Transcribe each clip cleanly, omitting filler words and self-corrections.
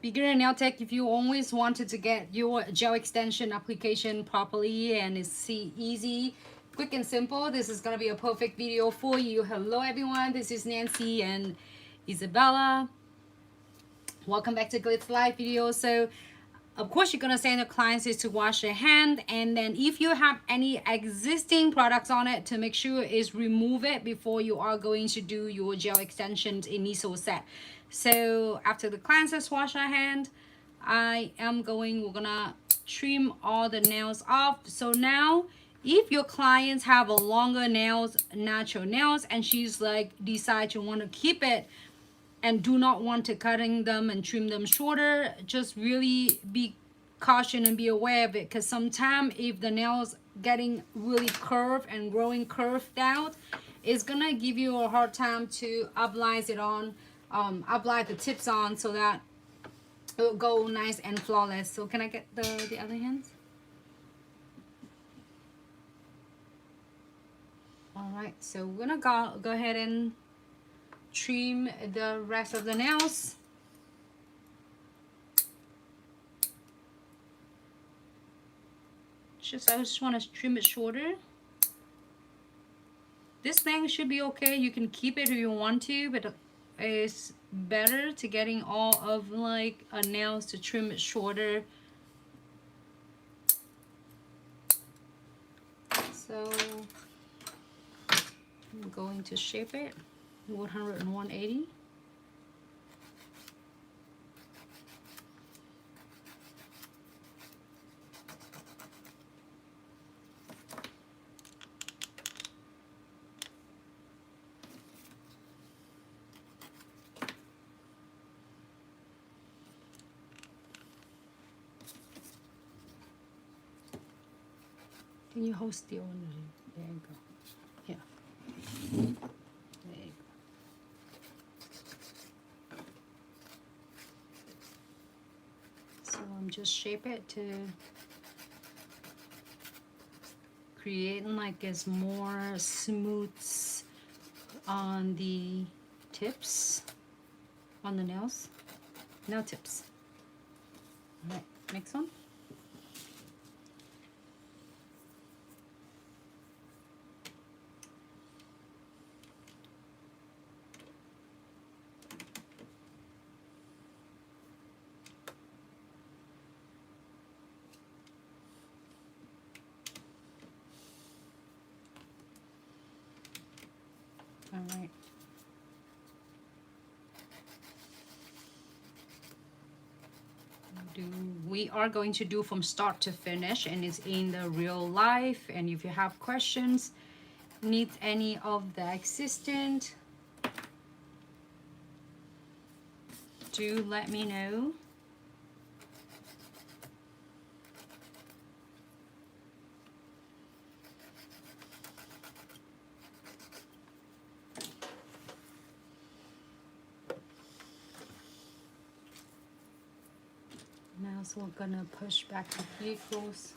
beginner nail tech, if you always wanted to get your gel extension application properly and it's easy, quick and simple, this is going to be a perfect video for you. Hello everyone, this is Nancy and Isabella. Welcome back to Glitz Live video. So of course you're going to send your clients is to wash their hand, and then if you have any existing products on it, to make sure is remove it before you are going to do your gel extensions initial set. So after the clients has washed their hand, we're gonna trim all the nails off. So now if your clients have a longer nails, natural nails, and she's like decide to want to keep it and do not want to cutting them and trim them shorter, just really be caution and be aware of it, because sometimes if the nails getting really curved and growing curved out, it's gonna give you a hard time to apply it on, apply the tips on, so that it'll go nice and flawless. So can I get the other hands? All right, so we're gonna go ahead and trim the rest of the nails. I just want to trim it shorter. This thing should be okay. You can keep it if you want to, but it's better to getting all of like a nails to trim it shorter. So I'm going to shape it 100 and 180. Can you hold still? There you go. Yeah. There you go. So I'm just shape it to creating like it's more smooth on the tips, on the nails, nail tips. All right, next one. All right. We are going to do from start to finish, and it's in the real life. And if you have questions, need any of the assistant, do let me know. Now, so we're gonna push back the vehicles.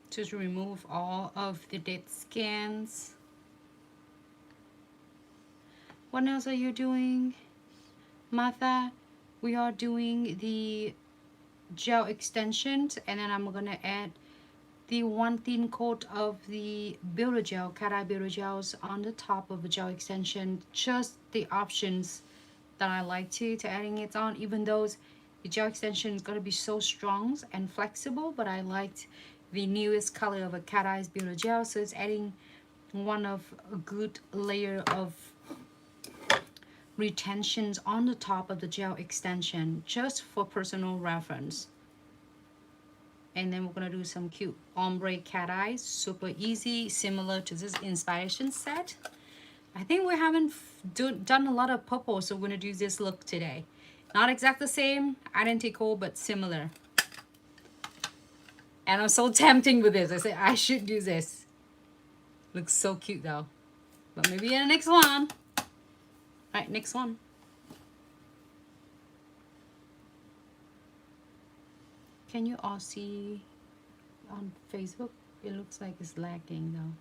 Just remove all of the dead skins. What else are you doing, Martha? We are doing the gel extensions, and then I'm gonna add the one thin coat of the Builder Gel, cat eye Builder Gels on the top of the gel extension. Just the options that I like to adding it on, even though The gel extension is going to be so strong and flexible, but I liked the newest color of a cat eyes Builder Gel, so it's adding one of a good layer of retentions on the top of the gel extension, just for personal reference. And then we're gonna do some cute ombre cat eyes, super easy, similar to this inspiration set. I think we haven't done a lot of purple, so we're gonna do this look today. Not exactly the same, identical, but similar. And I'm so tempting with this. I said I should do this. Looks so cute though. But maybe in the next one. All right, next one. Can you all see on Facebook? It looks like it's lagging though.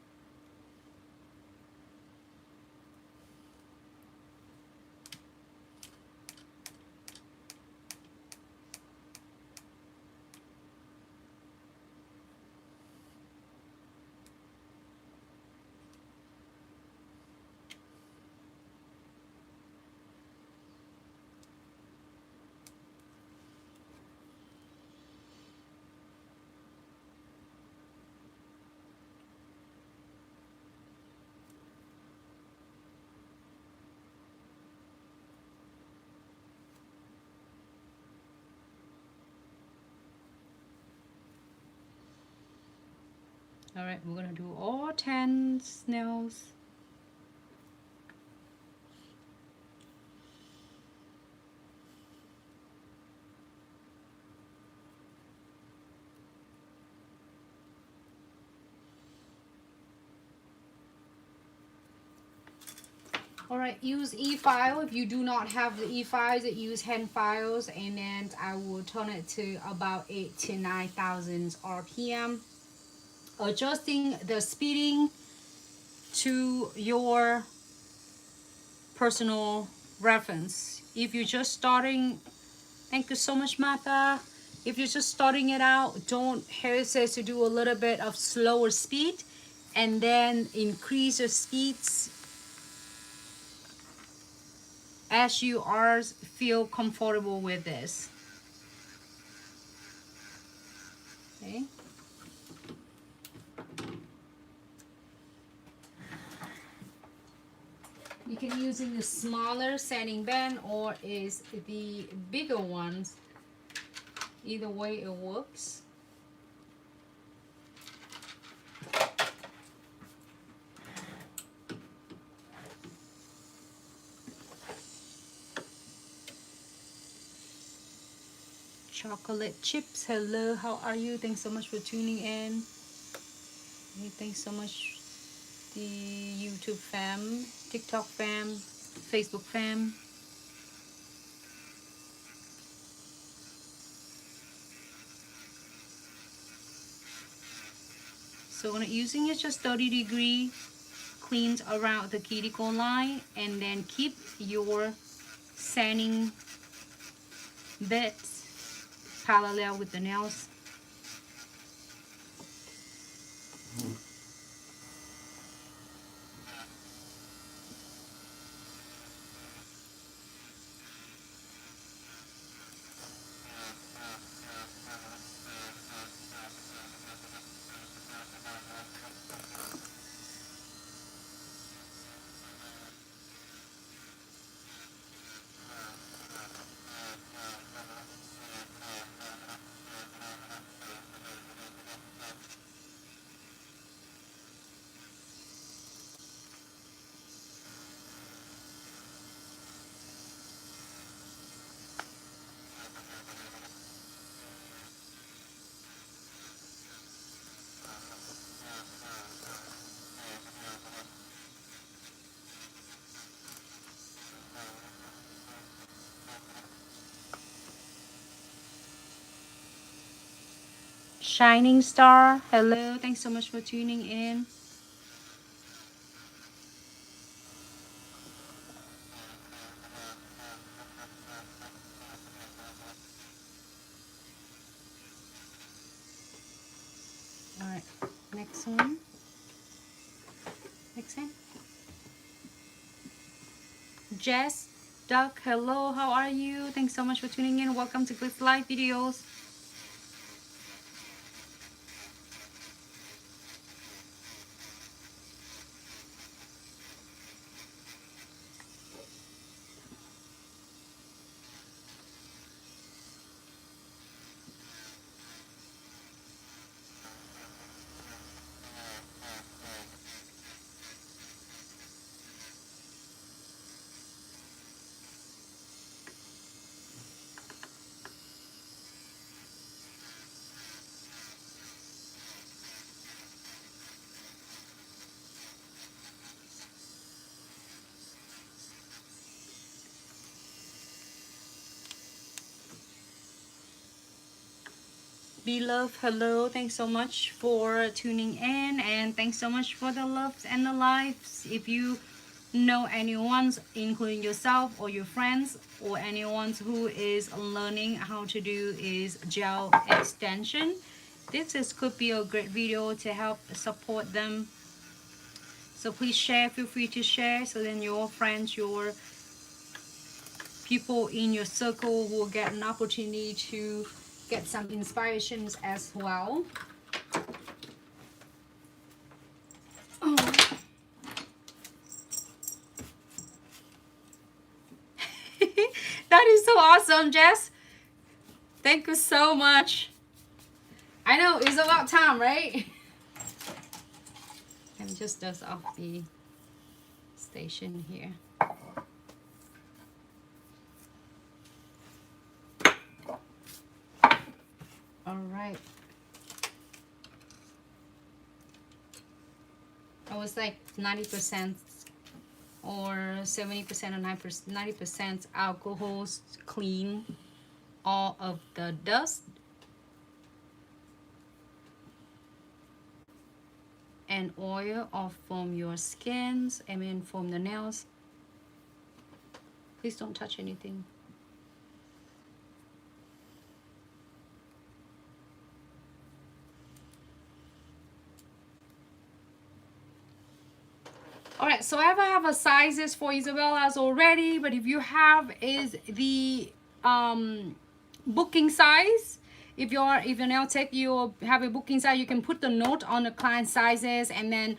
All right, we're gonna do all 10 snails. All right, use e-file. If you do not have the e-files, use hand files, and then I will turn it to about 8 to 9,000 RPM. Adjusting the speeding to your personal reference. If you're just starting, thank you so much, Martha. If you're just starting it out, don't hesitate to do a little bit of slower speed and then increase your speeds as you are feel comfortable with this. Okay. You can using the smaller sanding band or is the bigger ones. Either way it works. Chocolate chips, hello, how are you? Thanks so much for tuning in. Hey, thanks so much, the YouTube fam, TikTok fam, Facebook fam. So when using it, just 30-degree, cleans around the cuticle line, and then keep your sanding bits parallel with the nails. Shining Star, hello, thanks so much for tuning in. All right, next one. Next one. Jess, Duck, hello, how are you? Thanks so much for tuning in. Welcome to Glitz Live Videos. Be love, hello, thanks so much for tuning in, and thanks so much for the loves and the likes. If you know anyone, including yourself or your friends or anyone who is learning how to do is gel extension, could be a great video to help support them. So please share, feel free to share, so then your friends, your people in your circle will get an opportunity to get some inspirations as well. Oh. That is so awesome, Jess. Thank you so much. I know it's about time, right? And just dust off the station here. All right. I was like 90% or 70% or 90% alcohols clean all of the dust and oil off from your skins, I mean from the nails. Please don't touch anything. All right, so I have a sizes for Isabella's already, but if you have is the booking size. If you're nail tech, you have a booking size, you can put the note on the client sizes, and then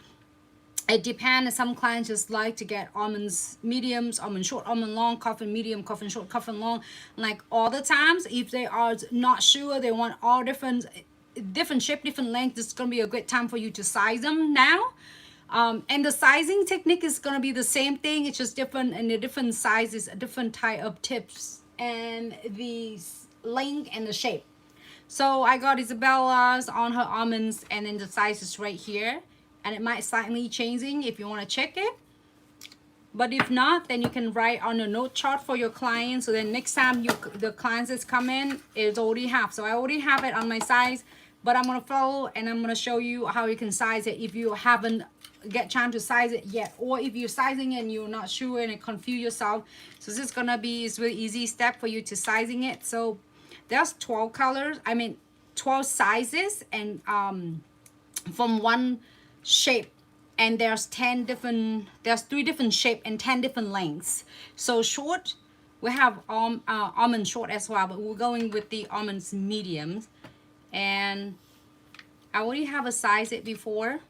it depends. Some clients just like to get almonds mediums, almond short, almond long, coffin medium, coffin short, coffin long, like all the times. If they are not sure, they want all different shape, different length, this is gonna be a great time for you to size them now. And the sizing technique is gonna be the same thing, it's just different, and the different sizes, a different type of tips and the length and the shape. So I got Isabella's on her almonds, and then the size is right here, and it might slightly changing if you want to check it. But if not, then you can write on a note chart for your client, so then next time the clients is come in, it's already have. So I already have it on my size, but I'm gonna follow and I'm gonna show you how you can size it if you haven't get chance to size it yet, or if you're sizing it and you're not sure and it confuse yourself. So this is gonna be a really easy step for you to sizing it. So there's 12 colors, I mean 12 sizes, and from one shape, and there's 3 different shape and 10 different lengths. So short, we have almond short as well, but we're going with the almonds mediums, and I already have a size it before.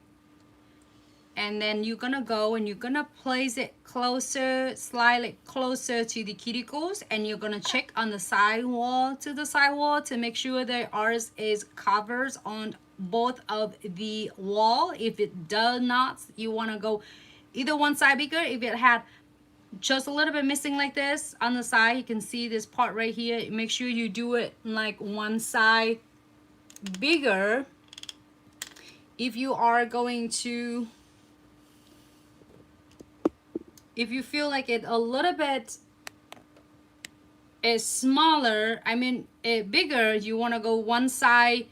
And then you're gonna go and you're gonna place it closer, slightly closer to the cuticles, and you're gonna check on the side wall to make sure that ours is covers on both of the wall. If it does not, you want to go either one side bigger. If it had just a little bit missing like this on the side, you can see this part right here, make sure you do it like one side bigger. If you are going to, if you feel like it a little bit is smaller, I mean bigger, you want to go one side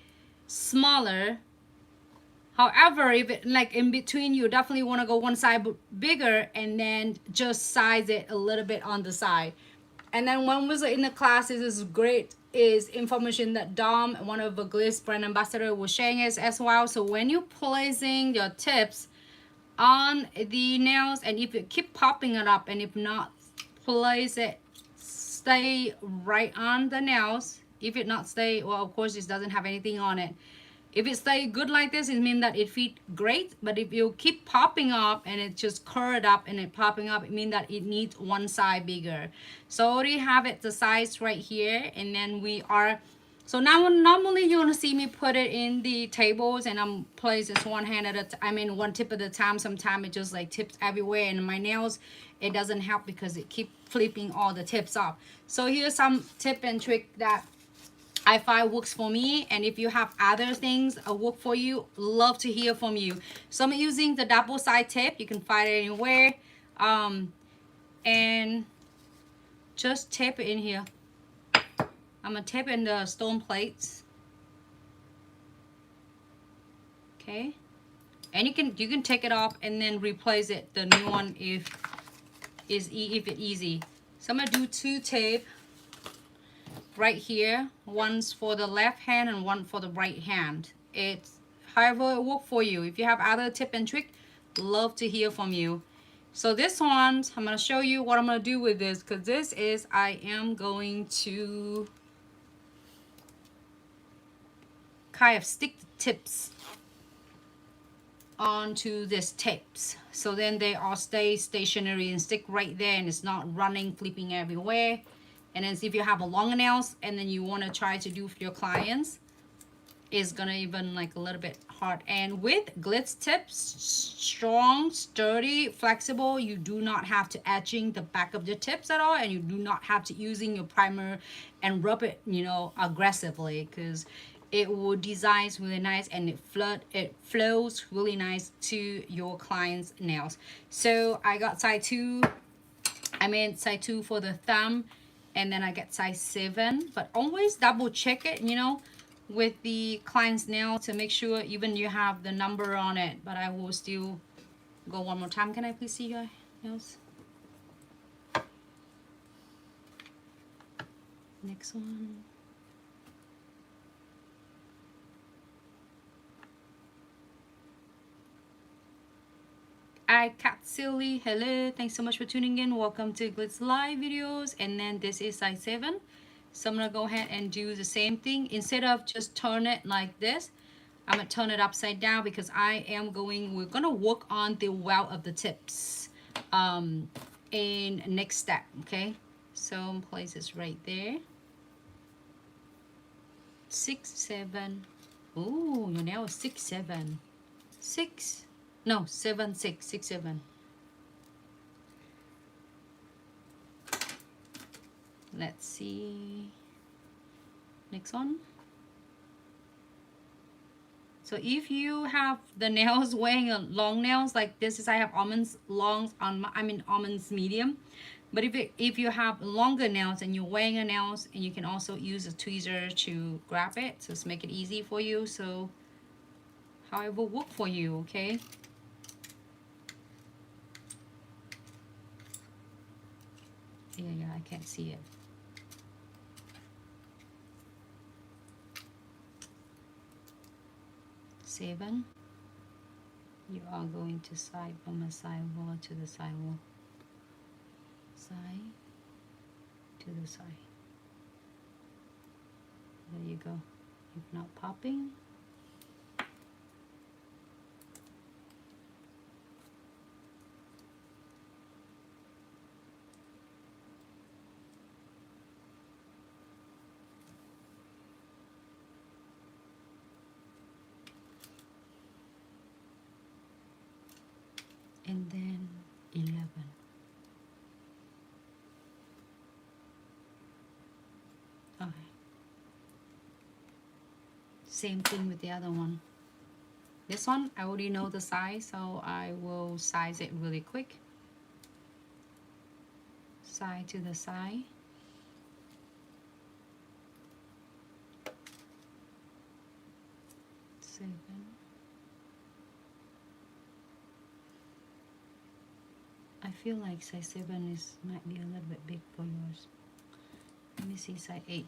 smaller. However, if it like in between, you definitely want to go one side bigger, and then just size it a little bit on the side. And then when was in the classes is great is information that Dom, one of the Glitz brand ambassador, was sharing us as well. So when you're placing your tips on the nails, and if you keep popping it up, and if not place it, stay right on the nails. If it not stay, well, of course, it doesn't have anything on it. If it stay good like this, it means that it fit great. But if you keep popping up and it just curled up and it popping up, it means that it needs one size bigger. So I already have it the size right here, and then we are. So now normally you're gonna see me put it in the tables, and I'm place this one hand at a one tip at a time. Sometimes it just like tips everywhere, and my nails, it doesn't help because it keep flipping all the tips off. So here's some tip and trick that I find works for me, and if you have other things work for you, love to hear from you. So I'm using the double side tape. You can find it anywhere, and just tape it in here. I'm gonna tape in the stone plates. Okay, and you can take it off and then replace it, the new one, if it's easy. So I'm gonna do 2 tape right here, one's for the left hand and one for the right hand. It's however it works for you. If you have other tip and trick, love to hear from you. So this one, I'm going to show you what I'm going to do with this, because this is, I am going to kind of stick the tips onto these tapes, so then they all stay stationary and stick right there, and it's not running, flipping everywhere. And then if you have a longer nails and then you want to try to do for your clients, it's gonna even like a little bit hard. And with glitz tips, strong, sturdy, flexible, you do not have to etching the back of the tips at all, and you do not have to using your primer and rub it, you know, aggressively, because it will design really nice and it flows really nice to your client's nails. So I got size 2, size 2 for the thumb, and then I get size 7, but always double check it, you know, with the client's nail to make sure even you have the number on it. But I will still go one more time. Can I please see your nails? Next one. I Cat Silly, hello, thanks so much for tuning in. Welcome to Glitz Live videos. And then this is size 7. So I'm gonna go ahead and do the same thing. Instead of just turn it like this, I'm gonna turn it upside down, because we're gonna work on the welt of the tips in next step. Okay, so place this right there. 6, 7. Oh, your nail is 6, 7, 6. No, 7, 6, 6, 7. Let's see. Next one. So if you have the nails weighing long nails like this, is I have almonds longs on my, almonds medium. But if you have longer nails and you're weighing your nails, and you can also use a tweezer to grab it, so just make it easy for you. So however work for you, okay? Yeah, I can't see it. Seven. You are going to side from a side wall to the side wall. Side to the side. There you go. If not popping. And then 11. Okay. Same thing with the other one. This one, I already know the size, so I will size it really quick. Side to the side. Seven. I feel like size 7 might be a little bit big for yours. Let me see size 8.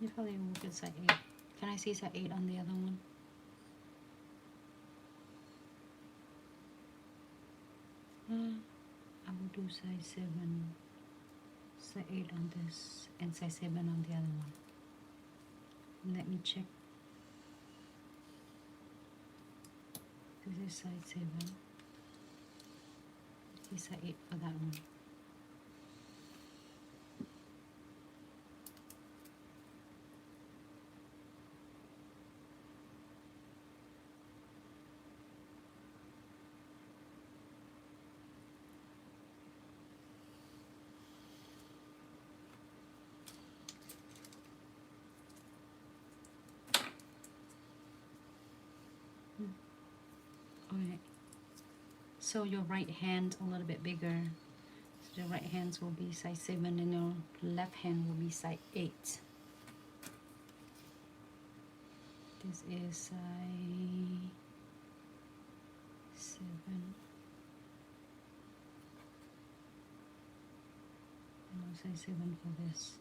You probably will get size 8. Can I see size 8 on the other one? I will do size 7, size 8 on this, and size 7 on the other one. Let me check. This is size 7. This is size 8 for that one. Alright, so your right hand a little bit bigger. So your right hands will be size 7 and your left hand will be size 8. This is size 7. And size 7 for this.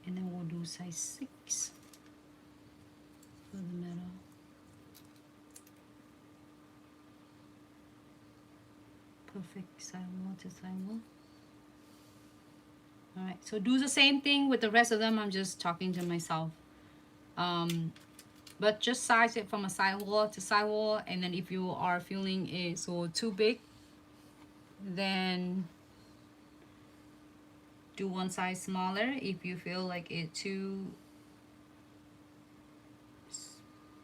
And then we'll do size 6 for the middle. Perfect, side wall to side wall. Alright, so do the same thing with the rest of them. I'm just talking to myself. But just size it from a side wall to side wall, and then if you are feeling it so too big, then do one size smaller. If you feel like it too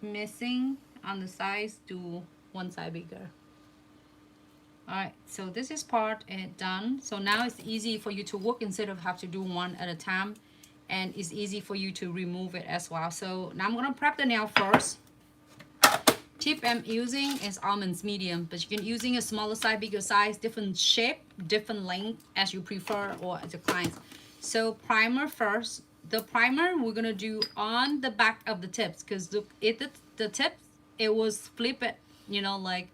missing on the size, do one size bigger. Alright, so this is part done. So now it's easy for you to work instead of have to do one at a time. And it's easy for you to remove it as well. So now I'm going to prep the nail first. Tip I'm using is almonds medium. But you can using a smaller size, bigger size, different shape, different length as you prefer or as your clients. So primer first. The primer we're going to do on the back of the tips. Because the tips, it was flip it, you know, like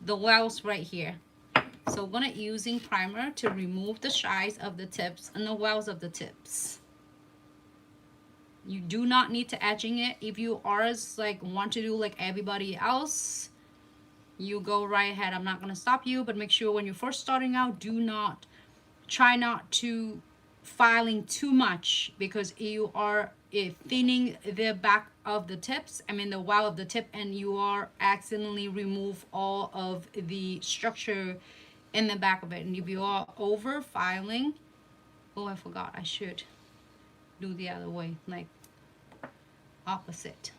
the wells right here. So we're gonna using primer to remove the size of the tips and the wells of the tips. You do not need to etching it. If you are like want to do like everybody else, you go right ahead. I'm not gonna stop you, but make sure when you're first starting out, try not to filing too much, because you are thinning the back of the tips, I mean the well of the tip, and you are accidentally remove all of the structure in the back of it. And if you are over filing, oh, I forgot, I should do the other way, like opposite.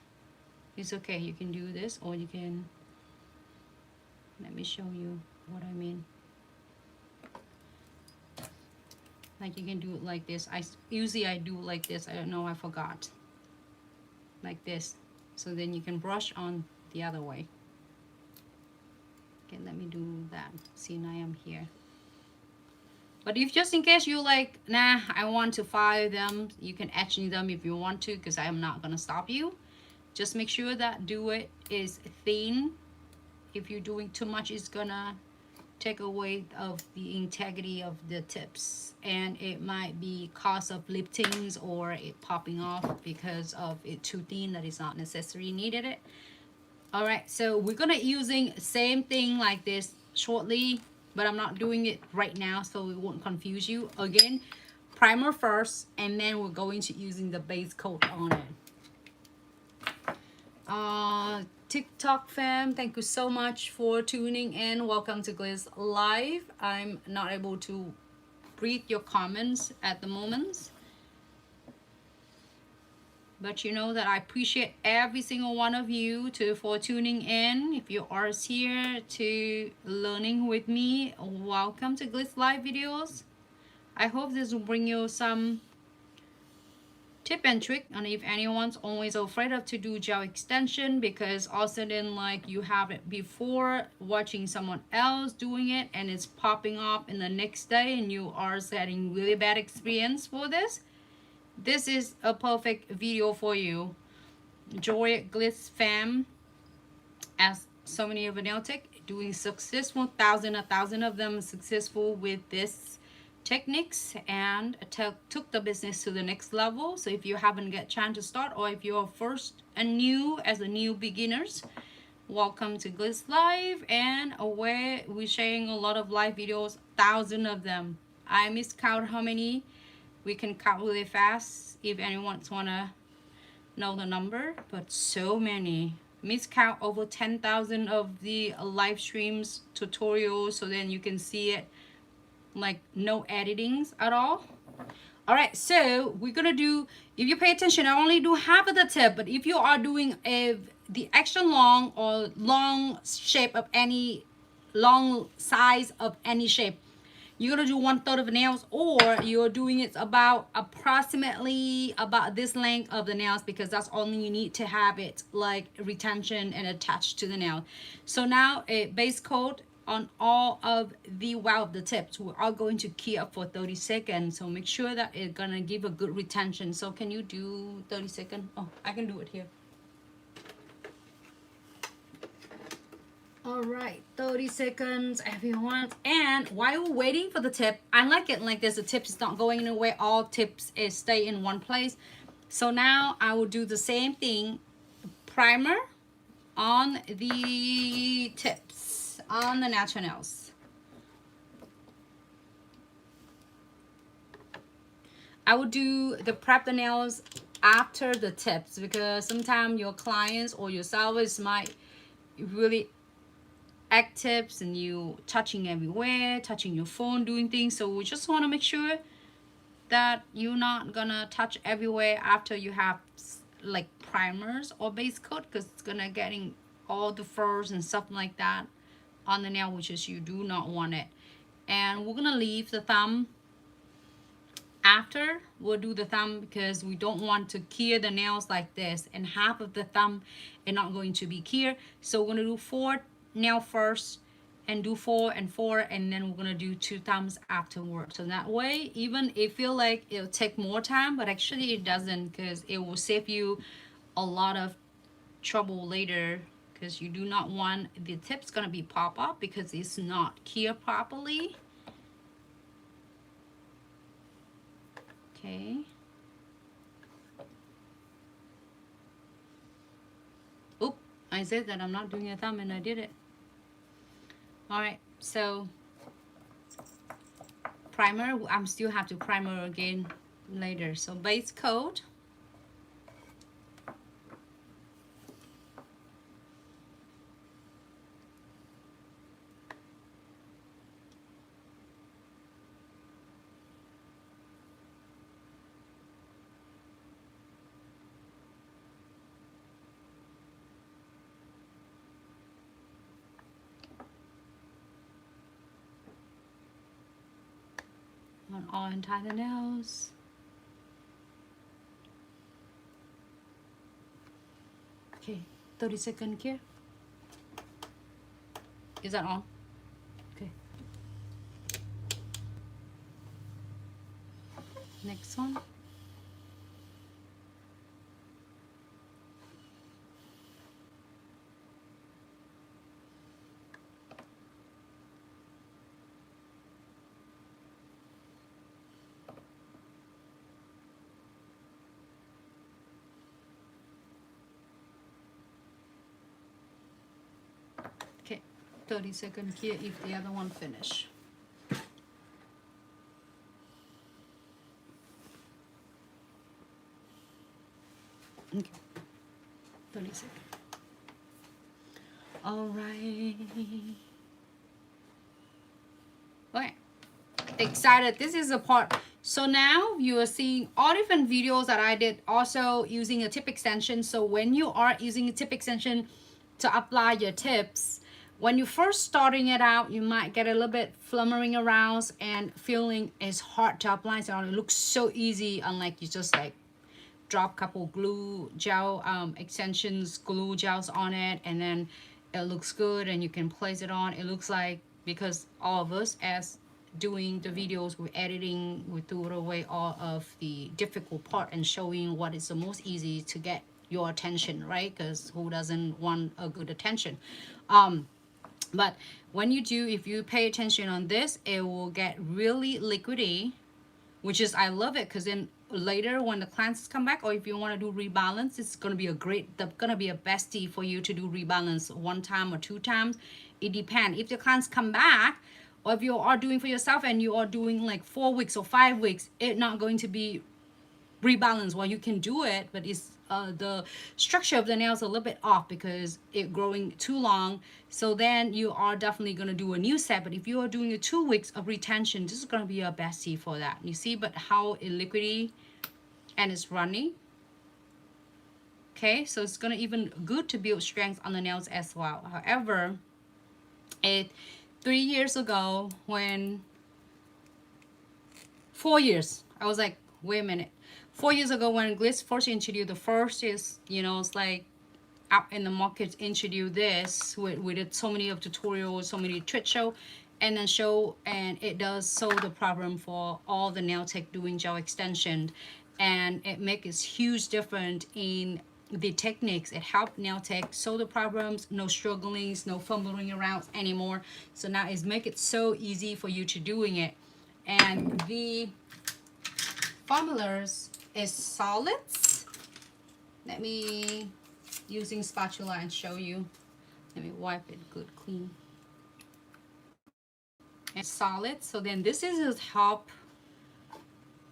It's okay, you can do this, or you can, let me show you what I mean. Like you can do it like this. Usually I do like this. I don't know, I forgot. Like this. So then you can brush on the other way. Okay, let me do that. See, now I'm here. But if just in case you like, nah, I want to file them, you can etch them if you want to, because I am not gonna stop you. Just make sure that do it is thin. If you're doing too much, it's gonna take away of the integrity of the tips, and it might be cause of liftings or it popping off because of it too thin that is not necessarily needed it. All right, so we're gonna using same thing like this shortly, but I'm not doing it right now so it won't confuse you. Again, primer first, and then we're going to using the base coat on it. TikTok fam, thank you so much for tuning in. Welcome to Glitz Live. I'm not able to read your comments at the moment, but you know that I appreciate every single one of you for tuning in. If you are here to learning with me, welcome to Glitz Live videos. I hope this will bring you some tip and trick, and if anyone's always afraid of to do gel extension because all of a sudden like you have it before watching someone else doing it and it's popping up in the next day and you are getting really bad experience for this, this is a perfect video for you. Joy Glitz fam, as so many of nail tech doing successful, a thousand of them successful with this techniques and took the business to the next level. So if you haven't get chance to start, or if you're first and new as a new beginners, welcome to Glitz Live. And where we're sharing a lot of live videos, thousands of them. I miscount how many. We can count really fast if anyone wanna know the number, but so many. Miscount over 10,000 of the live streams tutorials, so then you can see it like no editings at all. All right, so we're gonna do, if you pay attention, I only do half of the tip, but if you are doing the extra long or long shape of any, long size of any shape, you're gonna do 1/3 of the nails, or you're doing it about approximately about this length of the nails, because that's only you need to have it like retention and attached to the nail. So now a base coat on all of the the tips. We are going to key up for 30 seconds, so make sure that it's gonna give a good retention. So can you do 30 seconds? Oh, I can do it here. All right, 30 seconds, everyone. And while we're waiting for the tip, I like it like this. The tip is not going anywhere. All tips is stay in one place. So now I will do the same thing. Primer on the tips, on the natural nails. I will do the prep the nails after the tips, because sometimes your clients or your sellers might really active and you touching everywhere, touching your phone, doing things. So we just want to make sure that you're not gonna touch everywhere after you have like primers or base coat, because it's gonna getting all the furs and stuff like that on the nail, which is you do not want it. And we're gonna leave the thumb after. We'll do the thumb because we don't want to cure the nails like this, and half of the thumb is not going to be clear. So we're gonna do 4 nail first and do 4 and 4, and then we're gonna do 2 thumbs afterward. So that way, even it feel like it'll take more time, but actually it doesn't, because it will save you a lot of trouble later, because you do not want the tips gonna be pop up because it's not cured properly. Okay. Oop, I said that I'm not doing a thumb and I did it. All right, so primer, I'm still have to primer again later. So base coat. On all entire nails. Okay, 30 seconds here. Is that on? Okay. Next one. Okay, 30 seconds here if the other one finish. Okay, 30 seconds. All right. Okay, excited. This is a part. So now you are seeing all different videos that I did also using a tip extension. So when you are using a tip extension to apply your tips, when you're first starting it out, you might get a little bit fluttering around and feeling it's hard to apply. So it looks so easy, unlike you just like drop couple glue gel extensions, glue gels on it, and then it looks good and you can place it on. It looks like, because all of us as doing the videos, we're editing, we threw away all of the difficult part and showing what is the most easy to get your attention, right? Because who doesn't want a good attention? But when you do, if you pay attention on this, it will get really liquidy, which is, I love it, because then later when the cleanses come back, or if you want to do rebalance, it's going to be a gonna be a bestie for you to do rebalance 1 time or 2 times. It depends. If the cleanse come back, or if you are doing for yourself and you are doing like 4 weeks or 5 weeks, it's not going to be rebalance. Well, you can do it, but it's the structure of the nails a little bit off because it growing too long. So then you are definitely going to do a new set. But if you are doing a 2 weeks of retention, this is going to be a bestie for that. You see, but how it liquidy and it's runny. Okay, so it's going to even good to build strength on the nails as well. However, 3 years ago, when 4 years, I was like, wait a minute. 4 years ago when Glitz first introduced, the first is, you know, it's like out in the market introduced this. We did so many of tutorials, so many trick show, and then show, and it does solve the problem for all the nail tech doing gel extension. And it makes a huge difference in the techniques. It helped nail tech solve the problems, no strugglings, no fumbling around anymore. So now it's make it so easy for you to doing it. And the formulas is solids. Let me using spatula and show you. Let me wipe it good clean. And solid. So then this is a help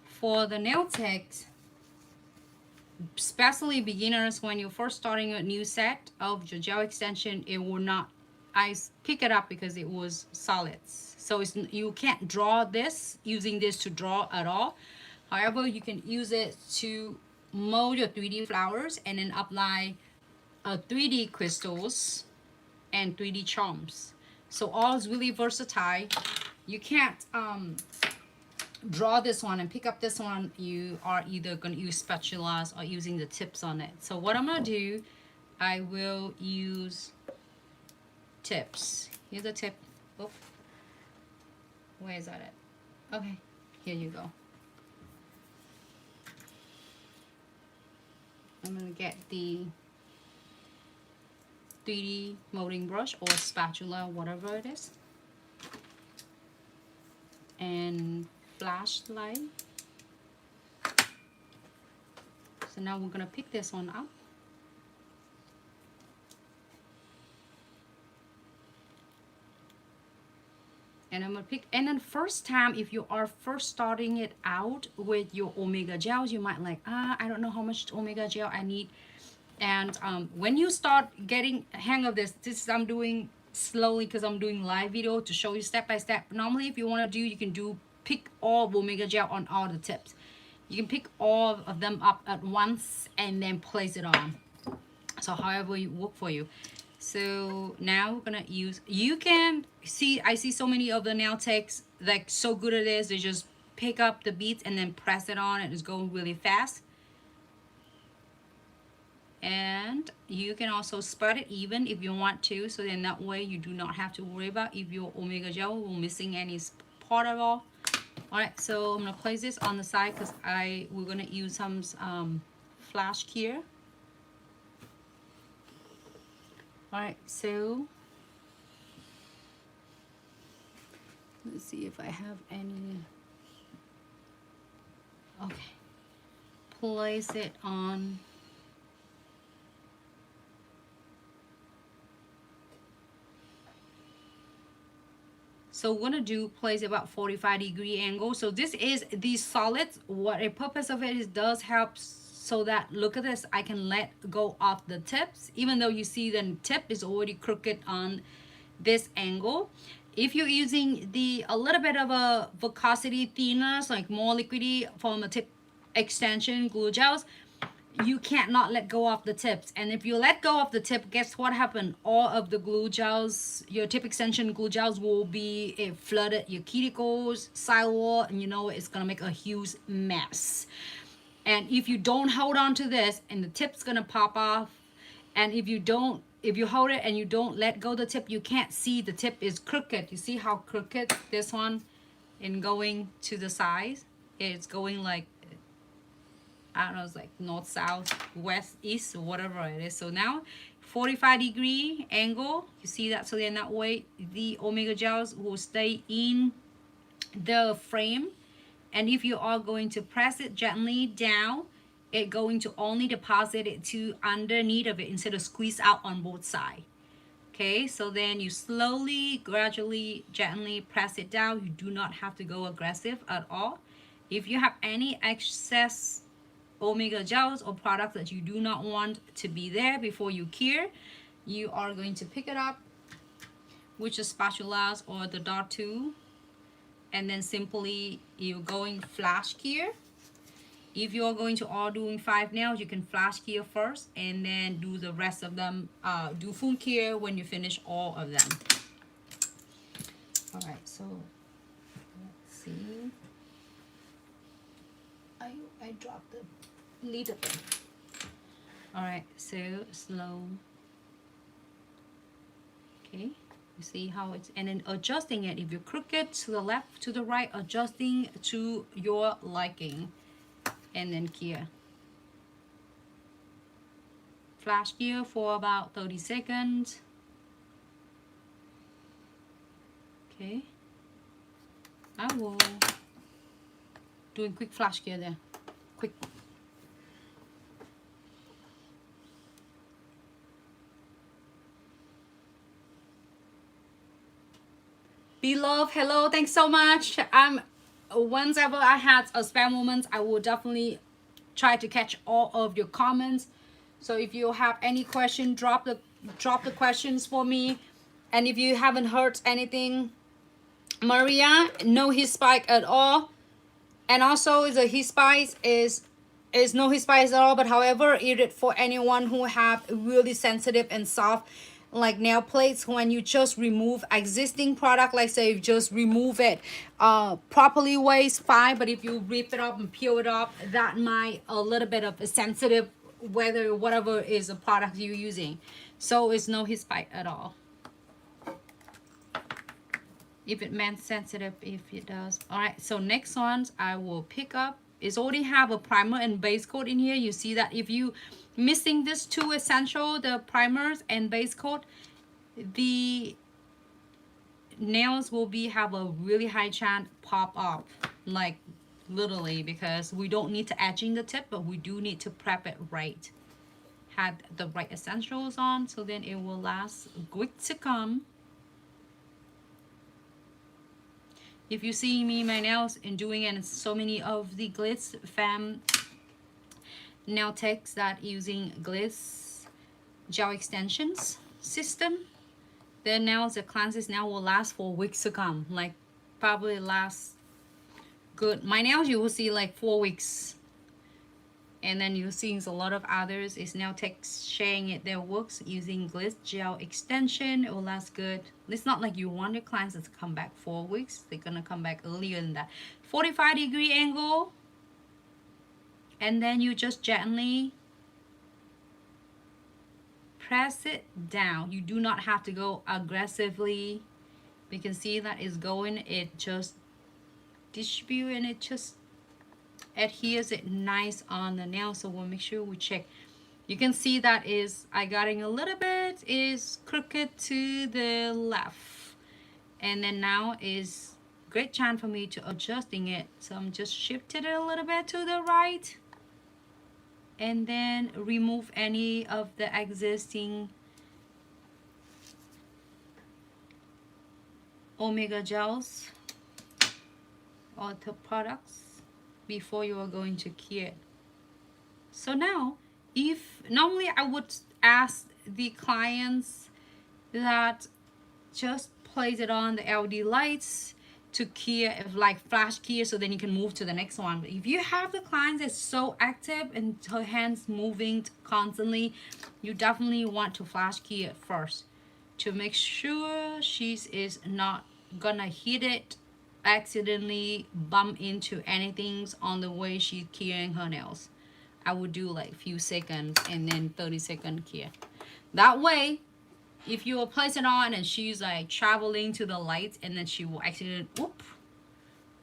for the nail techs, especially beginners. When you're first starting a new set of your gel extension, it will not, I pick it up because it was solids. So it's, you can't draw this using this to draw at all. However, you can use it to mold your 3D flowers and then apply 3D crystals and 3D charms. So all is really versatile. You can't draw this one and pick up this one. You are either going to use spatulas or using the tips on it. So what I'm going to do, I will use tips. Here's a tip. Oh, where is that at? Okay, here you go. I'm going to get the 3D molding brush or spatula, whatever it is, and flashlight. So now we're going to pick this one up. And I'm going to pick, and then first time, if you are first starting it out with your Omega gels, you might like, I don't know how much Omega gel I need. And when you start getting a hang of this I'm doing slowly because I'm doing live video to show you step by step. Normally, if you want to do, you can do pick all Omega gel on all the tips. You can pick all of them up at once and then place it on. So however you work for you. So now we're gonna use, you can see, I see so many of the nail techs like so good at this, they just pick up the beads and then press it on and it's going really fast. And you can also spread it even if you want to, so then that way you do not have to worry about if your Omega gel will missing any part at all. Alright, so I'm gonna place this on the side because we're gonna use some flash here. Alright, so let's see if I have any. Okay, place it on. So we're gonna do place about 45-degree angle. So this is these solids. What a purpose of it is, does help so that, look at this, I can let go of the tips, even though you see the tip is already crooked on this angle. If you're using a little bit of a viscosity thinners, like more liquidy from a tip extension glue gels, you can't not let go of the tips. And if you let go of the tip, guess what happened? All of the glue gels, your tip extension glue gels will be flooded your cuticles, sidewall, and you know it's gonna make a huge mess. And if you don't hold on to this, and the tip's gonna pop off, and if you hold it and you don't let go of the tip, you can't see the tip is crooked. You see how crooked this one in going to the side? It's going like, I don't know, it's like north, south, west, east, or whatever it is. So now 45-degree angle. You see that? So then that way the Omega gels will stay in the frame. And if you are going to press it gently down, it's going to only deposit it to underneath of it instead of squeeze out on both sides. Okay, so then you slowly, gradually, gently press it down. You do not have to go aggressive at all. If you have any excess Omega gels or products that you do not want to be there before you cure, you are going to pick it up with your spatulas or the dot tool, and then simply you're going flash cure. If you're going to all doing 5 nails, you can flash cure first and then do the rest of them, do full cure when you finish all of them. All right, so let's see. I dropped the lid of it. All right, so slow. Okay, you see how it's, and then adjusting it. If you're crooked to the left, to the right, adjusting to your liking. And then cure. Flash cure for about 30 seconds. Okay. I will do a quick flash cure there. Quick. Beloved, hello, thanks so much. Whenever I had a spare moment, I will definitely try to catch all of your comments. So if you have any question, drop the questions for me. And if you haven't heard anything, Maria, no heat spike at all. And also the heat spike is no heat spike at all, but however, it for anyone who have really sensitive and soft like nail plates. When you just remove existing product, like say you just remove it properly ways, fine, but if you rip it up and peel it up, that might a little bit of a sensitive, whether whatever is a product you're using. So it's no heat spike at all. If it meant sensitive, if it does. All right, so next ones I will pick up is already have a primer and base coat in here. You see that if you missing this two essential, the primers and base coat, the nails will have a really high chance pop up, like literally, because we don't need to edging the tip, but we do need to prep it right. Had the right essentials on, so then it will last quick to come. If you see me my nails and doing it in so many of the Glitz fam nail techs that using Glitz Gel Extensions system, their nails, the cleanses now will last for weeks to come, like probably last good. My nails you will see like 4 weeks, and then you're seeing a lot of others is nail techs sharing it their works using Glitz Gel Extension. It will last good. It's not like you want your clients to come back 4 weeks. They're gonna come back earlier than that. 45-degree angle. And then you just gently press it down. You do not have to go aggressively. You can see that it's going, it just distribute and it just adheres it nice on the nail. So we'll make sure we check. You can see that is I getting a little bit is crooked to the left. And then now is great chance for me to adjusting it. So I'm just shifted it a little bit to the right. And then remove any of the existing Omega gels or the products before you are going to cure it. So now, if normally I would ask the clients that just place it on the LED lights to cure, if like flash cure, so then you can move to the next one. But if you have the clients that's so active and her hands moving constantly, you definitely want to flash cure it first to make sure she is not gonna hit it, accidentally bump into anything on the way she's curing her nails. I would do like few seconds and then 30-second cure. That way, if you will place it on and she's like traveling to the light and then she will accidentally,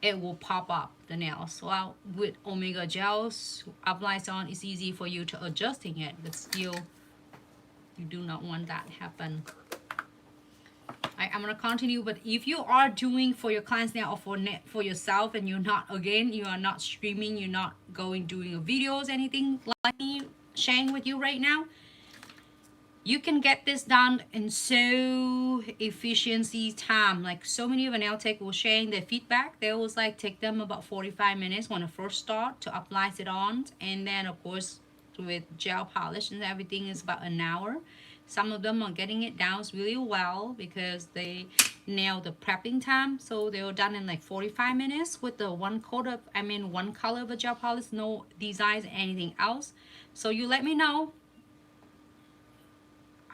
it will pop up the nails. Well, with Omega gels applies on, it's easy for you to adjusting it, but still You do not want that happen. I'm gonna continue, but if you are doing for your clients now or for yourself, and you're not, again, you are not streaming, you're not doing videos, anything like me sharing with you right now, you can get this done in so efficiency time. Like so many of the nail tech will sharing their feedback. They always like take them about 45 minutes when I first start to apply it on, and then of course with gel polish and everything is about an hour. Some of them are getting it down really well because they nail the prepping time. So they were done in like 45 minutes with the one color of a gel polish, no designs, anything else. So you let me know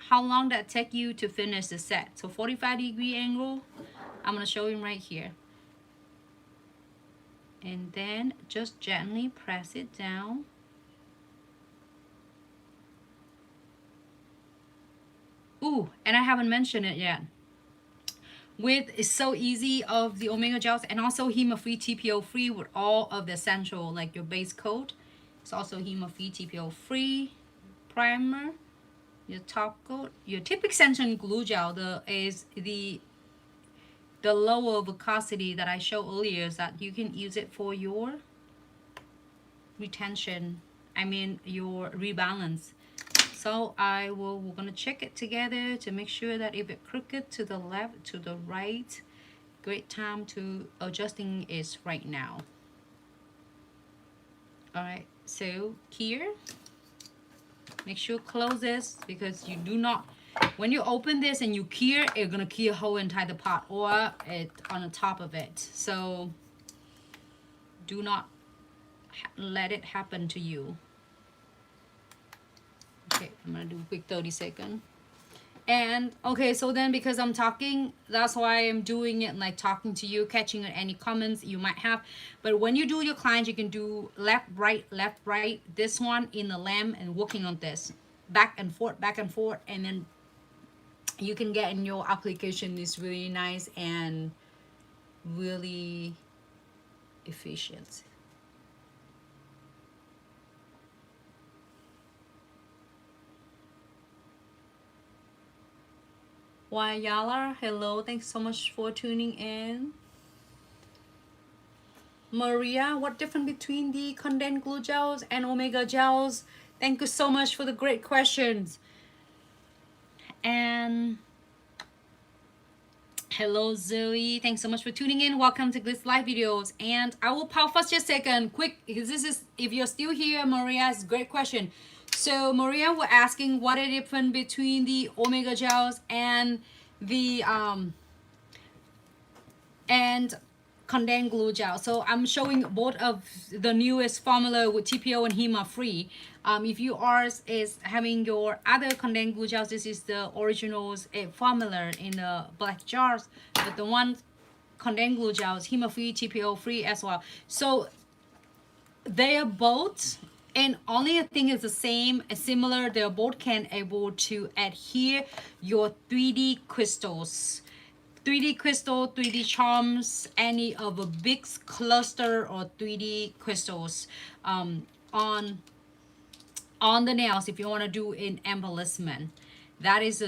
how long that take you to finish the set. So 45-degree angle, I'm gonna show you right here. And then just gently press it down. Ooh, and I haven't mentioned it yet. It's so easy of the Omega gels, and also HEMA-free, TPO-free with all of the essential, like your base coat. It's also HEMA-free, TPO-free primer, your top coat, your tip extension glue gel. Is the lower viscosity that I showed earlier, is that you can use it for your retention. Your rebalance. So we're gonna check it together to make sure that if it crooked to the left, to the right, great time to adjusting is right now. All right, so here, make sure close this, because you do not, when you open this and you cure, it's gonna cure whole entire pot or it on the top of it. So do not let it happen to you. Okay, I'm gonna do a quick 30-second. And okay, so then because I'm talking, that's why I'm doing it like talking to you, catching any comments you might have. But when you do your clients, you can do left, right, this one in the lamp and working on this back and forth, and then you can get in your application is really nice and really efficient. Why Yala, hello, thanks so much for tuning in. Maria, what difference between the condensed glue gels and Omega gels? Thank you so much for the great questions. And hello Zoe, thanks so much for tuning in. Welcome to Glitz Live videos. And I will pause for just a second, quick, because this is, if you're still here, Maria's great question. So Maria was asking what is the difference between the Omega gels and the condensed glue gel. So I'm showing both of the newest formula with TPO and HEMA free. If you are having your other condensed glue gels, this is the originals formula in the black jars, but the one condensed glue gels HEMA free, TPO free as well. So they are both, and only thing is the same, similar, they're both can able to adhere your 3D crystals. 3D crystal, 3D charms, any of a big cluster or 3D crystals on the nails if you want to do an embellishment. That is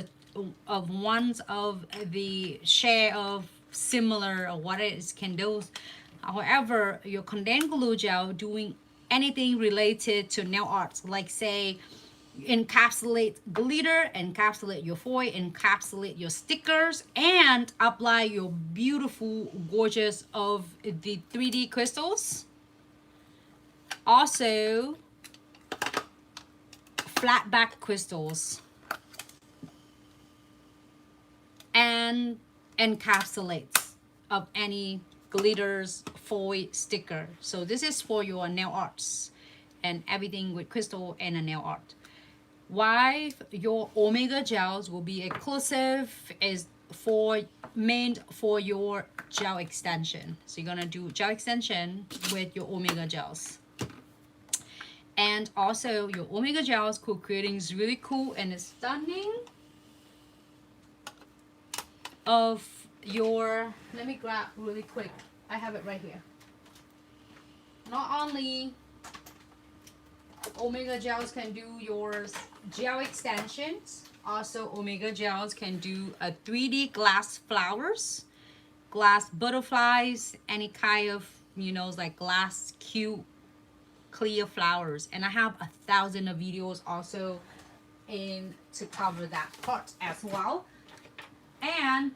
one of the share of similar or what it can do. However, your condensed glue gel doing anything related to nail arts, like say encapsulate glitter, encapsulate your foil, encapsulate your stickers, and apply your beautiful, gorgeous of the 3D crystals. Also, flat back crystals and encapsulates of any glitters, foil, sticker. So this is for your nail arts and everything with crystal and a nail art. Why your Omega gels will be exclusive is meant for your gel extension. So you're gonna do gel extension with your Omega gels. And also your Omega gels co-creating is really cool and it's stunning. Of your, let me grab really quick. I have it right here. Not only Omega gels can do your gel extensions, also Omega gels can do a 3D glass flowers, glass butterflies, any kind of, you know, like glass cute clear flowers. And I have 1,000 of videos also in to cover that part as well. And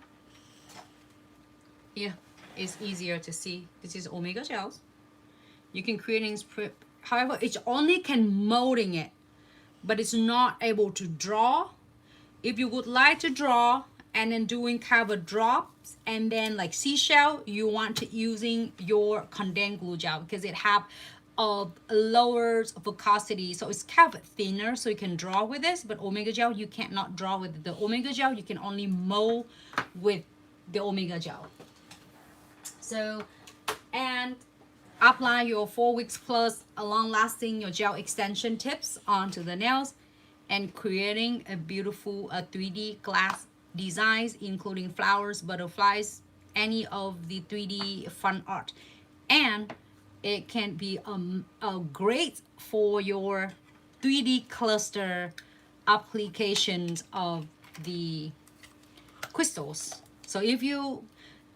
yeah, it's easier to see. This is Omega gels. You can create in script. However, it only can molding it, but it's not able to draw. If you would like to draw and then doing kind of drops and then like seashell, you want to using your condensed glue gel because it have a lower viscosity, so it's kind of thinner, so you can draw with this. But Omega gel, you cannot draw with it. The Omega gel, you can only mold with the Omega gel. So, and apply your 4 weeks plus a long lasting your gel extension tips onto the nails and creating a beautiful 3D glass designs, including flowers, butterflies, any of the 3D fun art. And it can be a great for your 3D cluster applications of the crystals. So if you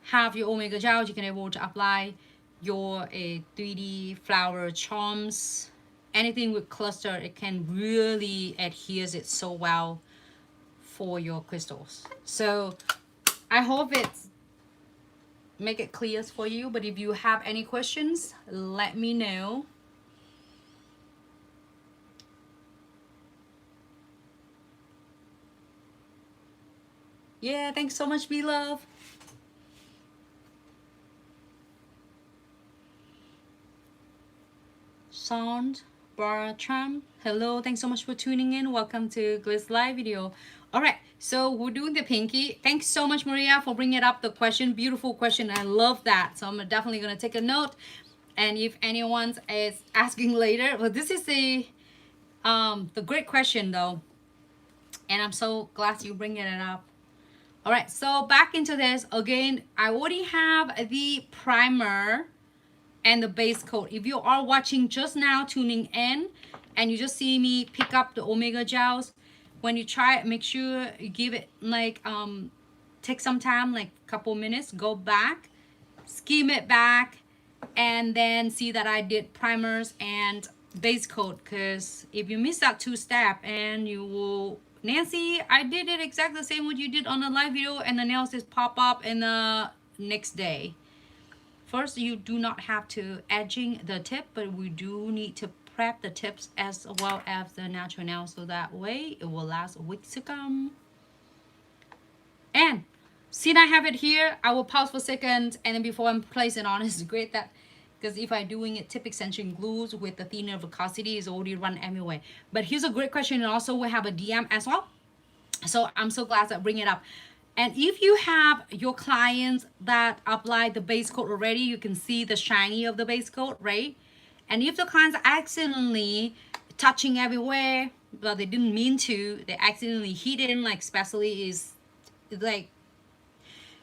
have your Omega gel, you can able to apply your 3D flower charms, anything with cluster. It can really adheres it so well for your crystals. So I hope it's make it clear for you. But if you have any questions, let me know. Yeah, thanks so much, B-Love. Sound Bartram, hello, thanks so much for tuning in. Welcome to Glitz live video. All right, so we're doing the pinky. Thanks so much, Maria, for bringing up the question. Beautiful question. I love that. So I'm definitely going to take a note. And if anyone is asking later, well, this is the great question though, and I'm so glad you bringing it up. All right, so back into this again. I already have the primer and the base coat. If you are watching just now, tuning in, and you just see me pick up the Omega gels, when you try it, make sure you give it like take some time, like a couple minutes, go back, skim it back, and then see that I did primers and base coat. Because if you miss that 2 step, and you will, Nancy, I did it exactly the same what you did on the live video, and the nails just pop up in the next day. First, you do not have to edging the tip, but we do need to prep the tips as well as the natural nail, so that way it will last weeks to come. And since I have it here, I will pause for a second, and then before I'm placing it on, it's great that, because if I'm doing it tip extension glues with the thinner viscosity, is already run anyway. But here's a great question, and also we have a DM as well. So I'm so glad that I bring it up. And if you have your clients that apply the base coat already, you can see the shiny of the base coat, right? And if the clients accidentally touching everywhere, but they didn't mean to, they accidentally heat it in, like especially is like,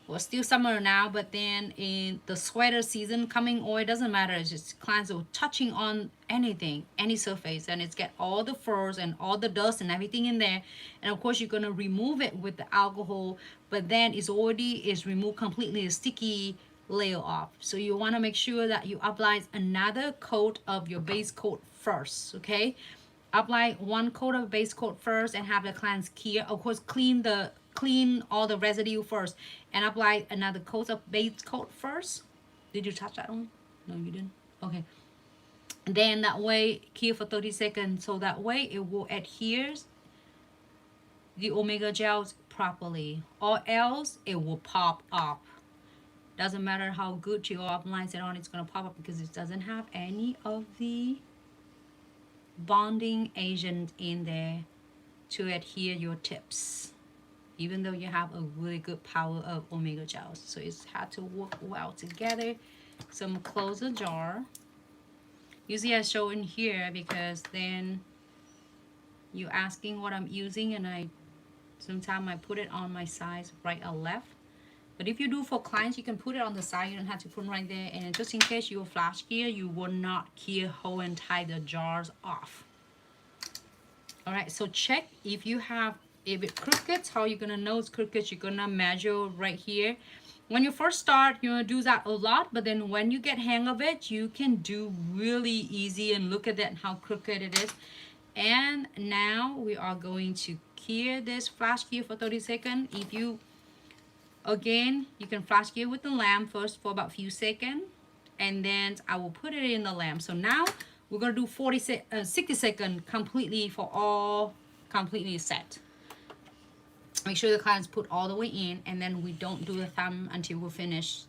well, still summer now, but then in the sweater season coming, or it doesn't matter, it's just clients are touching on anything, any surface, and it's get all the furs and all the dust and everything in there. And of course you're going to remove it with the alcohol, but then it's already is removed completely, a sticky layer off. So you want to make sure that you apply another coat of your base coat first. Okay, apply 1 coat of base coat first and have the clients clear, of course clean all the residue first, and apply another coat of base coat first. Did you touch that one? No, you didn't. Okay, and then that way cure for 30 seconds, so that way it will adhere the Omega gels properly, or else it will pop up. Doesn't matter how good you apply it on, it's gonna pop up because it doesn't have any of the bonding agent in there to adhere your tips, even though you have a really good power of Omega gels. So it's had to work well together. So I'm gonna close the jar. Usually I show in here because then you asking what I'm using, and sometimes I put it on my sides, right or left. But if you do for clients, you can put it on the side. You don't have to put it right there. And just in case you flash gear, you will not key hole and tie the jars off. All right, so check if you have if it's crooked, how you're gonna know it's crooked, you're gonna measure right here. When you first start, you're gonna do that a lot, but then when you get hang of it, you can do really easy. And look at that, how crooked it is. And now we are going to cure this flash cure for 30 seconds. If you, again, you can flash cure with the lamp first for about a few seconds, and then I will put it in the lamp. So now we're gonna do 60 seconds completely for all completely set. Make sure the clients put all the way in, and then we don't do the thumb until we're finished.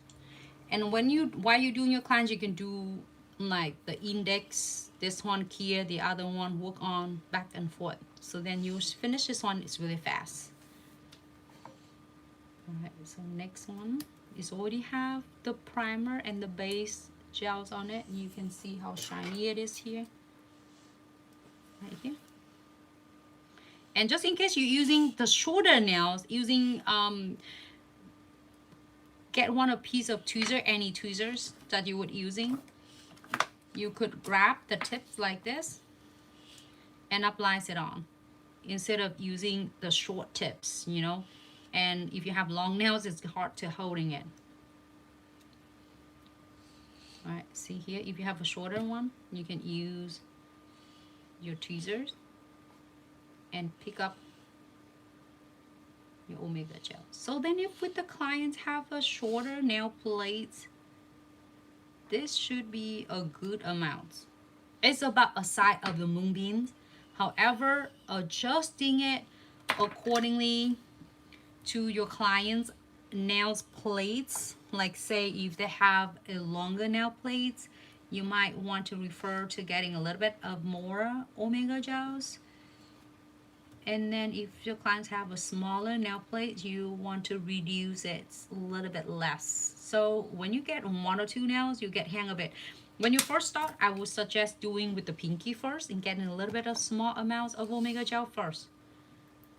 And when you, while you're doing your clients, you can do like the index, this one here, the other one, work on back and forth. So then you finish this one, it's really fast. All right, so next one is already have the primer and the base gels on it. You can see how shiny it is here, right here. And just in case you're using the shorter nails, using get one a piece of tweezer, any tweezers that you would using. You could grab the tips like this and apply it on, instead of using the short tips, you know. And if you have long nails, it's hard to holding it. All right, see here, if you have a shorter one, you can use your tweezers and pick up your Omega gel. So then if with the clients have a shorter nail plates, this should be a good amount. It's about a size of the moonbeams. However, adjusting it accordingly to your clients' nails plates, like say if they have a longer nail plates, you might want to refer to getting a little bit of more Omega gels. And then if your clients have a smaller nail plate, you want to reduce it a little bit less. So when you get 1 or 2 nails, you get hang of it. When you first start, I would suggest doing with the pinky first and getting a little bit of small amounts of Omega gel first.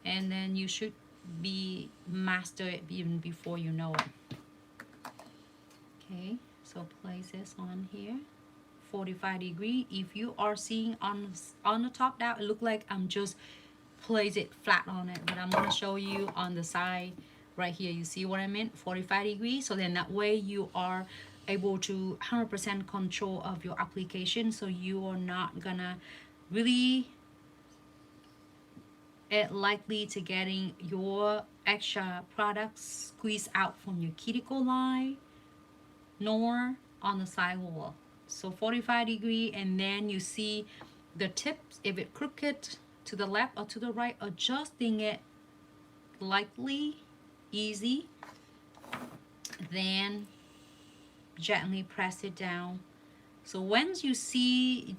And then you should be master it even before you know it. Okay, so place this on here, 45 degree. If you are seeing on the top now, it look like I'm just place it flat on it, but I'm going to show you on the side right here. You see what I meant? 45 degrees. So then that way you are able to 100% control of your application, so you are not gonna really likely to getting your extra products squeezed out from your cuticle line nor on the side wall. So 45 degree, and then you see the tips, if it crooked to the left or to the right, adjusting it lightly, easy, then gently press it down. So once you see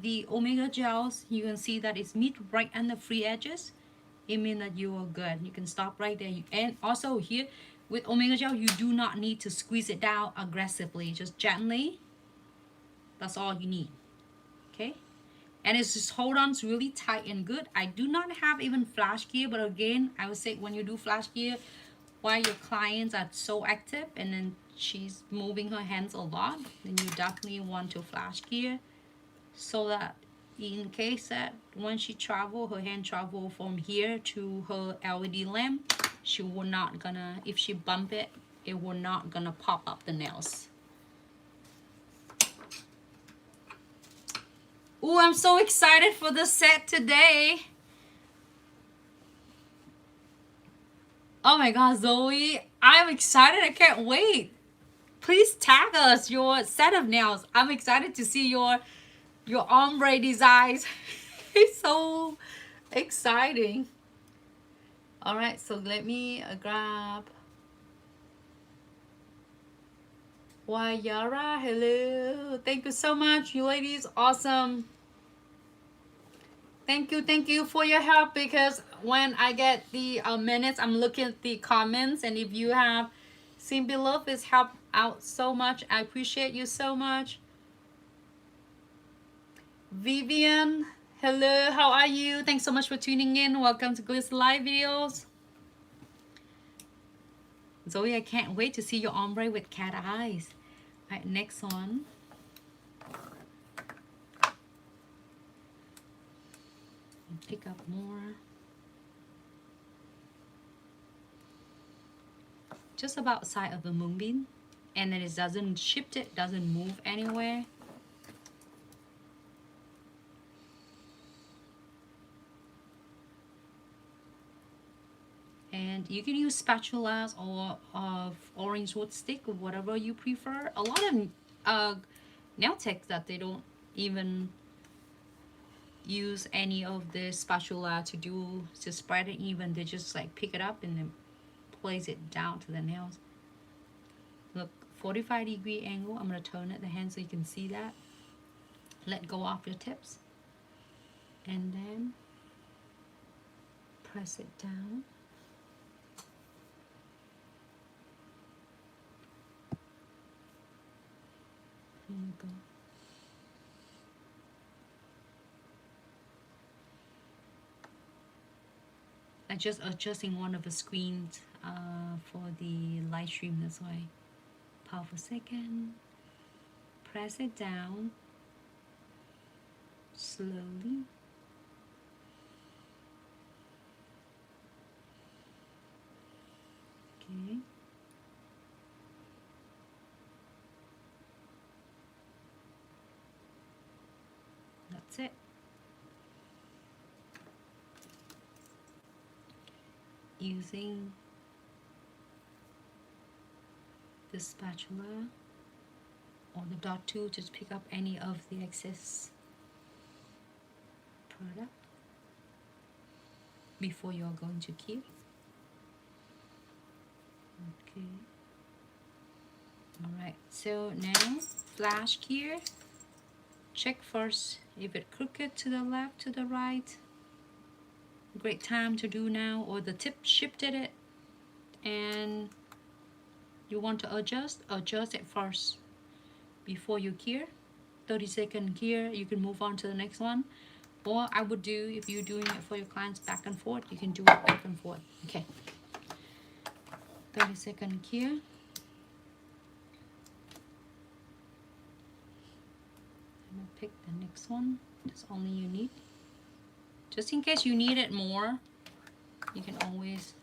the Omega gels, you can see that it's meet right on the free edges. It means that you are good. You can stop right there. And also here with Omega gel, you do not need to squeeze it down aggressively, just gently. That's all you need. Okay, and it's just hold on really tight and good. I do not have even flash gear, but again, I would say when you do flash gear while your clients are so active and then she's moving her hands a lot, then you definitely want to flash gear, so that in case that when she travel, her hand travel from here to her LED lamp, she will not gonna, if she bump it, it will not gonna pop up the nails. Oh, I'm so excited for the set today. Oh my God, Zoe, I'm excited. I can't wait. Please tag us your set of nails. I'm excited to see your ombre designs. It's so exciting. All right, so let me grab Yara. Hello. Thank you so much, you ladies. Awesome. Thank you for your help, because when I get the minutes, I'm looking at the comments, and if you have seen below, this help out so much. I appreciate you so much. Vivian, hello, how are you? Thanks so much for tuning in. Welcome to Glitz Live videos. Zoe, I can't wait to see your ombre with cat eyes. All right, next one. Pick up more. just about side of the moonbeam, and then it doesn't shift, it doesn't move anywhere. And you can use spatulas or of orange wood stick or whatever you prefer. A lot of nail techs that they don't even use any of the spatula to spread it even. They just like pick it up and then place it down to the nails. Look, 45-degree angle. I'm going to turn it the hand so you can see that. Let go off your tips. And then press it down. There you go. I'm just adjusting one of the screens for the live stream, that's why. Pause for a second. Press it down slowly. Okay. That's it. Using the spatula or the dot tool to pick up any of the excess product before you're going to cure. Okay. Alright, so now flash cure. Check first if it's crooked to the left, to the right. Great time to do now, or the tip shifted it and you want to adjust it first before you cure. 30-second cure, you can move on to the next one. Or I would do, if you're doing it for your clients back and forth, you can do it back and forth. Okay, 30-second cure. I'm gonna pick the next one. That's only you need. Just in case you need it more, you can always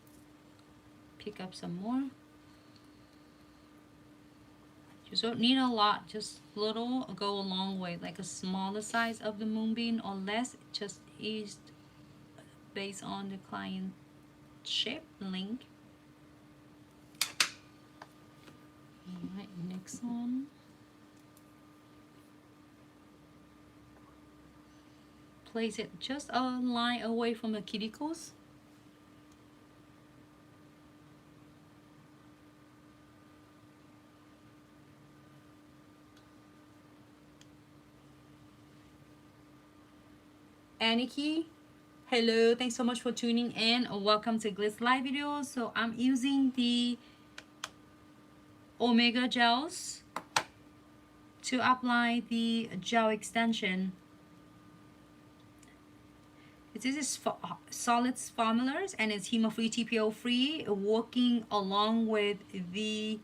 pick up some more. You don't need a lot, just little go a long way. Like a smaller size of the moonbeam or less, just is based on the client shape length. Alright, next one. Place it just a line away from the cuticles. Aniki, hello, thanks so much for tuning in. Welcome to Glitz live videos. So I'm using the Ombre gels to apply the gel extension. This is solids formulas and it's HEMA-free, TPO-free, working along with the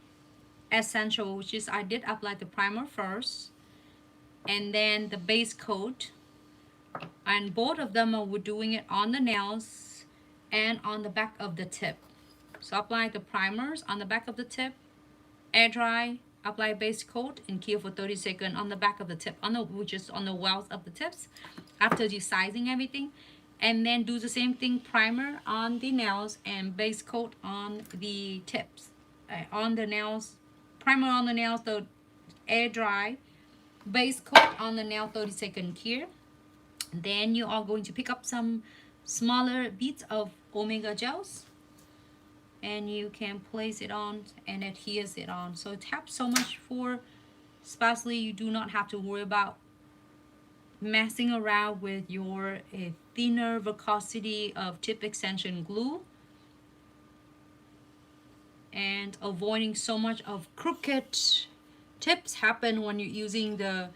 essential, which is I did apply the primer first and then the base coat, and both of them we're doing it on the nails and on the back of the tip. So apply the primers on the back of the tip, air dry, apply base coat, and cure for 30 seconds on the back of the tip, which is on the wells of the tips after desizing everything. And then do the same thing, primer on the nails and base coat on the tips. On the nails, primer on the nails, the air dry, base coat on the nail, 30-second cure. Then you are going to pick up some smaller beads of Ombre gels and you can place it on and adheres it on. So it helps so much for sparsely. You do not have to worry about messing around with your thinner viscosity of tip extension glue and avoiding so much of crooked tips happen when you're using the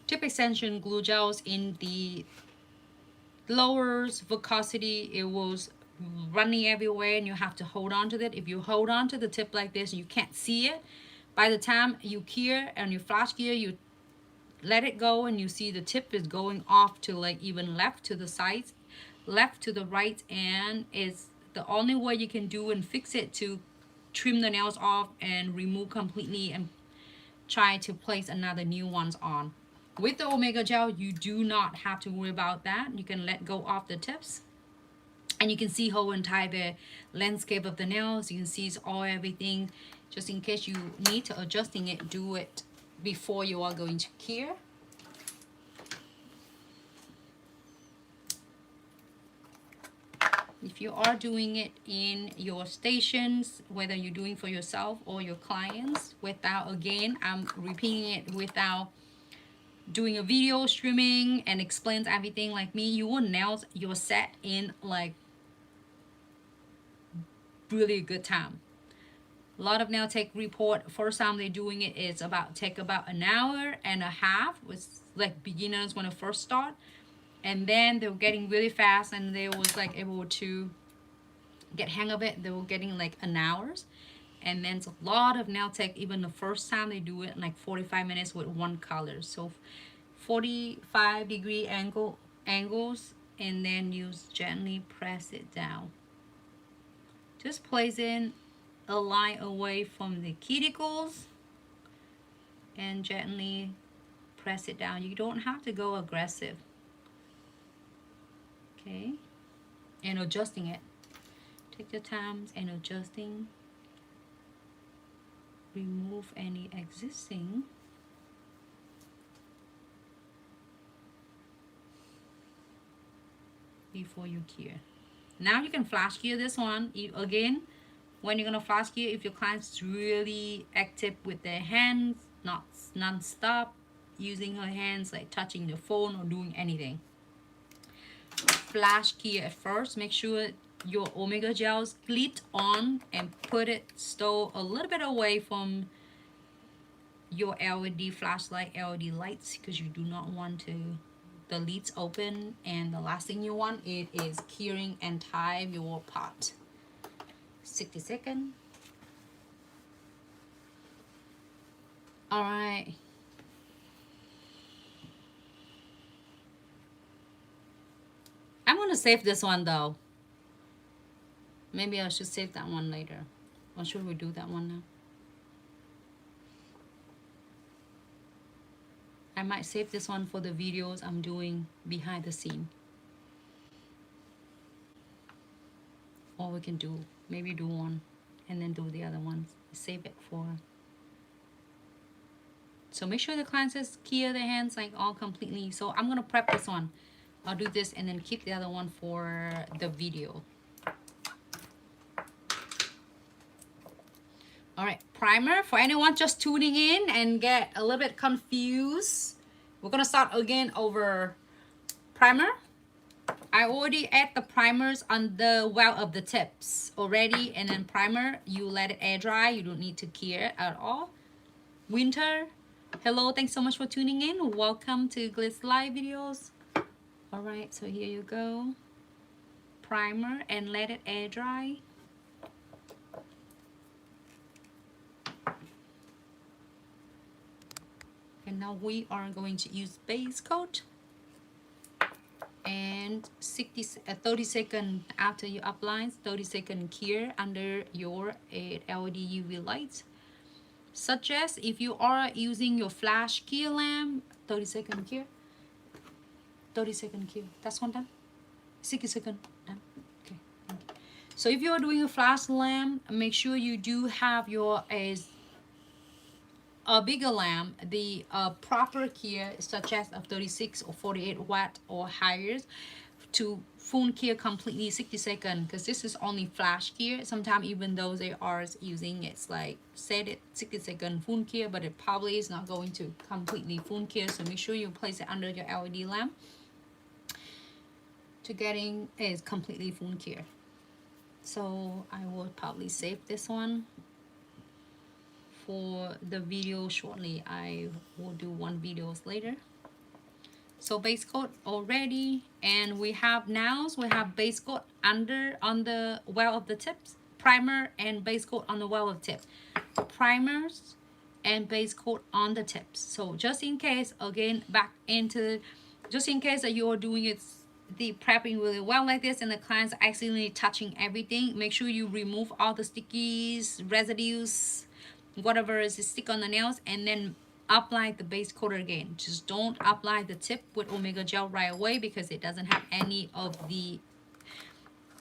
tip extension glue gels in the lower viscosity. It was running everywhere and you have to hold on to it. If you hold on to the tip like this, you can't see it. By the time you cure and you flash cure, you let it go and you see the tip is going off to like even left to the sides, left to the right, and it's the only way you can do and fix it to trim the nails off and remove completely and try to place another new ones on. With the Omega Gel, you do not have to worry about that. You can let go of the tips. And you can see whole entire landscape of the nails. You can see it's all everything. Just in case you need to adjusting it, do it before you are going to cure. If you are doing it in your stations, whether you're doing for yourself or your clients, without, again, I'm repeating it, without doing a video streaming and explains everything like me, you will nail your set in like really good time. A lot of nail tech report, first time they're doing it, it's take about an hour and a half with like beginners when they first start. And then they were getting really fast and they was like able to get hang of it. They were getting like an hour. And then it's a lot of nail tech, even the first time they do it, like 45 minutes with one color. So 45-degree angles, and then you gently press it down. Just place in a line away from the cuticles and gently press it down. You don't have to go aggressive. Okay, and adjusting it. Take your time and adjusting. Remove any existing. Before you cure. Now you can flash cure this one. Again, when you're gonna flash cure, if your client's really active with their hands, not non-stop, using her hands, like touching the phone or doing anything. Flash cure at first. Make sure your Omega Gels glitz on and put it still a little bit away from your LED flashlight, LED lights, because you do not want to the lids open, and the last thing you want it is curing and tie your pot. 60 seconds. All right. I'm gonna save this one though. Maybe I should save that one later. Or should we do that one now? I might save this one for the videos I'm doing behind the scene. Or we can do, maybe do one and then do the other ones. Save it for. So make sure the client says cure their hands like all completely. So I'm gonna prep this one. I'll do this and then keep the other one for the video. All right, primer. For anyone just tuning in and get a little bit confused, we're gonna start again over primer. I already add the primers on the well of the tips already, and then primer, you let it air dry. You don't need to cure it at all. Winter, hello, thanks so much for tuning in. Welcome to Glitz Live videos. All right, so here you go. Primer and let it air dry. And now we are going to use base coat. And 30 seconds after you apply, 30 seconds cure under your LED UV lights. Suggest if you are using your flash cure lamp, 30 second cure. 30 second cure. That's one done. 60 second done. Okay. Thank you. So if you are doing a flash lamp, make sure you do have your a bigger lamp, the proper cure such as a 36 or 48 watt or higher to full cure completely 60 seconds, because this is only flash cure. Sometimes even though they are using it's like set it 60 second full cure, but it probably is not going to completely full cure. So make sure you place it under your LED lamp to getting is completely full cure. So I will probably save this one for the video shortly. I will do one videos later. So base coat already, and we have nails. We have base coat under on the well of the tips, primer and base coat on the well of tip, primers and base coat on the tips. So just in case, again, back into just in case that you're doing it the prepping really well like this and the client's accidentally touching everything, make sure you remove all the stickies, residues, whatever is stick on the nails, and then apply the base coat again. Just don't apply the tip with Omega Gel right away because it doesn't have any of the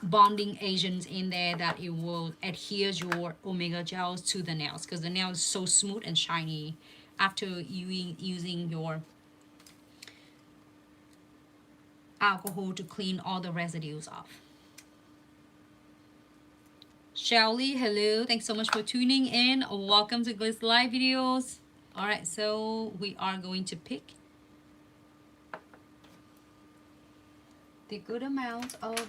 bonding agents in there that it will adhere your Omega Gels to the nails, because the nail is so smooth and shiny after using your alcohol to clean all the residues off. Shelly, hello. Thanks so much for tuning in. Welcome to Glitz Live videos. All right, so we are going to pick the good amount of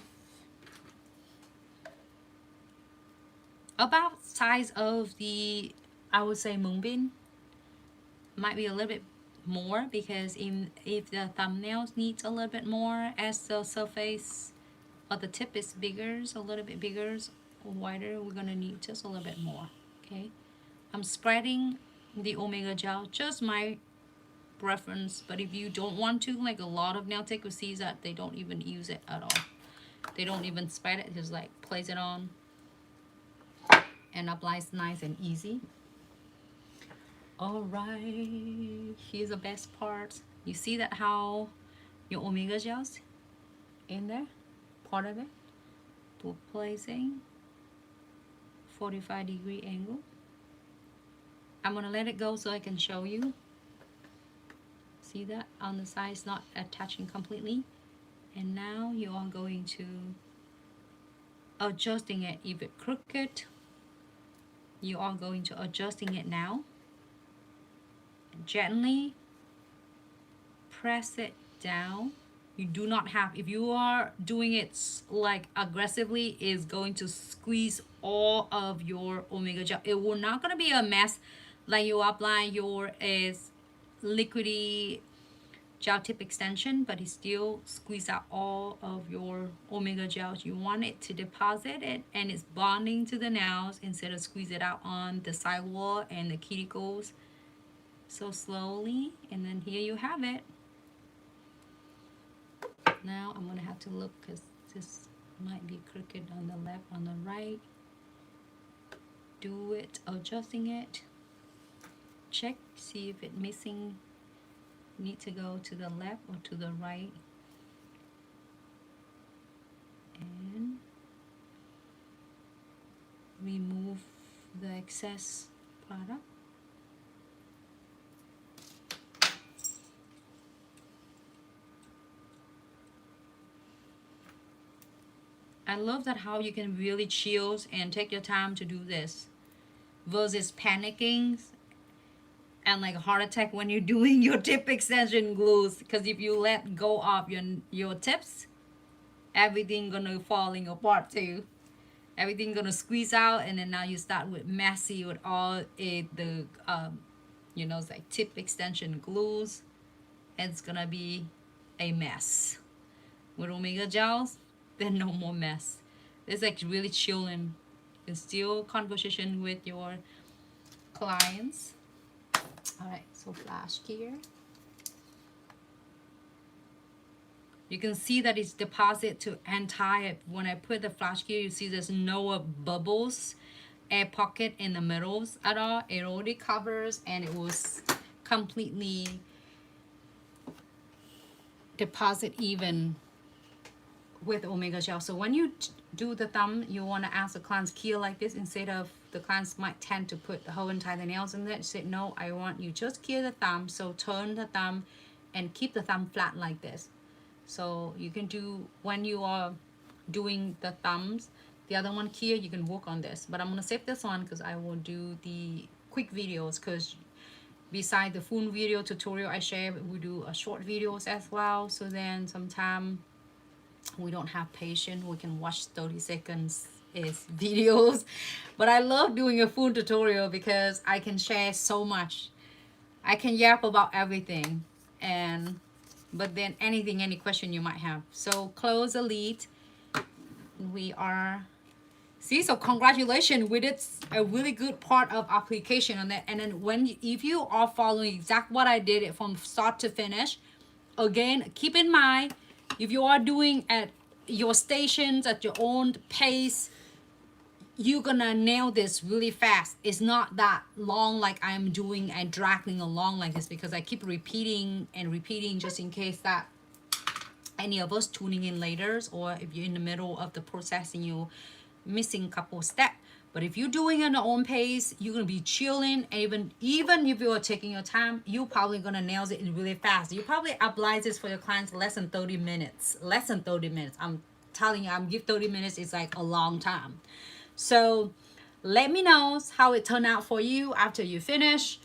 about size of the, I would say, moonbeam. Might be a little bit more because if the thumbnails needs a little bit more as the surface or the tip is bigger, a little bit bigger or wider, we're gonna need just a little bit more. Okay, I'm spreading the Omega Gel, just my preference, but if you don't want to, like a lot of nail tech will see that they don't even use it at all. They don't even spread it, just like place it on and applies nice and easy. All right, here's the best part. You see that how your Omega Gel's in there, part of it, to placing 45-degree angle. I'm gonna let it go so I can show you. See that on the side is not attaching completely, and now you are going to adjusting it. If it's crooked, you are going to adjusting it now. Gently press it down. You do not have, if you are doing it like aggressively, is going to squeeze all of your Omega Gel. It will not gonna be a mess like you apply your liquidy gel tip extension, but it still squeeze out all of your Omega Gels. You want it to deposit it and it's bonding to the nails instead of squeeze it out on the sidewall and the cuticles. So slowly, and then here you have it. Now I'm gonna have to look because this might be crooked on the left, on the right. Do it, adjusting it. Check, see if it's missing. Need to go to the left or to the right. And remove the excess product. I love that how you can really chill and take your time to do this versus panicking and like a heart attack when you're doing your tip extension glues, because if you let go of your tips, everything gonna falling apart too. Everything gonna squeeze out, and then now you start with messy with all the you know, it's like tip extension glues. It's gonna be a mess. With Omega Gels, then no more mess. It's like really chilling. You can still conversation with your clients. All right, so flash here. You can see that it's deposit to anti. When I put the flash gear, you see there's no bubbles, air pocket in the middles at all. It already covers, and it was completely deposit even with Omega Gel. So when you do the thumb, you want to ask the clients keel like this, instead of the clients might tend to put the whole entire nails in there. Say no, I want you just keel the thumb. So turn the thumb and keep the thumb flat like this. So you can do, when you are doing the thumbs, the other one here, you can work on this. But I'm gonna save this one because I will do the quick videos, because beside the full video tutorial I share, we do a short videos as well. So then sometime we don't have patience, we can watch 30 seconds is videos. But I love doing a full tutorial because I can share so much. I can yap about everything, and but then anything, any question you might have. So close the lid. We are, see, so congratulations with it, a really good part of application on that. And then when if you are following exact what I did it from start to finish, again, keep in mind if you are doing at your stations at your own pace, you're gonna nail this really fast. It's not that long like I'm doing and dragging along like this, because I keep repeating and repeating just in case that any of us tuning in later, or if you're in the middle of the process and you're missing a couple steps. But if you're doing it at your own pace, you're gonna be chilling, and even if you are taking your time, you're probably gonna nail it really fast. You probably apply this for your clients less than 30 minutes. Less than 30 minutes. I'm telling you, I'm give 30 minutes is like a long time. So let me know how it turned out for you after you finish.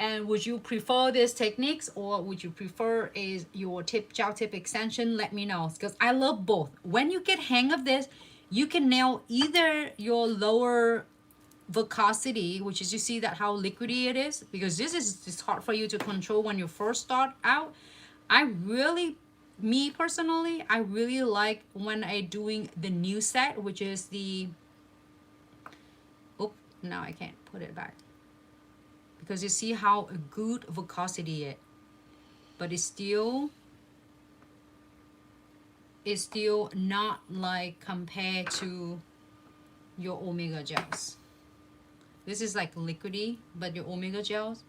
And would you prefer these techniques, or would you prefer is your gel tip extension? Let me know, because I love both. When you get hang of this, you can nail either your lower viscosity, which is, you see that how liquidy it is, because this is just hard for you to control when you first start out. Me personally, I really like when I doing the new set, which is the, oh, now I can't put it back, because you see how a good viscosity it, but it's still not like compared to your Omega gels. This is like liquidy, but your Omega gels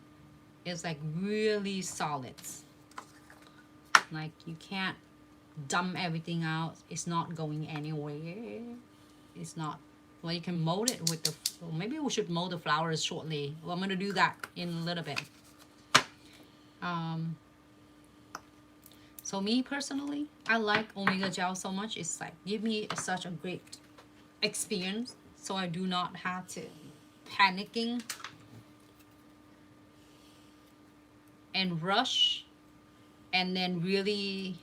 is like really solid. Like you can't dump everything out. It's not going anywhere. It's not. Well, you can mold it with the, well, maybe we should mold the flowers shortly. Well, I'm gonna do that in a little bit. So me personally, I like Omega gel so much. It's like give me such a great experience, so I do not have to panicking and rush, and then really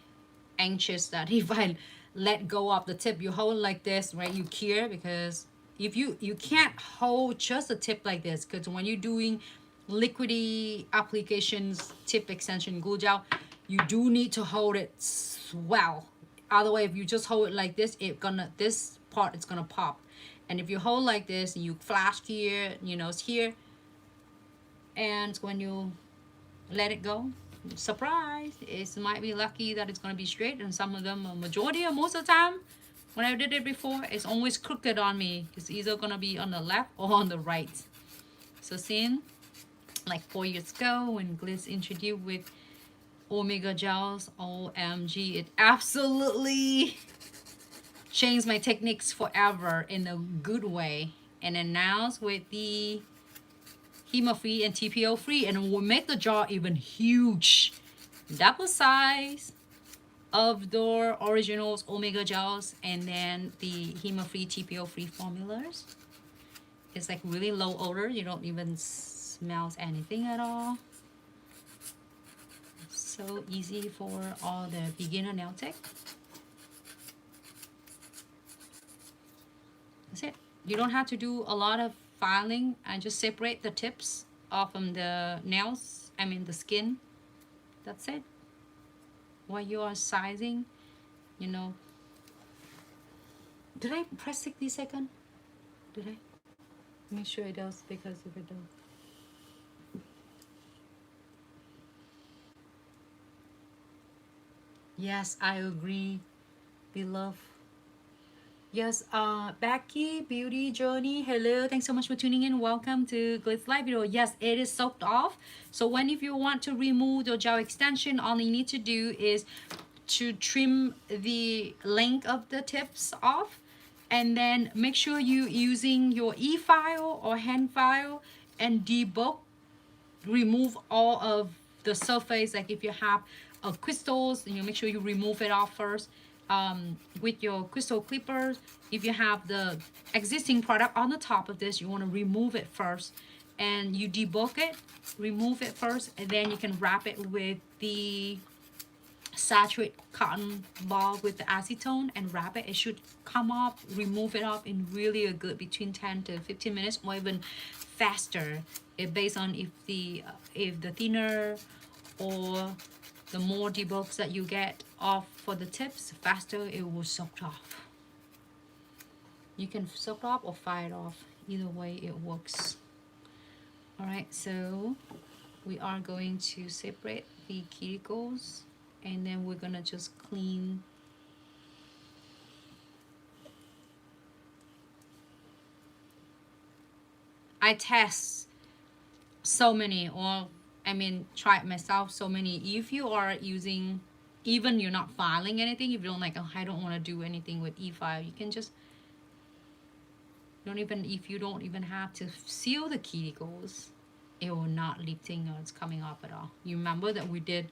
anxious that if I let go of the tip, you hold like this, right? You cure, because if you can't hold just the tip like this, because when you're doing liquidy applications, tip extension, glue gel, you do need to hold it well. Otherwise, if you just hold it like this, this part is gonna pop. And if you hold like this and you flash here, you know, it's here, and when you let it go, surprise, it might be lucky that it's gonna be straight, and some of them, a majority or most of the time, when I did it before, it's always crooked on me. It's either gonna be on the left or on the right. So seeing, like 4 years ago when Glitz introduced with Omega gels, OMG, it absolutely changed my techniques forever in a good way. And then now with the HEMA free and TPO free, and it will make the jar even huge, double size of the originals Omega gels, and then the HEMA free TPO free formulas. It's like really low odor. You don't even smell anything at all. So easy for all the beginner nail tech. That's it. You don't have to do a lot of filing, and just separate the tips off from the nails, I mean the skin. That's it. While you are sizing, you know. Did I press 60 seconds? Did I? Make sure it does, because if it does. Yes, I agree, beloved. Yes, Becky, Beauty Journey, hello, thanks so much for tuning in. Welcome to Glitz Live video. Yes, it is soaked off. So if you want to remove the gel extension, all you need to do is to trim the length of the tips off, and then make sure you're using your e-file or hand file and debug, remove all of the surface. Like if you have crystals, you make sure you remove it off first with your crystal clippers. If you have the existing product on the top of this, you want to remove it first, and you debug it, remove it first, and then you can wrap it with the saturate cotton ball with the acetone and wrap it. It should come off, remove it off in really a good between 10 to 15 minutes, or even faster. It based on if the thinner or the more debugs that you get off for the tips, faster it will soak off. You can soak off or fire it off. Either way it works. All right, so we are going to separate the cuticles, and then we're gonna just clean I test so many, or I mean try it myself so many. If you are using, even you're not filing anything, if you don't like, oh, I don't want to do anything with e-file, you can just don't even, if you don't even have to seal the cuticles, it will not lifting or it's coming off at all. You remember that we did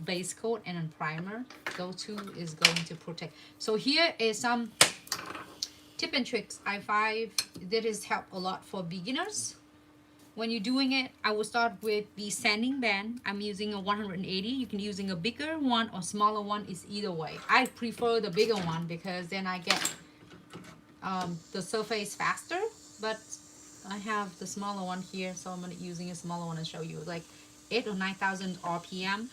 base coat and then primer. Those two is going to protect. So here is some tip and tricks I find that has helped a lot for beginners. When you're doing it, I will start with the sanding band. I'm using a 180. You can using a bigger one or smaller one, is either way. I prefer the bigger one because then I get the surface faster, but I have the smaller one here, so I'm gonna using a smaller one and show you like 8 or 9,000 RPM.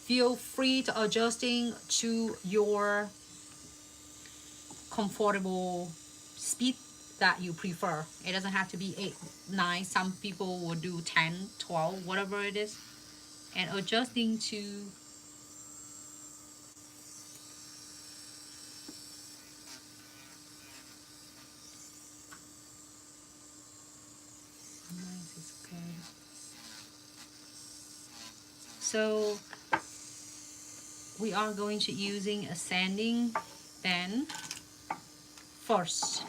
Feel free to adjusting to your comfortable speed that you prefer. It doesn't have to be 8, 9. Some people will do 10, 12, whatever it is, and adjusting to nice is good. So we are going to using a sanding band first,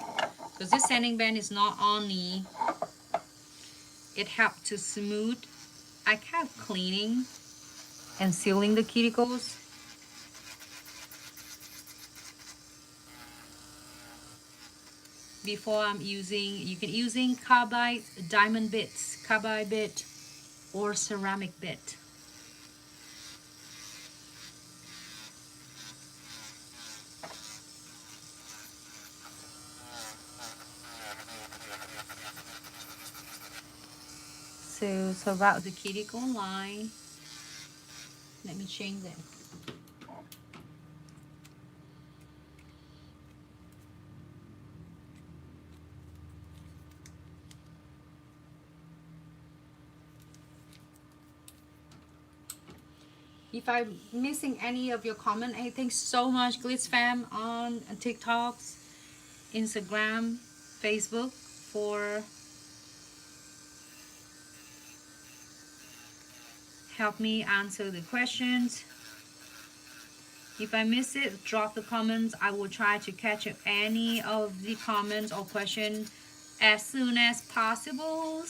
because this sanding band is not only it helps to smooth, I kept cleaning and sealing the cuticles. Before I'm using, you can using carbide diamond bits, carbide bit or ceramic bit. So throughout the cuticle line, let me change that. If I'm missing any of your comment, hey, thanks so much, Glitz fam, on TikToks, Instagram, Facebook, for help me answer the questions. If I miss it, drop the comments. I will try to catch up any of the comments or questions as soon as possible.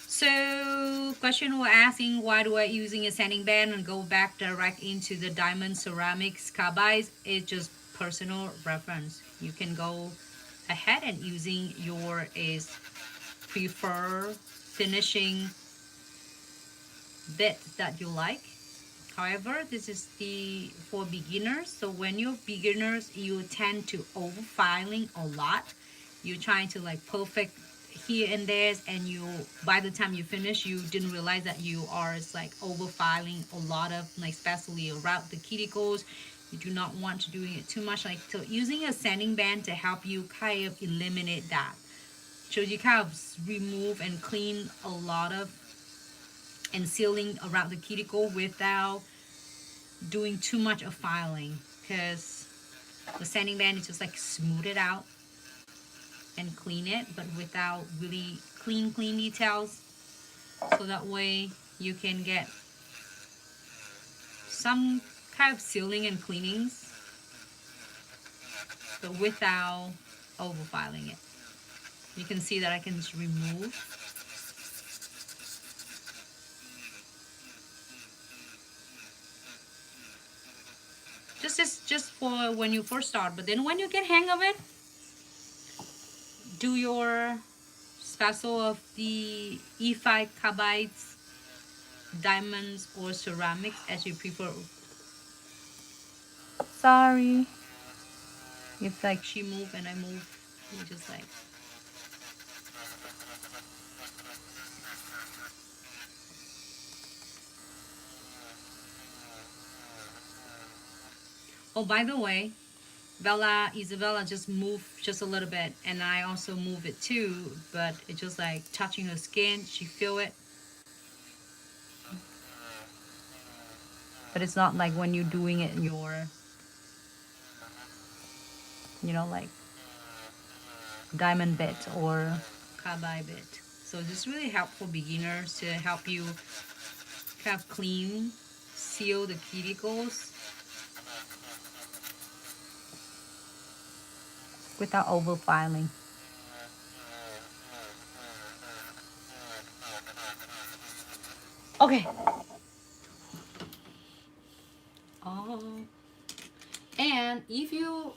So question we're asking, why do I using a sanding band and go back direct into the diamond ceramics carbides? It's just personal reference. You can go ahead and using your is prefer finishing bit that you like. However, this is the for beginners. So when you're beginners, you tend to over filing a lot. You're trying to like perfect here and there, and you by the time you finish, you didn't realize that you are like over filing a lot of, like, especially around the cuticles. You do not want to doing it too much. Like, so using a sanding band to help you kind of eliminate that. So you kind of remove and clean a lot of and sealing around the cuticle without doing too much of filing, because the sanding band is just like smooth it out and clean it, but without really clean details. So that way you can get some kind of sealing and cleanings, but without over filing it. You can see that I can just remove. Just for when you first start, but then when you get hang of it, do your special of the E5 carbides, diamonds or ceramics as you prefer. Sorry if like she move and I move, you just like. Oh, by the way, Isabella just moved just a little bit, and I also move it too, but it's just like touching her skin. She feel it. but it's not like when you're doing it in your, you know, like diamond bit or carbide bit. So this is really helpful for beginners to help you kind of clean, seal the cuticles without over filing. Okay. And if you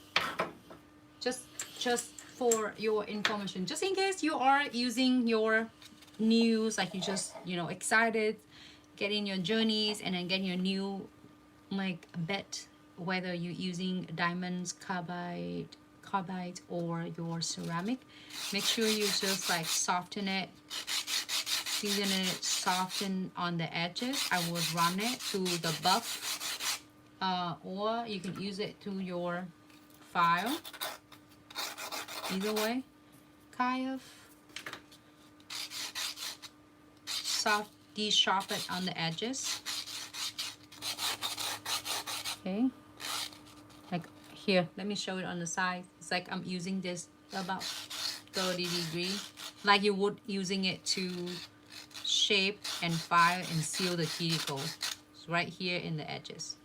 just for your information, just in case you are using your news, like you just, you know, excited getting your journeys and then getting your new like bet, whether you're using diamonds, carbide or your ceramic, make sure you just like soften it, season it, soften on the edges. I would run it to the buff, or you can use it to your file. Either way, kind of soft de-sharpen on the edges. Okay, like here, let me show it on the side. It's like I'm using this about 30 degrees, like you would using it to shape and file and seal the cuticle. It's right here in the edges.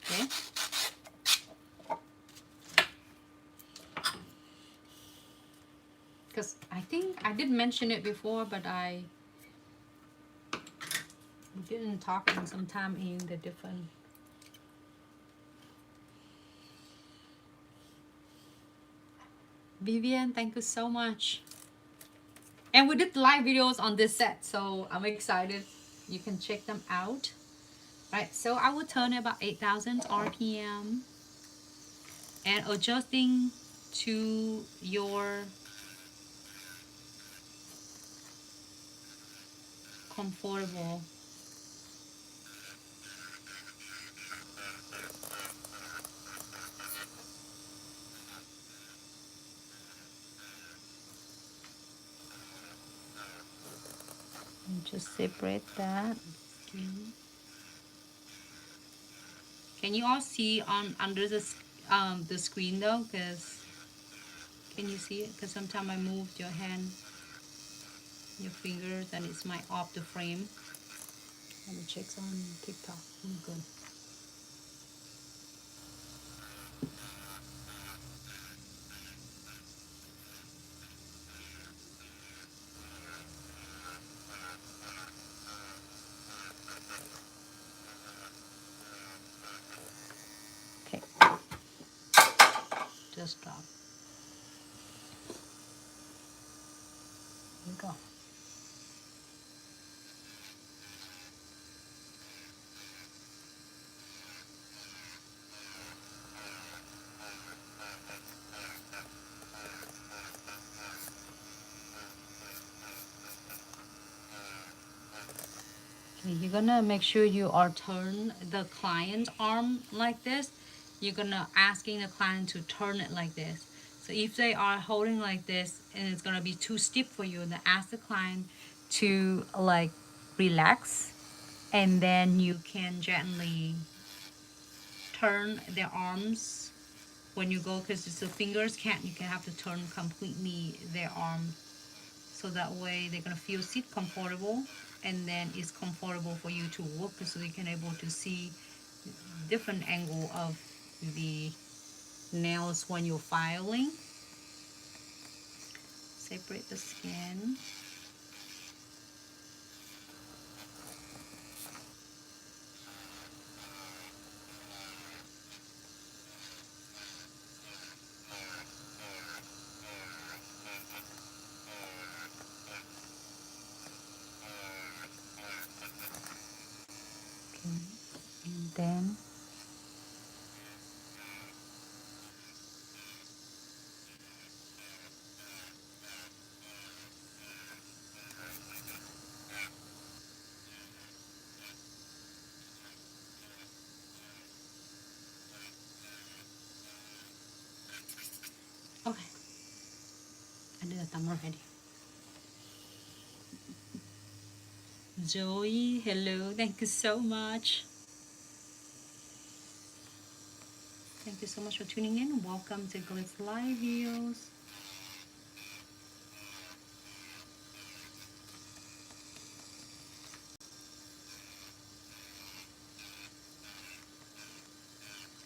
Okay. Because I think I did mention it before, but we didn't talk in some time in the different. Vivian, thank you so much. And we did live videos on this set, so I'm excited. You can check them out. Right, so I will turn it about 8,000 RPM and adjusting to your comfortable. And just separate that. Can you all see on under the screen though? Because can you see it? Because sometimes I moved your hand, your fingers, and it's my off the frame. Let me check on TikTok. I'm good. Okay. Just drop. Here we go. Okay, you're gonna make sure you are turn the client arm like this. You're gonna asking the client to turn it like this. So if they are holding like this and it's gonna be too stiff for you, then ask the client to like relax, and then you can gently turn their arms when you go, because the fingers can't, you can have to turn completely their arm, so that way they're gonna feel sit comfortable, and then it's comfortable for you to work, so you can able to see different angle of the nails when you're filing. Separate the skin. Okay. And then okay, I did a thumb already. Joey, hello, thank you so much. Thank you so much for tuning in. Welcome to Glitz Live Videos.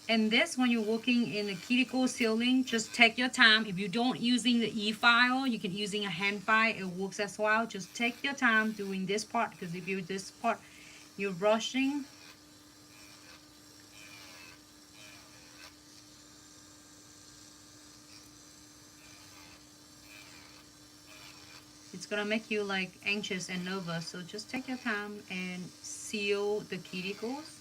And this, when you're working in the cuticle sealing, just take your time. If you don't using the e-file, you can using a hand file. It works as well. Just take your time doing this part, because if you're this part, you're rushing. It's gonna make you like anxious and nervous. So just take your time and seal the cuticles.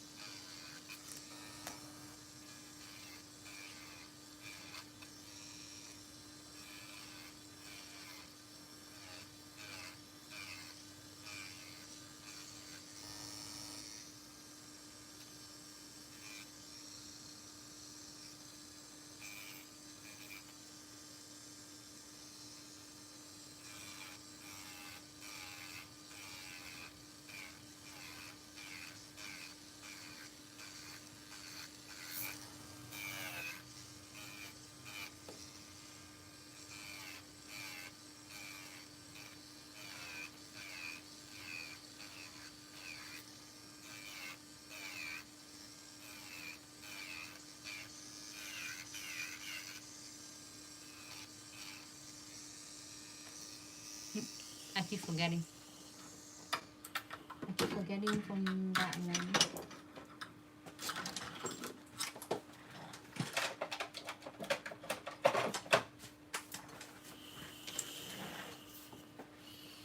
I keep forgetting. I keep forgetting from that one.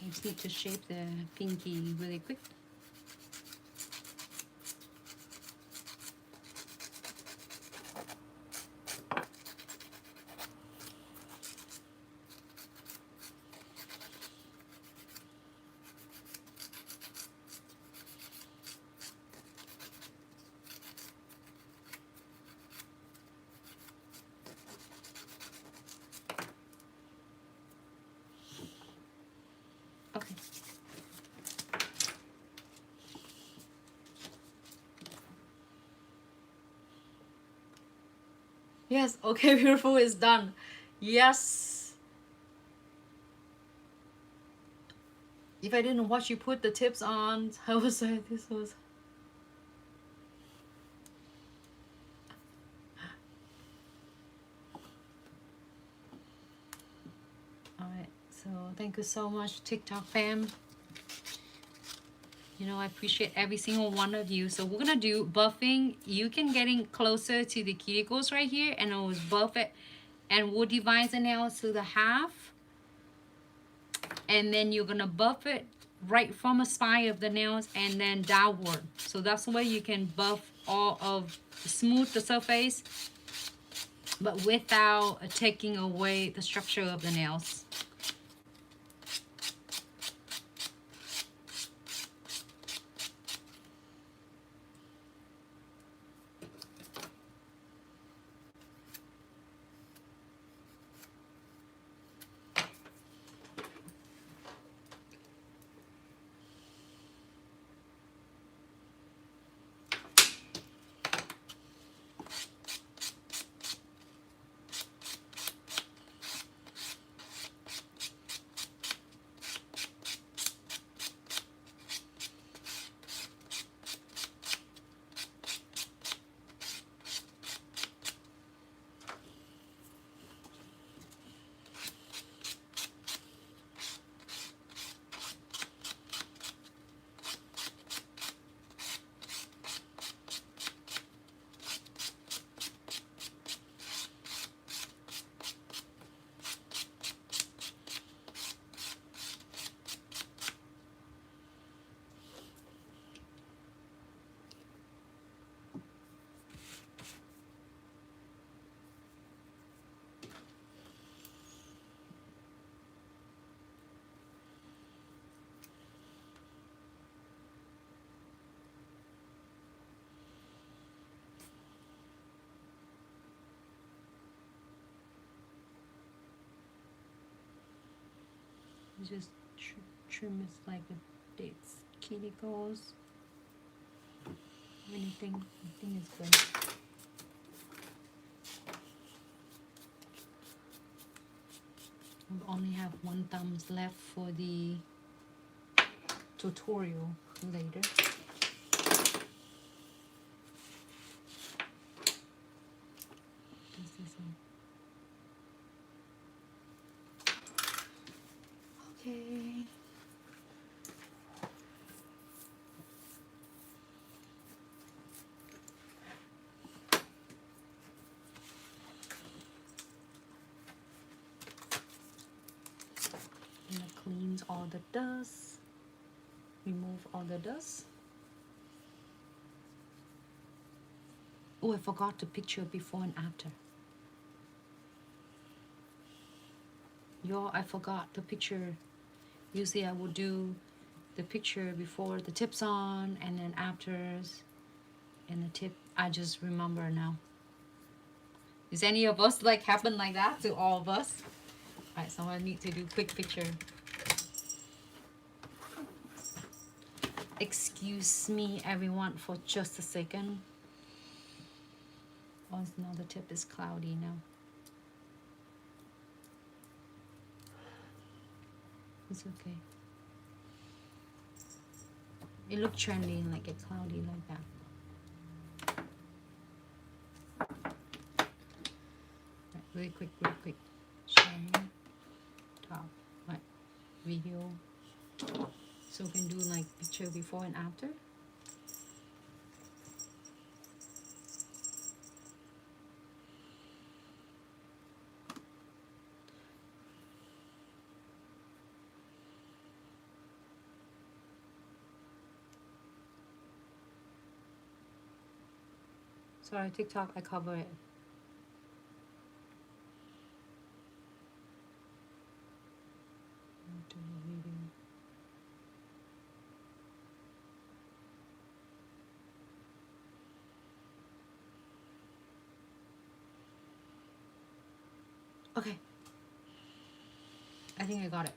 I just need to shape the pinky really quick. Okay. Yes, okay, beautiful is done. Yes. If I didn't watch you put the tips on, I was like, this was... Alright, so thank you so much, TikTok fam. You know, I appreciate every single one of you. So we're gonna do buffing. You can getting closer to the cuticles right here, and I was buff it, and we'll divide the nails to the half, and then you're gonna buff it right from the spine of the nails and then downward. So that's the way you can buff all of, smooth the surface, but without taking away the structure of the nails. Just trim it like a dates, cuticles, anything is good. I only have one thumb left for the tutorial later. This is okay. And it cleans all the dust. Remove all the dust. Oh, I forgot to picture before and after. Y'all, I forgot the picture. Usually I will do the picture before the tips on and then afters and the tip. I just remember now. Is any of us like happen like that to all of us? Alright, so I need to do quick picture. Excuse me everyone for just a second. Oh, now the tip is cloudy now. It's okay. It looked trendy and like it's cloudy like that. Right, really quick. Sharing top, right? Video. So we can do like picture before and after. Sorry, TikTok, I cover it. Okay. I think I got it.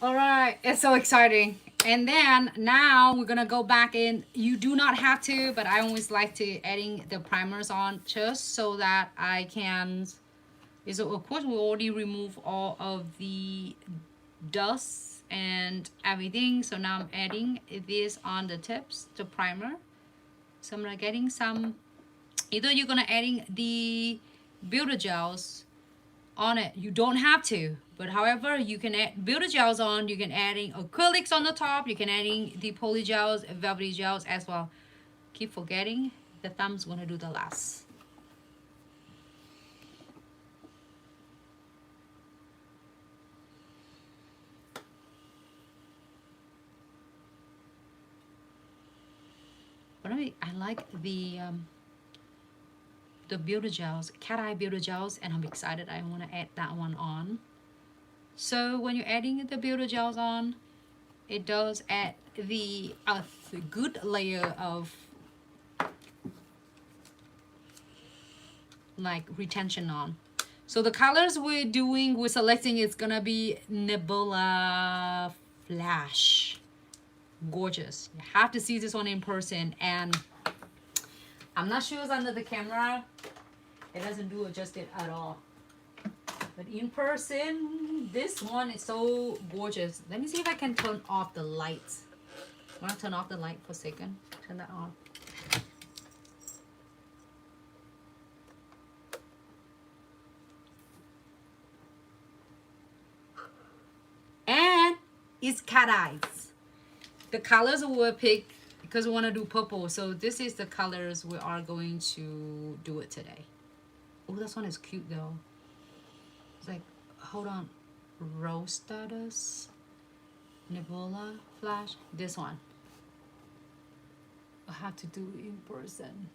All right, it's so exciting. And then now we're gonna go back in. You do not have to, but I always like to adding the primers on just so that I can. So of course we already remove all of the dust and everything. So now I'm adding this on the tips, the primer. So I'm gonna getting some. Either you're gonna adding the Builder Gels on it. You don't have to, but however, you can add Builder Gels on. You can adding acrylics on the top. You can adding the poly gels, velvety gels as well. Keep forgetting, the thumb's gonna do the last. But I like the Builder Gels, cat eye Builder Gels, and I'm excited. I want to add that one on. So when you're adding the Builder Gels on, it does add the good layer of like retention on. So the colors we're selecting is gonna be Nebula Flash. Gorgeous. You have to see this one in person, and I'm not sure it's under the camera. It doesn't do it just at all. But in person, this one is so gorgeous. Let me see if I can turn off the lights. I want to turn off the light for a second. Turn that on. And it's cat eyes. The colors we will pick because we want to do purple. So this is the colors we are going to do it today. Oh, this one is cute though. It's like, hold on. Rose Status, Nebula Flash. This one. I have to do it in person.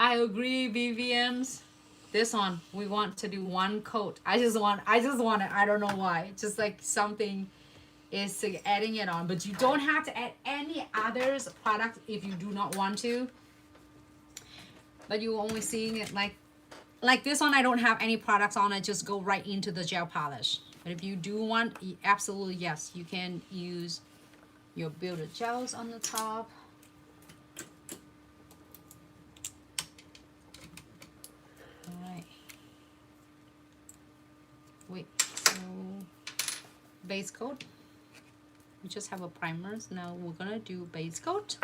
I agree, Vivian's. This one, we want to do one coat. I just want it. I don't know why. It's just like something is adding it on, but you don't have to add any others product if you do not want to. But you're only seeing it like this one. I don't have any products on it, just go right into the gel polish. But if you do want, absolutely yes, you can use your Builder Gels on the top. All right. Wait, so base coat. We just have a primer, so now we're gonna do base coat.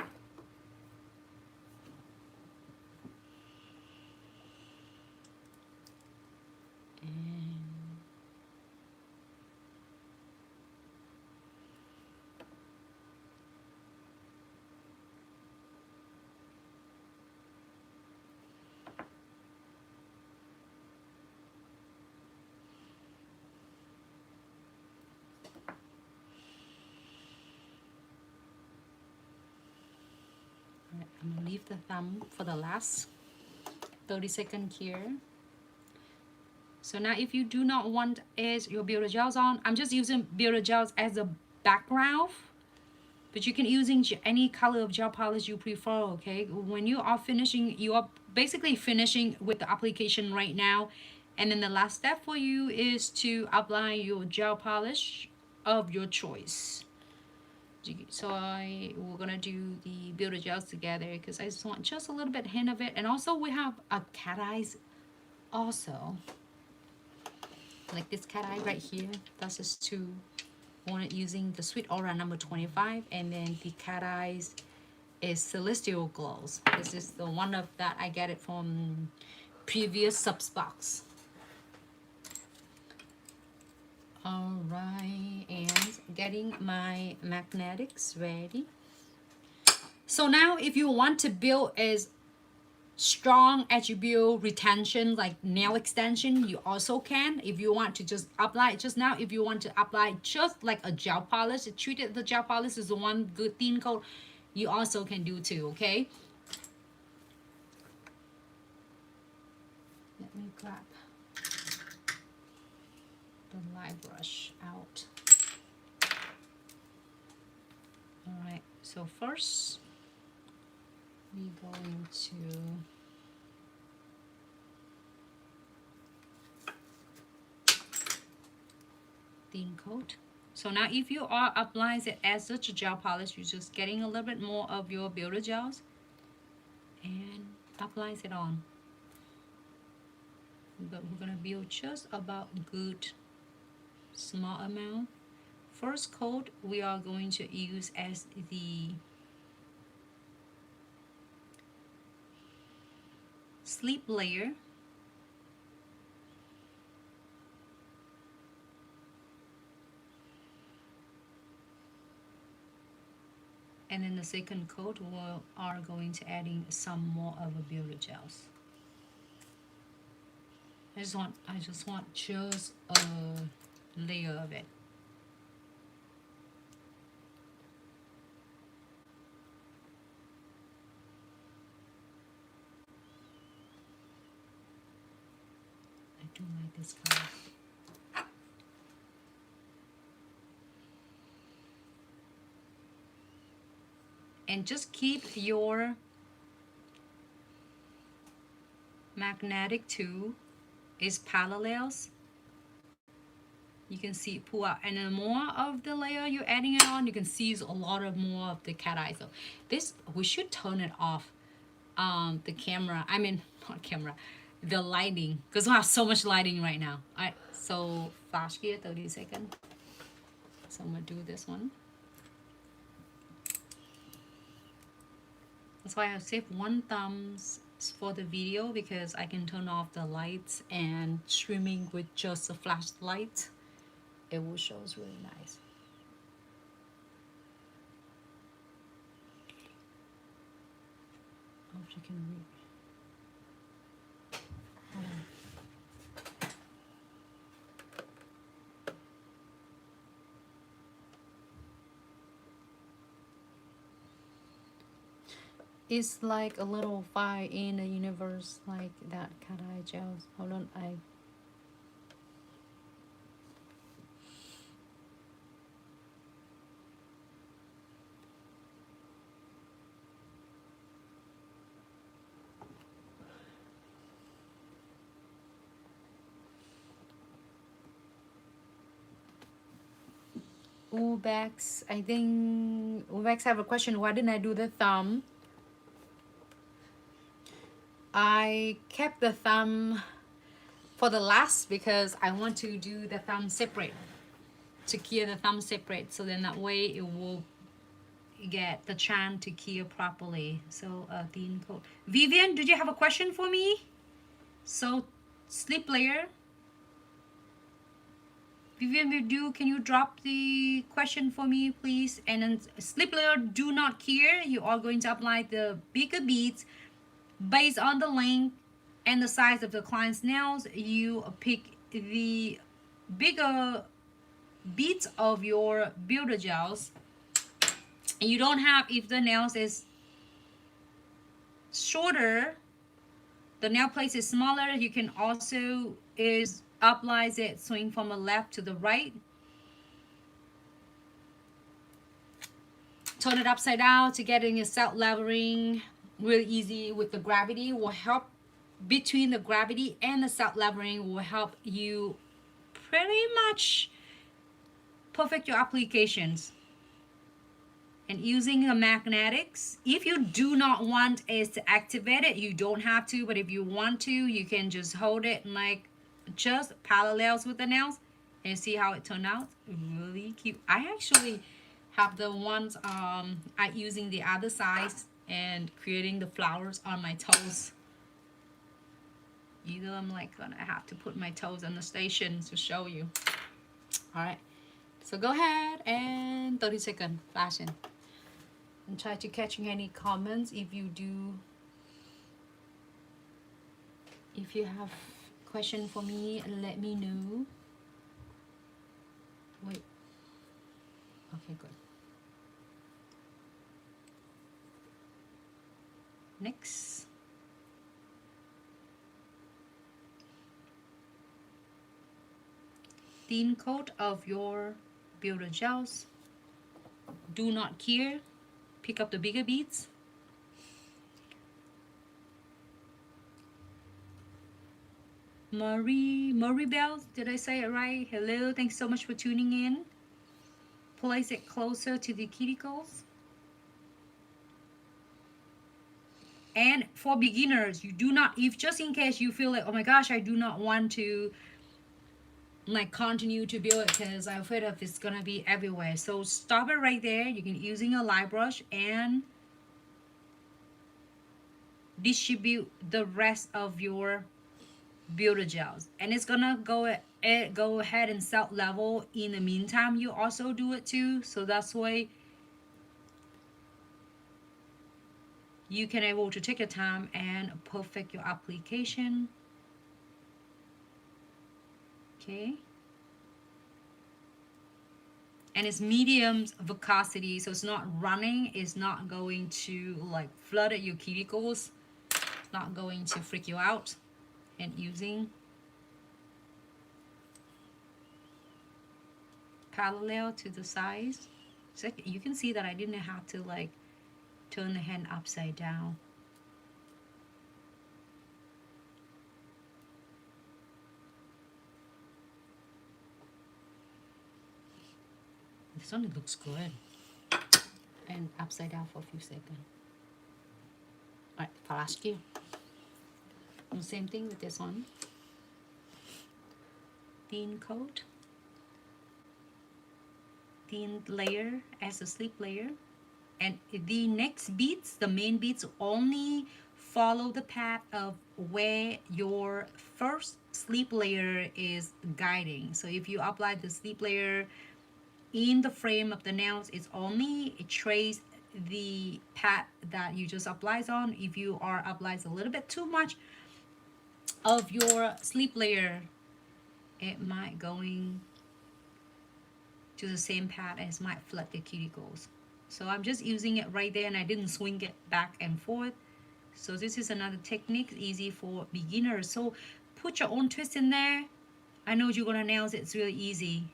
I'm gonna leave the thumb for the last 30-second here. So now if you do not want is your Builder Gels on, I'm just using Builder Gels as a background, but you can using any color of gel polish you prefer, okay? When you are finishing, you are basically finishing with the application right now. And then the last step for you is to apply your gel polish of your choice. So we're gonna do the Builder Gels together because I just want just a little bit hint of it. And also we have a cat eyes also. Like this cat eye right here. That's just to want it using the Sweet Aura number 25. And then the cat eyes is Celestial Glows. This is the one of that I get it from previous subs box. All right, and getting my magnetics ready. So now if you want to build as strong attribute retention like nail extension, you also can. If you want to just apply just now, if you want to apply just like a gel polish, treat it the gel polish is the one good thin coat, you also can do too, okay? Let me grab the light brush out. All right, so first we're going to thin coat. So now if you are applying it as such a gel polish, you're just getting a little bit more of your Builder Gels and applies it on. But we're gonna build just about good small amount. First coat we are going to use as the sleep layer. And then the second coat we are going to adding some more of a Builder Gels. I just want just a layer of it. I do like this color. And just keep your magnetic tool is parallels. You can see it pull out, and the more of the layer you're adding it on, you can see a lot of more of the cat eye. So this, we should turn it off. The camera, I mean not camera, the lighting, because we have so much lighting right now. All right, so flash gear 30 seconds. So I'm gonna do this one. That's why I saved one thumbs for the video, because I can turn off the lights and streaming with just a flashlight. It will show us really nice. I hope you can read. It's like a little fire in the universe, like that cat eye gels. Hold on, Ubex, I think Ubex have a question. Why didn't I do the thumb? I kept the thumb for the last because I want to do the thumb separate, to cure the thumb separate, so then that way it will get the chance to cure properly. So thin coat. Vivian, did you have a question for me? So slip layer. Vivian, can you drop the question for me, please? And then slip layer, do not cure. You are going to apply the bigger beads based on the length and the size of the client's nails. You pick the bigger beads of your builder gels. You don't have, if the nails is shorter, the nail plate is smaller, you can also apply it swing from the left to the right. Turn it upside down to getting a self leveling really easy with the gravity. Will help between the gravity and the self leveling, will help you pretty much perfect your applications. And using the magnetics, if you do not want it to activate it, you don't have to, but if you want to, you can just hold it like just parallels with the nails and see how it turned out. Really cute. I actually have the ones I using the other size and creating the flowers on my toes. Either I'm like gonna have to put my toes on the station to show you. All right, so go ahead and 30 second flashing and try to catching any comments. If you have question for me, let me know. Wait, okay, good. Next, thin coat of your builder gels. Do not cure. Pick up the bigger beads. Marie Bell, did I say it right? Hello, thanks so much for tuning in. Place it closer to the cuticles. And for beginners, you do not, if just in case you feel like, oh my gosh, I do not want to like continue to build it because I'm afraid of it's gonna be everywhere. So stop it right there. You can using a light brush and distribute the rest of your builder gels, and it's gonna go ahead and self level. In the meantime, you also do it too, so that's why you can able to take your time and perfect your application. Okay, and it's medium viscosity, so it's not running, it's not going to like flood at your cuticles, it's not going to freak you out. And using parallel to the sides, so you can see that I didn't have to like turn the hand upside down. This one looks good. And upside down for a few seconds. All right, flash you. And same thing with this one. Thin coat. Thin layer as a slip layer. And the next beads, the main beads, only follow the path of where your first slip layer is guiding. So if you apply the slip layer in the frame of the nails, it's only trace the path that you just applied on. If you are applies a little bit too much of your slip layer, it might going to the same path as might flood the cuticles. So I'm just using it right there, and I didn't swing it back and forth. So this is another technique, easy for beginners. So put your own twist in there. I know you're gonna nails it, it's really easy.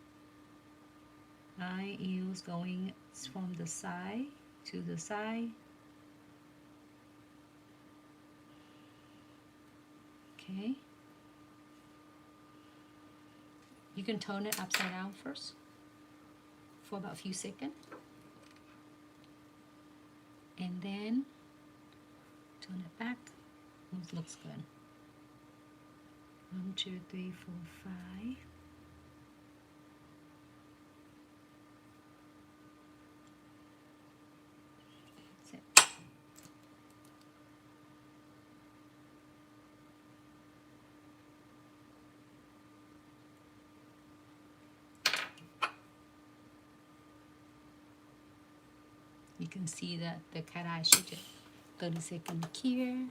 I use going from the side to the side. Okay. You can turn it upside down first. for about a few seconds. And then turn it back. It looks good. 1, 2, 3, 4, 5. That's it. You can see that the cat eye shifted. 30 seconds here.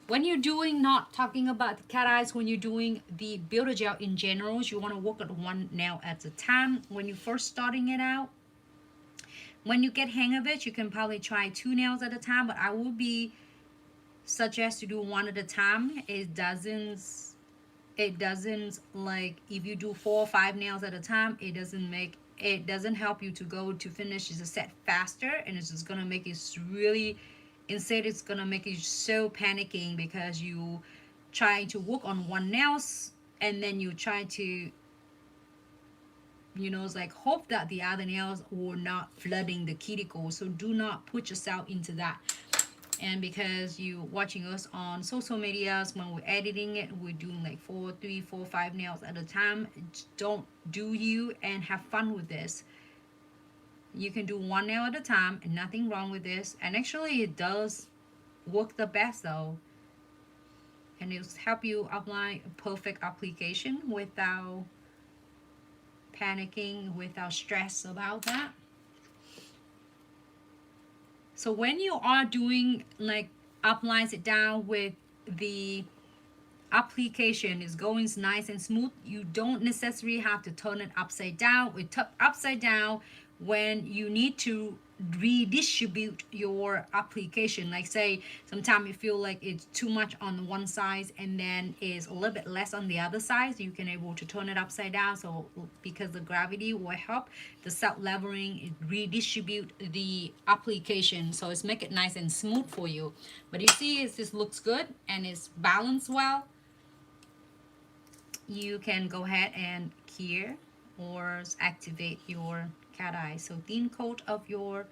When you're doing, not talking about the cat eyes, when you're doing the Builder Gel in general, you want to work at one nail at a time. When you're first starting it out, when you get hang of it, you can probably try 2 nails at a time, but I would be suggest to do 1 at a time. It doesn't like if you do 4 or 5 nails at a time, it doesn't help you to go to finish the set faster, and it's just gonna make it really, instead it's gonna make you so panicking because you try to work on 1 nails and then you try to, you know, it's like hope that the other nails were not flooding the cuticle. So do not put yourself into that. And because you watching us on social medias, when we're editing it, we're doing like 3, 4, 5 nails at a time. Don't do you, and have fun with this. You can do 1 nail at a time, and nothing wrong with this. And actually it does work the best though, and it'll help you apply a perfect application without panicking, without stress about that. So when you are doing like applies it down with the application is going nice and smooth, you don't necessarily have to turn it upside down. We turn upside down when you need to redistribute your application. Like say sometimes you feel like it's too much on one side and then is a little bit less on the other side, you can able to turn it upside down. So because the gravity will help the self-leveling redistribute the application, so it's make it nice and smooth for you. But you see it just looks good and it's balanced well. You can go ahead and here or activate your cat eye. So thin coat of your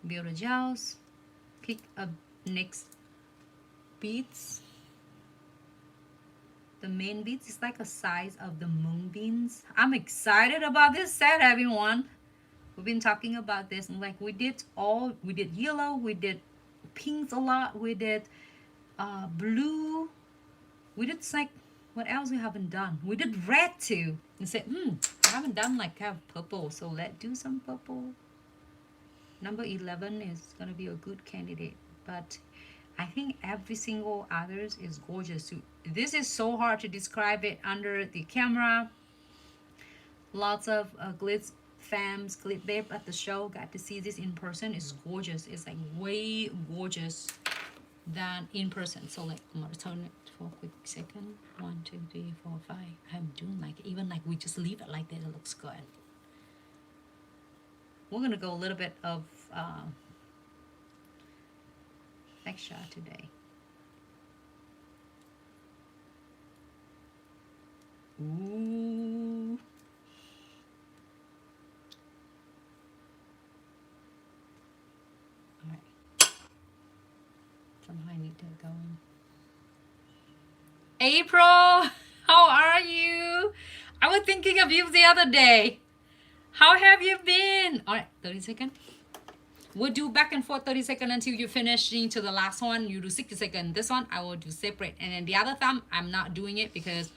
Builder Gels. Pick up next beads. The main beads is like a size of the moonbeams. I'm excited about this set, everyone. We've been talking about this, and like we did yellow, we did pinks a lot, we did blue, we did like, what else we haven't done? We did red too. And said, I haven't done like kind of purple, so let's do some purple. Number 11 is gonna be a good candidate, but I think every single others is gorgeous too. This is so hard to describe it under the camera. Lots of Glitz fams, Glitz babe at the show got to see this in person. It's gorgeous. It's like way gorgeous than in person. So like I'm gonna turn it for a quick second. 1, 2, 3, 4, 5. I'm doing like even like we just leave it like that. It looks good. We're gonna go a little bit of extra today. Ooh. All right. Somehow I need to go. April, how are you? I was thinking of you the other day. How have you been? All right, 30 seconds. We'll do back and forth 30 seconds until you finish into the last one. You do 60 seconds. This one I will do separate. And then the other thumb, I'm not doing it because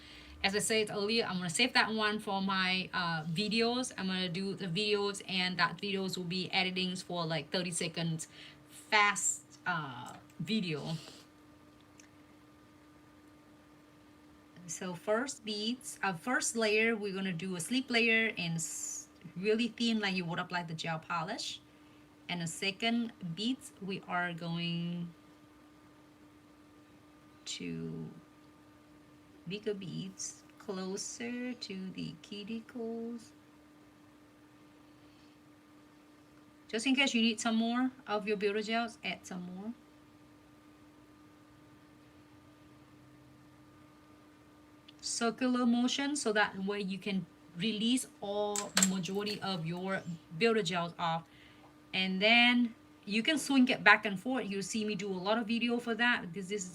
as I said earlier, I'm going to save that one for my videos. I'm going to do the videos, and that videos will be editings for like 30 seconds fast video. So first beads, first layer, we're going to do a sleep layer and really thin like you would apply the gel polish. And the second beads, we are going to bigger beads closer to the cuticles. Just in case you need some more of your Builder Gels, add some more. Circular motion, so that way you can release all majority of your builder gels off. And then you can swing it back and forth. You see me do a lot of video for that. This is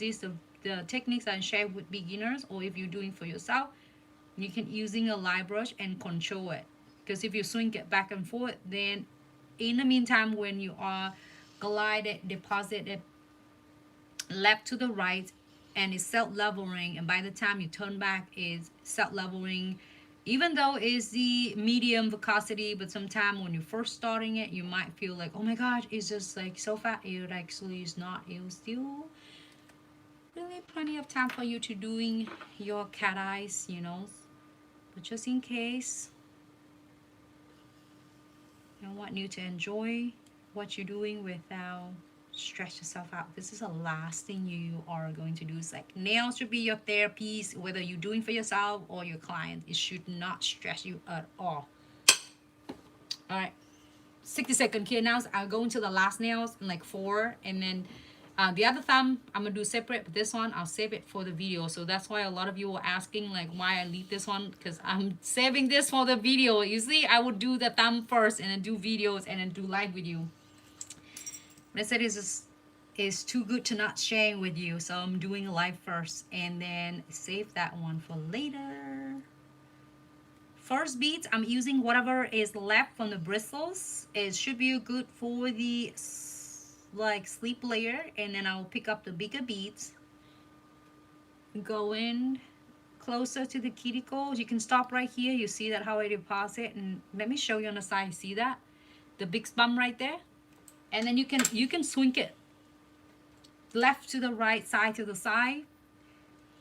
the techniques I share with beginners, or if you're doing for yourself, you can using a light brush and control it. Because if you swing it back and forth, then in the meantime, when you are glided, deposit it left to the right, and it's self-leveling, and by the time you turn back, it's self-leveling, even though it's the medium viscosity. But sometimes when you're first starting it, you might feel like, oh my gosh, it's just like so fast. It actually is not. It was still really plenty of time for you to doing your cat eyes, you know. But just in case, I want you to enjoy what you're doing without stress yourself out. This is the last thing you are going to do. It's like nails should be your therapies, whether you're doing for yourself or your client. It should not stress you at all. All right, 60-second care nails. I'll go into the last nails in like 4, and then the other thumb I'm gonna do separate, but this one I'll save it for the video. So that's why a lot of you were asking like why I leave this one, because I'm saving this for the video. Usually I would do the thumb first and then do videos and then do live with you. But I said it's too good to not share with you, so I'm doing a live first and then save that one for later. First beads, I'm using whatever is left from the bristles. It should be good for the like sleep layer, and then I'll pick up the bigger beads, go in closer to the cuticles. You can stop right here. You see that how I deposit, and let me show you on the side. You see that the big bump right there, and then you can swing it left to the right, side to the side.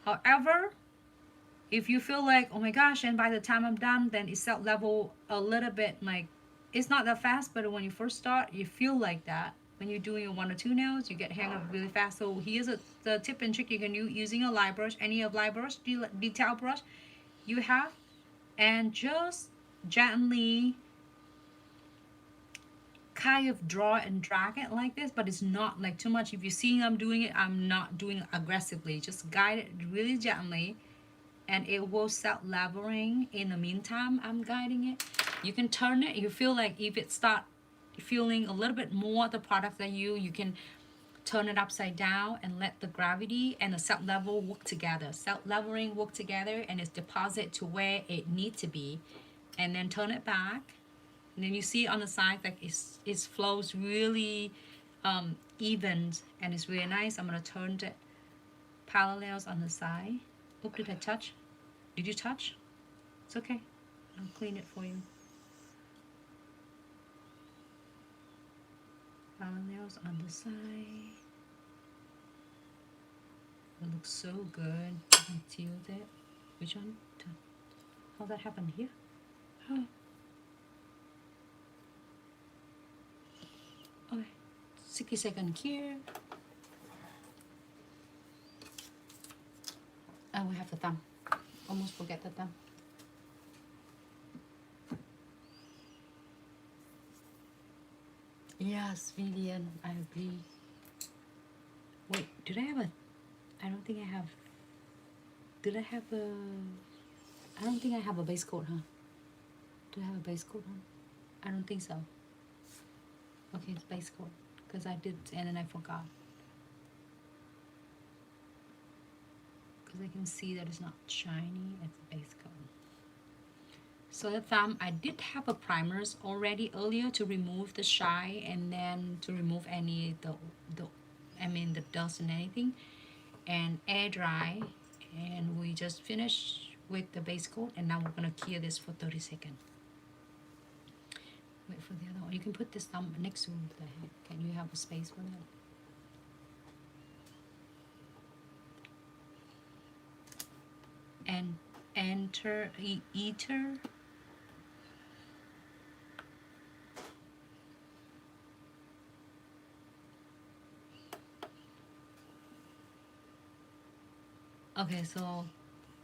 However, if you feel like, oh my gosh, and by the time I'm done, then it's set level a little bit, like it's not that fast, but when you first start, you feel like that. When you're doing your 1 or 2 nails, you get hang of it really fast. So here's the tip and trick you can do using a light brush, any of light brush, detail brush you have, and just gently kind of draw and drag it like this, but it's not like too much. If you're seeing I'm doing it, I'm not doing it aggressively. Just guide it really gently, and it will start leveling. In the meantime, I'm guiding it. You can turn it. You feel like if it start feeling a little bit more the product than you can turn it upside down and let the gravity and the set level work together. Set leveling work together, and it's deposit to where it needs to be, and then turn it back. And then you see on the side like it flows really even, and it's really nice. I'm gonna turn the parallels on the side. Oop, did I touch? Did you touch? It's okay. I'll clean it for you. Parallels on the side. It looks so good. I can tilt it. Which one? How that happened here? Oh. Okay. 60-second here. And we have the thumb. Almost forget the thumb. Yes, Vivian, I agree. Wait, did I have a... I don't think I have... Did I have a... I don't think I have a base coat, huh? Do I have a base coat on? I don't think so. Okay, it's base coat. Because I did, and then I forgot. Because I can see that it's not shiny. It's a base coat. So the thumb, I did have a primers already earlier to remove the shine, and then to remove any the dust and anything, and air dry, and we just finished with the base coat, and now we're gonna cure this for 30 seconds. Wait for the other one. You can put this thumb next to the head. Can you have a space for that? And enter eater. Okay, so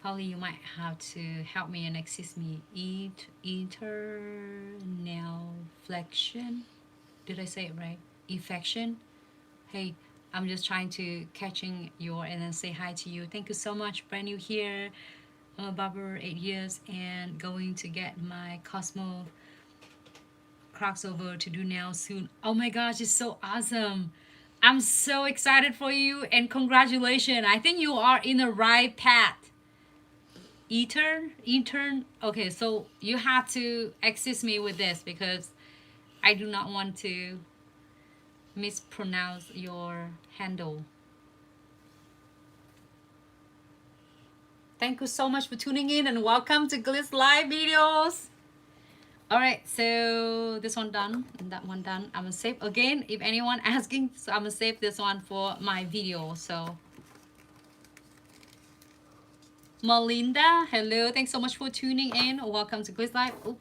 probably you might have to help me and assist me. Eater nail flexion. Did I say it right? Effection. Hey, I'm just trying to catching your and then say hi to you. Thank you so much, brand new here. I'm a barber 8 years and going to get my Cosmo crossover to do nails soon. Oh my gosh, it's so awesome. I'm so excited for you and congratulations. I think you are in the right path. Etern. Okay, so you have to assist me with this because I do not want to mispronounce your handle. Thank you so much for tuning in and welcome to Glitz Live videos. All right, so this one done and that one done. I'm gonna save again if anyone asking, so I'm gonna save this one for my video. So Melinda, hello, thanks so much for tuning in. Welcome to Glitz Live. Oop.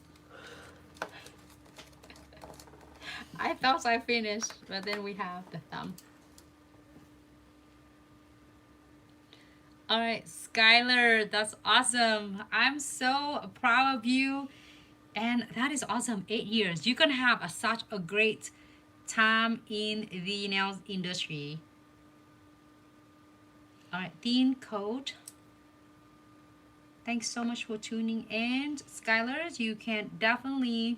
I thought I finished, but then we have the thumb. All right, Skylar, that's awesome. I'm so proud of you. And that is awesome. 8 years. You're going to have such a great time in the nails industry. All right, thin coat. Thanks so much for tuning in. Skylar, you can definitely...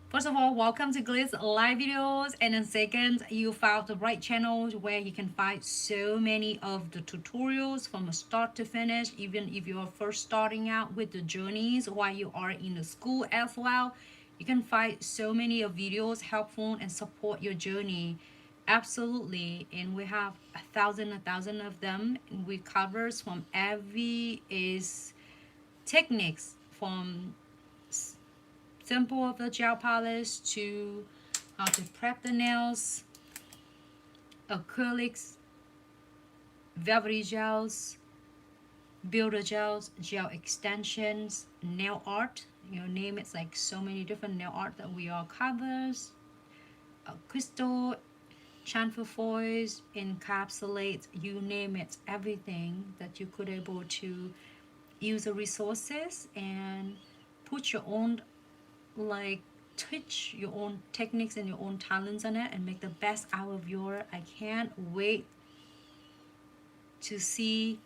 First of all, welcome to Glitz Live videos, and then second, you found the right channel where you can find so many of the tutorials from start to finish, even if you're first starting out with the journeys while you are in the school as well. You can find so many of videos helpful and support your journey. Absolutely, and we have a thousand of them, and we covers from every is techniques from simple of the gel polish to how to prep the nails, acrylics, velvety gels, builder gels, gel extensions, nail art, you name it. It's like so many different nail art that we all covers, crystal, chamfer foils, encapsulate, you name it, everything that you could able to use the resources and put your own like teach your own techniques and your own talents on it and make the best out of your... I can't wait to see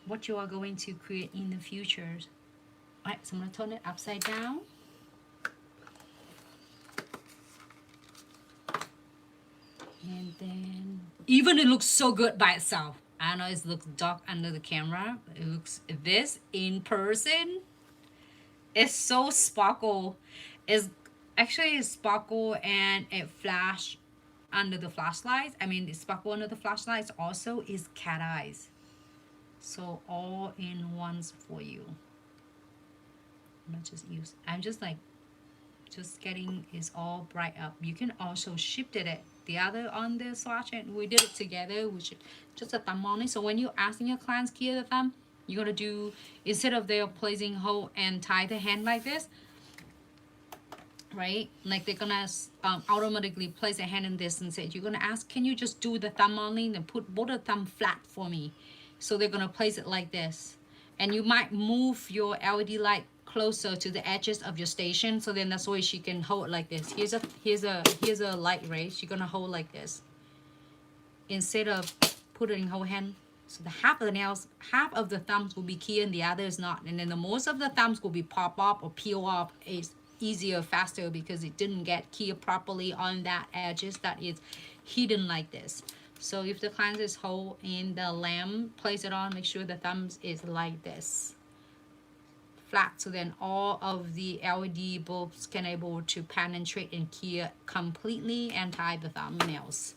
what you are going to create in the future. All right, so I'm going to turn it upside down. And then even it looks so good by itself. I know it looks dark under the camera. It looks this in person. It's so sparkle. It's actually sparkle and it flash under the flashlights. I mean, the sparkle under the flashlights also is cat eyes. So all in ones for you. I'm just like just getting is all bright up. You can also shift it the other on the swatch, and we did it together, which is just a thumb only. So when you're asking your clients to clear the thumb, you're gonna do, instead of they're placing hold and tie the hand like this, right? Like they're gonna automatically place a hand in this and say, you're gonna ask, can you just do the thumb only and put both the thumb flat for me? So they're gonna place it like this. And you might move your LED light closer to the edges of your station, so then that's why she can hold like this. Here's a light ray. She's gonna hold like this instead of putting whole hand. So the half of the nails, half of the thumbs will be key and the other is not. And then the most of the thumbs will be pop off or peel off. It's easier, faster because it didn't get key properly on that edges that is hidden like this. So if the client is hold in the lamp, place it on, make sure the thumbs is like this. Flat, so then all of the LED bulbs can able to penetrate and key completely and tie the thumbnails.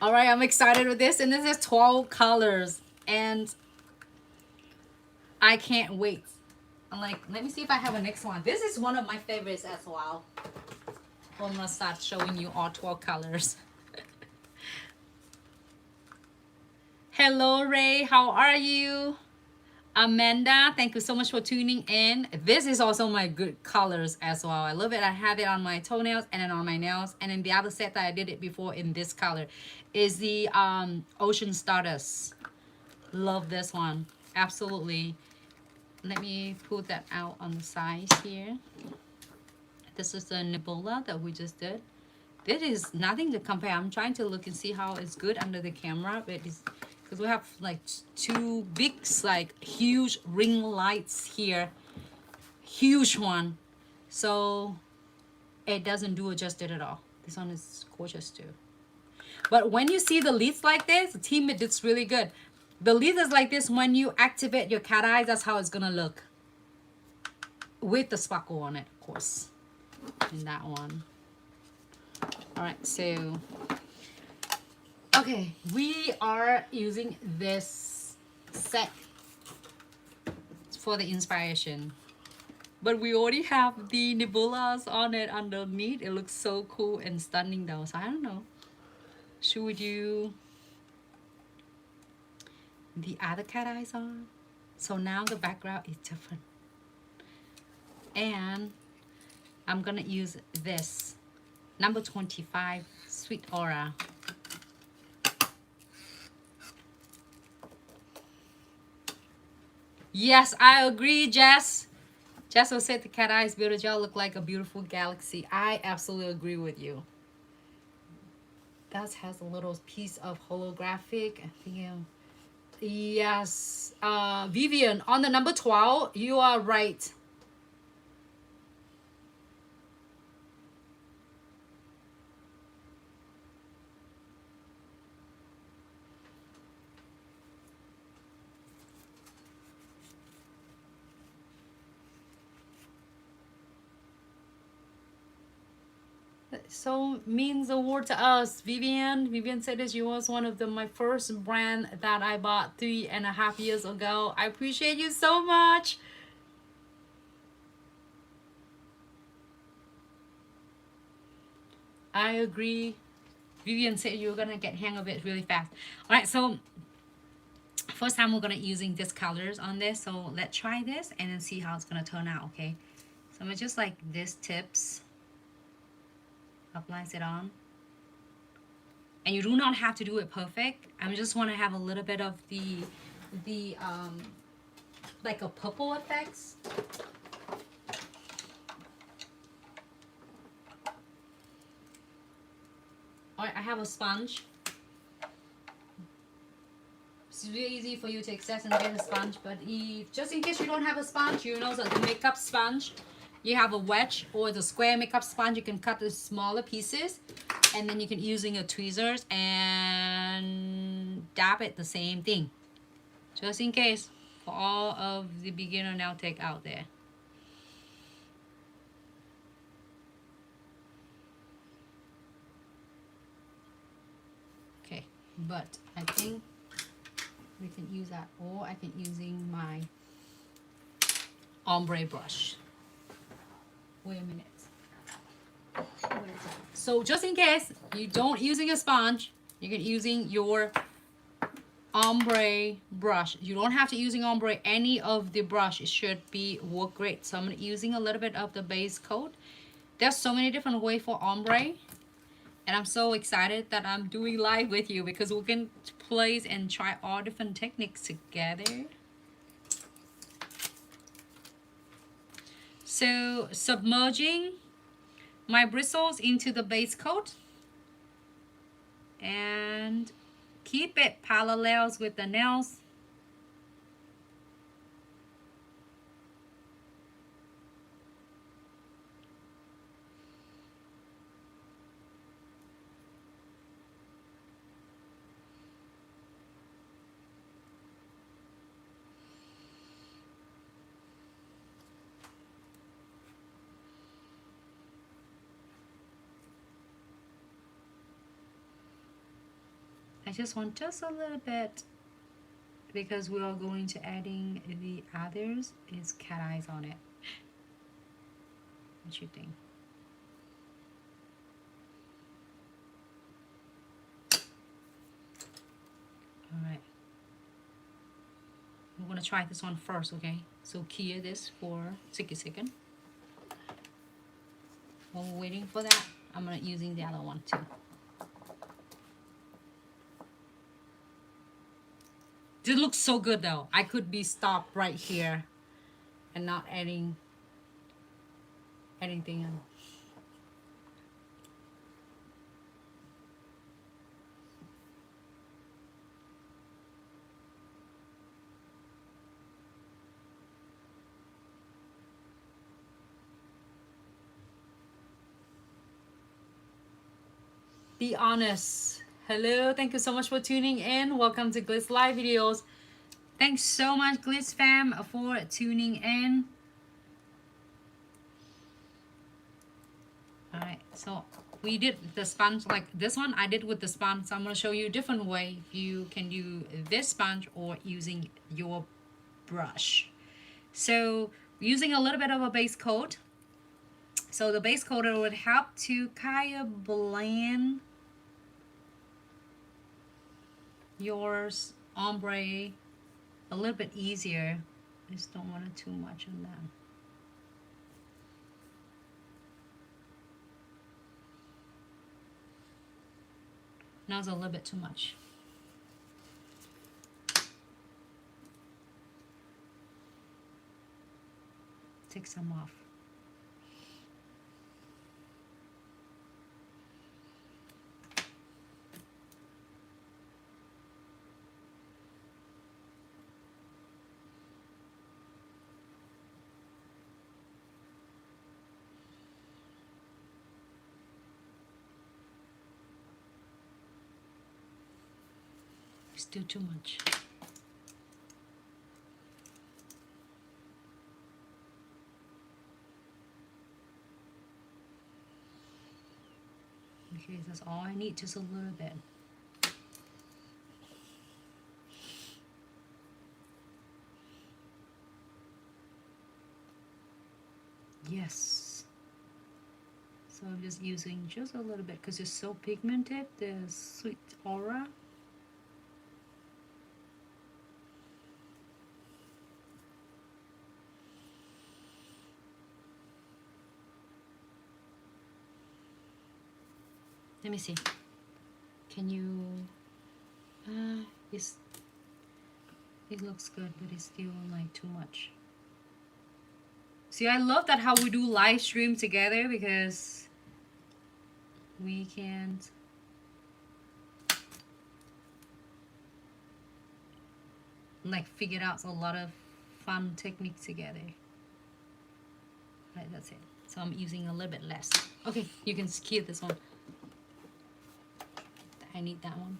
All right, I'm excited with this, and this is 12 colors, and I can't wait. I'm like, let me see if I have a next one. This is one of my favorites as well. I'm gonna start showing you all 12 colors. Hello, Ray, how are you? Amanda, thank you so much for tuning in. This is also my good colors as well. I love it. I have it on my toenails and then on my nails. And then the other set that I did it before in this color is the Ocean Stardust. Love this one. Absolutely. Let me put that out on the side here. This is the Nebula that we just did. This is nothing to compare. I'm trying to look and see how it's good under the camera, but because we have like two big, like huge ring lights here, huge one, so it doesn't do it justice at all. This one is gorgeous too. But when you see the lids like this, the team, it's really good. The lid is like this. When you activate your cat eyes, that's how it's gonna look with the sparkle on it, of course, in that one. All right, so okay, we are using this set for the inspiration, but we already have the nebulas on it underneath. It looks so cool and stunning though, so I don't know, should we do the other cat eyes on? So now the background is different, and I'm gonna use this number 25 Sweet Aura. Yes, I agree, Jess. Jess will say the cat eyes Builder Gel look like a beautiful galaxy. I absolutely agree with you. That has a little piece of holographic. I think, yes, Vivian, on the number 12, you are right. So means the world to us, Vivian. Vivian said that she was one of my first brand that I bought 3.5 years ago. I appreciate you so much. I agree. Vivian said you're gonna get hang of it really fast. All right, so first time we're gonna using these colors on this, so let's try this and then see how it's gonna turn out. Okay, so I'm gonna just like this tips, applies it on, and you do not have to do it perfect. I just want to have a little bit of the like a purple effects. All right, I have a sponge. It's really easy for you to access and get a sponge, but if, just in case you don't have a sponge, you know, the makeup sponge, you have a wedge or the square makeup sponge, you can cut the smaller pieces, and then you can using your tweezers and dab it the same thing, just in case, for all of the beginner nail tech out there. Okay, but I think we can use that, or I can using my ombre brush. Wait a minute. What is it? So just in case you don't using a sponge, you can using your ombre brush. You don't have to using ombre, any of the brush. It should be work great. So I'm using a little bit of the base coat. There's so many different ways for ombre, and I'm so excited that I'm doing live with you because we can place and try all different techniques together. So submerging my bristles into the base coat and keep it parallels with the nails. I just want just a little bit because we are going to adding the others is cat eyes on it. What you think? All right. We're gonna try this one first, okay? So clear this for 60 seconds. While we're waiting for that, I'm gonna using the other one too. This looks so good though. I could be stopped right here and not adding anything else. Be honest. Hello, thank you so much for tuning in. Welcome to Glitz Live videos. Thanks so much, Glitz fam, for tuning in. All right, so we did the sponge like this one. I did with the sponge, so I'm gonna show you a different way. You can do this sponge or using your brush. So using a little bit of a base coat. So the base coater would help to kind of blend yours ombre a little bit easier. I just don't want it too much on that. Now it's a little bit too much. Take some off. Still too much. Okay, that's all I need, just a little bit. Yes. So I'm just using just a little bit because it's so pigmented, the sweet aura. Let me see. Can you? It looks good, but it's still like too much. See, I love that how we do live stream together because we can like figure out a lot of fun techniques together. Right, that's it. So I'm using a little bit less. Okay, you can skip this one. I need that one.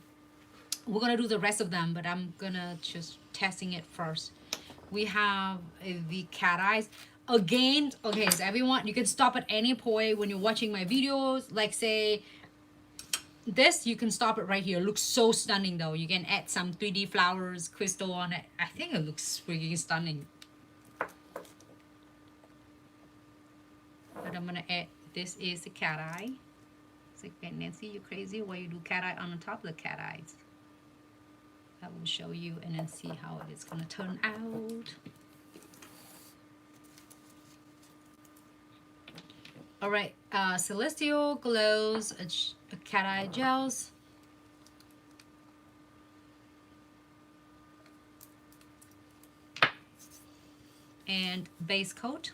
We're gonna do the rest of them, but I'm gonna just testing it first. We have the cat eyes. Again, okay, so everyone, you can stop at any point when you're watching my videos. Like say, this, you can stop it right here. It looks so stunning though. You can add some 3D flowers, crystal on it. I think it looks freaking stunning. But I'm gonna add, this is the cat eye. It's like, Nancy, you crazy? Why you do cat eye on the top of the cat eyes? I will show you and then see how it is gonna turn out. All right, Celestial Glows cat eye gels. And base coat.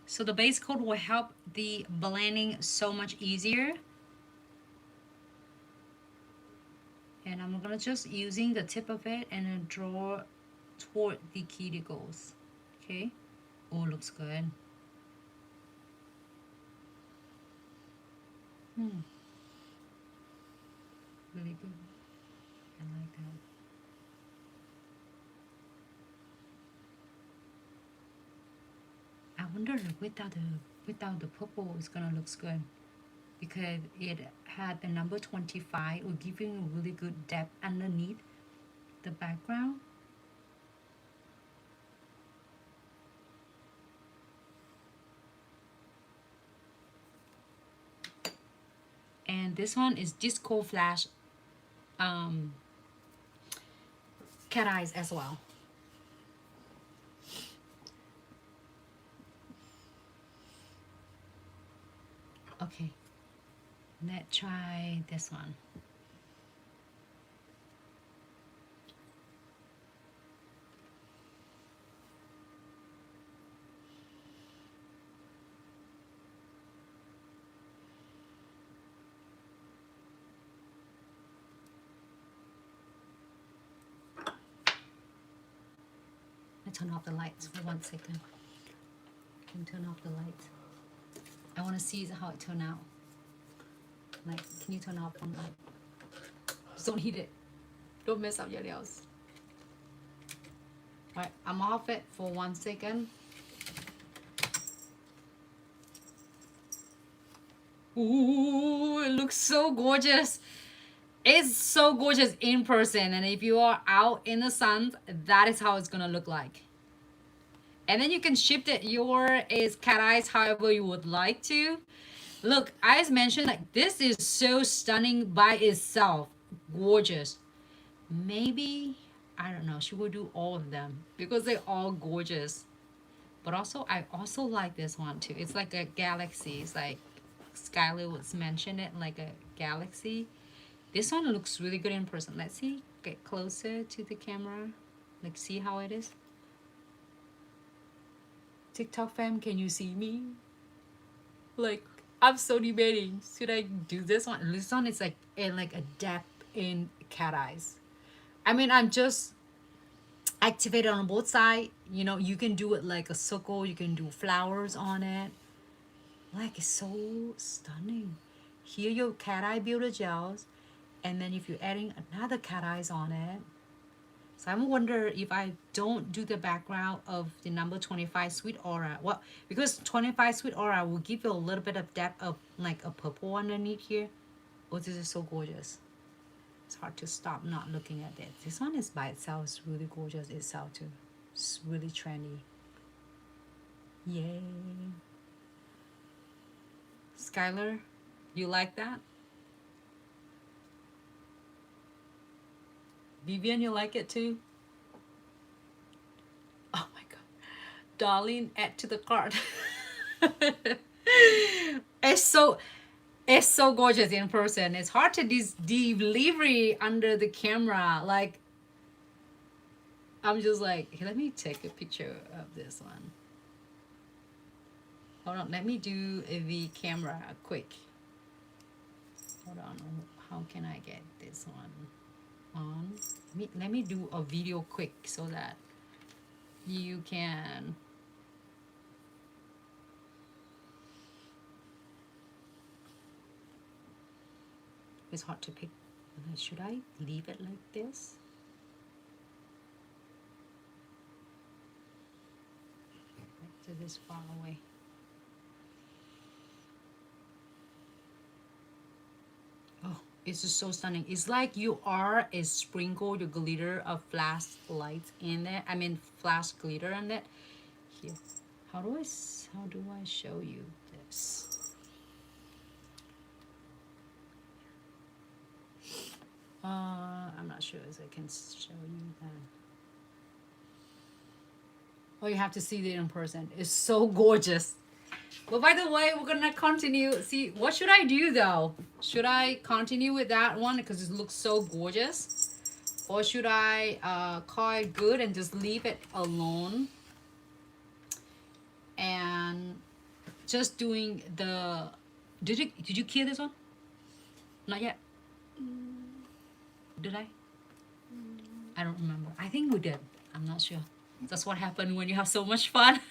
So the base coat will help the blending so much easier. And I'm gonna just using the tip of it and then draw toward the cuticles. Okay. Oh, looks good. Really good. I like that. I wonder if without the purple it's gonna look good, because it had the number 25. Will give you really good depth underneath the background. And this one is Disco Flash cat eyes as well. Okay, let's try this one. Turn off the lights for 1 second. I can turn off the lights. I want to see how it turned out. Like, can you turn off one light? Just don't heat it. Don't mess up your nails. Alright, I'm off it for 1 second. Ooh, it looks so gorgeous. It's so gorgeous in person, and if you are out in the sun, that is how it's gonna look like. And then you can shift it your cat eyes however you would like to. Look, as mentioned, like this is so stunning by itself. Gorgeous. Maybe, I don't know, she will do all of them because they're all gorgeous. But also, I also like this one too. It's like a galaxy. It's like Skylar was mentioned it like a galaxy. This one looks really good in person. Let's see, get closer to the camera. Like, see how it is? TikTok fam, can you see me? Like, I'm so debating. Should I do this one? This one is like in like a depth in cat eyes. I mean, I'm just activated on both sides. You know, you can do it like a circle. You can do flowers on it. Like, it's so stunning. Here your cat eye builder gels. And then if you're adding another cat eyes on it. So I'm wondering if I don't do the background of the number 25 Sweet Aura. Well, because 25 Sweet Aura will give you a little bit of depth of like a purple underneath here. Oh, this is so gorgeous. It's hard to stop not looking at it. This one is by itself. It's really gorgeous itself too. It's really trendy. Yay. Skylar, you like that? Vivian, you like it too? Oh my god. Darling, add to the cart. It's so gorgeous in person. It's hard to delivery under the camera. Like, I'm just like, hey, let me take a picture of this one. Hold on, let me do the camera quick. Hold on, how can I get this one on? Let me do a video quick so that you can. It's hard to pick. Should I leave it like this? To this far away. Oh, it's just so stunning. It's like you are a sprinkle your glitter of flash lights in there. I mean flash glitter in it. Here. How do I show you this? I'm not sure if I can show you that. Oh, you have to see it in person. It's so gorgeous. But by the way, we're gonna continue. See, what should I do though? Should I continue with that one because it looks so gorgeous? Or should I call it good and just leave it alone? And just doing the, did you kill this one? Not yet. Did I? I don't remember. I think we did. I'm not sure. That's what happened when you have so much fun.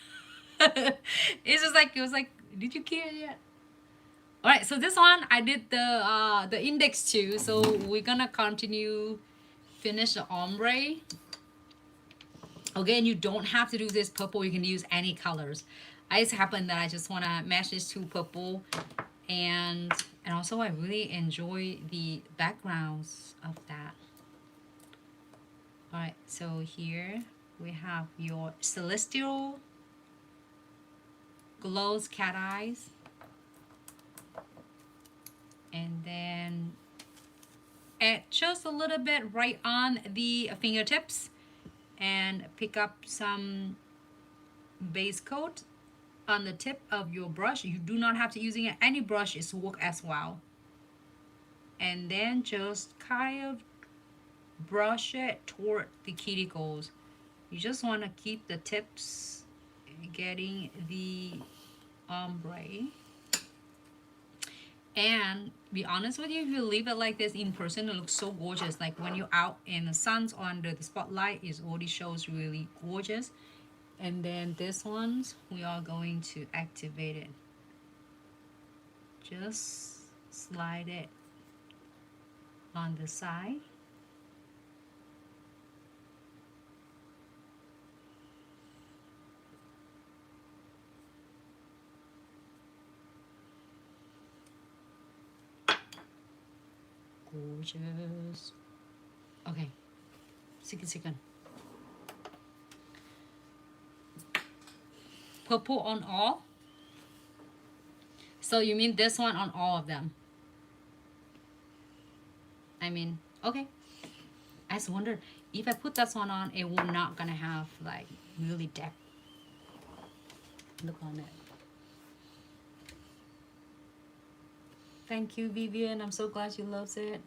It's just like, it was like, did you kill it yet? All right, so this one I did the index too. So we're gonna continue, finish the ombre. Again, you don't have to do this purple. You can use any colors. I just happen that I just wanna match this to purple, and also I really enjoy the backgrounds of that. All right, so here we have your Celestial Glows Cat Eyes. And then add just a little bit right on the fingertips and pick up some base coat on the tip of your brush. You do not have to using any brush, it's work as well. And then just kind of brush it toward the cuticles. You just want to keep the tips getting the ombre. And be honest with you, if you leave it like this in person, it looks so gorgeous. Like when you're out in the sun's under the spotlight, it already shows really gorgeous. And then this ones, we are going to activate it. Just slide it on the side. Gorgeous. Okay, second. Purple on all. So you mean this one on all of them? I mean, okay. I just wondered if I put this one on, it will not gonna have like really depth. Look on it. Thank you, Vivian. I'm so glad you loves it.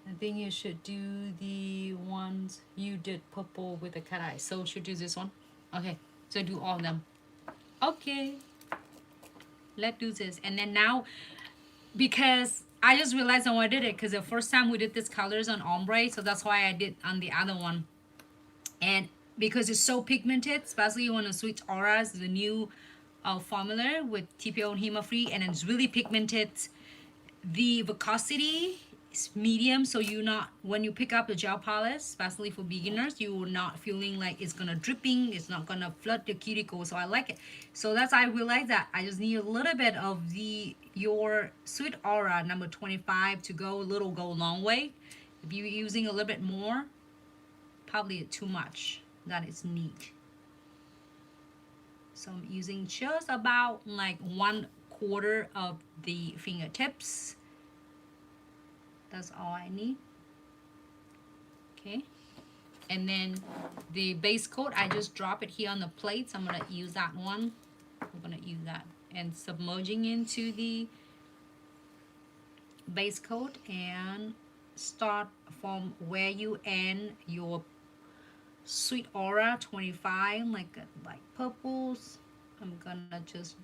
I think you should do the ones you did purple with the cat eye. So should do this one. Okay, so do all of them. Okay, let's do this. And then now, because I just realized when I did it, because the first time we did this colors on ombre, so that's why I did on the other one. And because it's so pigmented, especially when the Sweet Aura is the new formula with TPO and HEMA free, and it's really pigmented. The viscosity is medium, so you're not, when you pick up the gel polish, especially for beginners, you're not feeling like it's gonna dripping, it's not gonna flood the cuticle. So I like it. So that's, I realized that I just need a little bit of your Sweet Aura number 25 to go go a long way. If you're using a little bit more, probably too much. That is neat. So I'm using just about like 1/4 of the fingertips. That's all I need. Okay. And then the base coat, I just drop it here on the plate. So I'm gonna use that one. I'm gonna use that and submerging into the base coat and start from where you end your Sweet Aura 25, like purples. I'm gonna just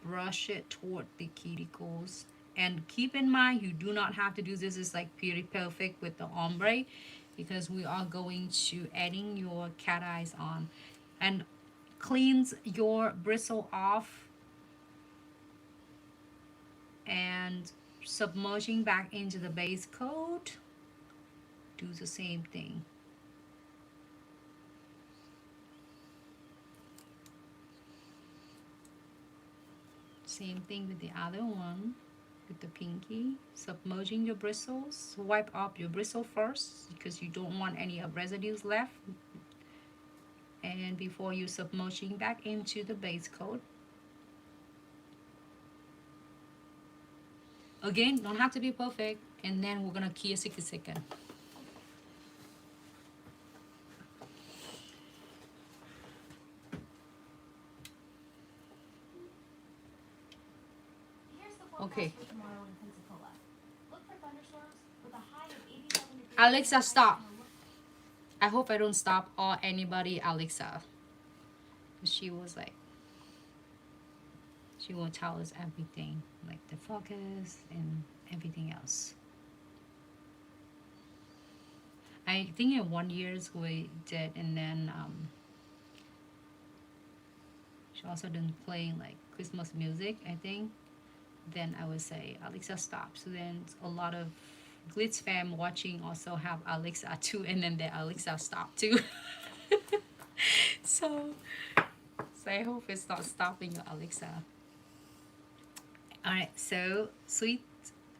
brush it toward the cuticles. And keep in mind, you do not have to do this. It's like pretty perfect with the ombre, because we are going to adding your cat eyes on. And cleans your bristle off and submerging back into the base coat. Do the same thing. Same thing with the other one, with the pinky. Submerging your bristles. Wipe off your bristle first, because you don't want any residues left. And before you submerging back into the base coat. Again, don't have to be perfect. And then we're gonna key a 60-second. Okay. Alexa, stop. I hope I don't stop or anybody, Alexa. She was like, she will tell us everything, like the focus and everything else. I think in 1 year we did, and then she also didn't play like Christmas music, I think. Then I would say Alexa stop. So then a lot of Glitz fam watching also have Alexa too, and then the Alexa stop too. so I hope it's not stopping your Alexa. Alright, so Sweet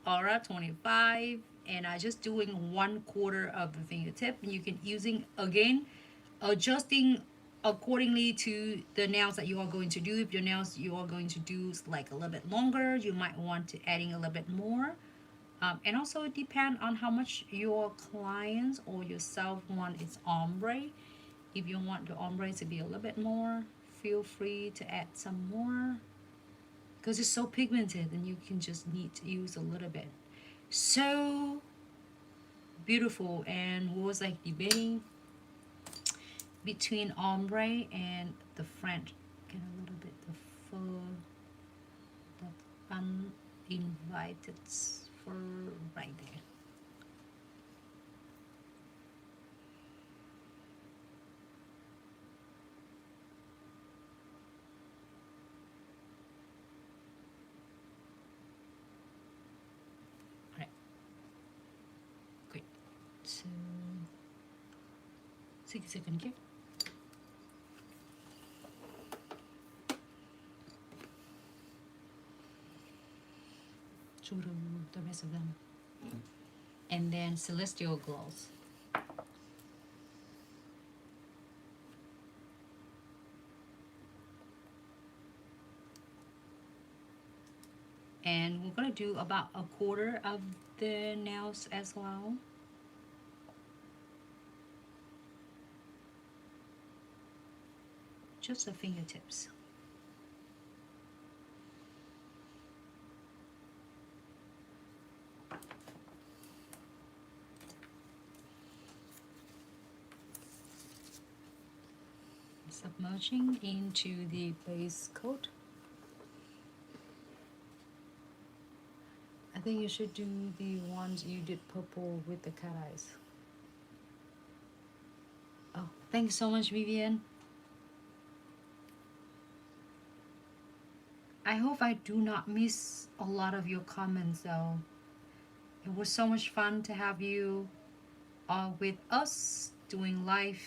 Aura 25, and I just doing 1/4 of the fingertip. You can using again, adjusting accordingly to the nails that you are going to do. If your nails you are going to do like a little bit longer, you might want to adding a little bit more. And also it depends on how much your clients or yourself want its ombre. If you want the ombre to be a little bit more, feel free to add some more, because it's so pigmented and you can just need to use a little bit. So beautiful. And we was like debating between ombre and the French. Get a little bit of fur, that uninvited fur right there. 60 seconds here. The rest of them. And then Celestial Glows. And we're gonna do about a quarter of the nails as well. Just the fingertips. Submerging into the base coat. I think you should do the ones you did purple with the cat eyes. Oh, thanks so much, Vivian. I hope I do not miss a lot of your comments though. It was so much fun to have you with us doing live.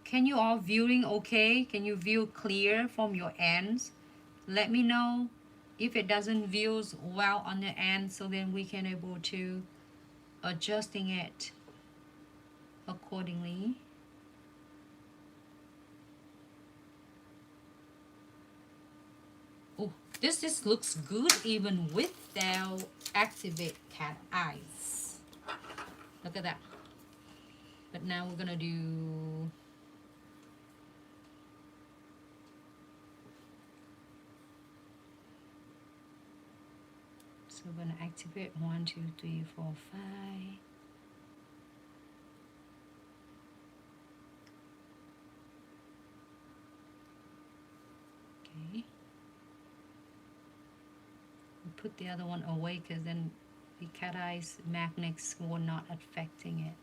Can you all viewing okay? Can you view clear from your ends? Let me know if it doesn't view well on the end, so then we can able to adjusting it accordingly. Oh, this looks good even without activate cat eyes. Look at that. But now we're gonna do so we're gonna activate 1, 2, 3, 4, 5. Okay. We put the other one away because then the cat eyes magnets were not affecting it.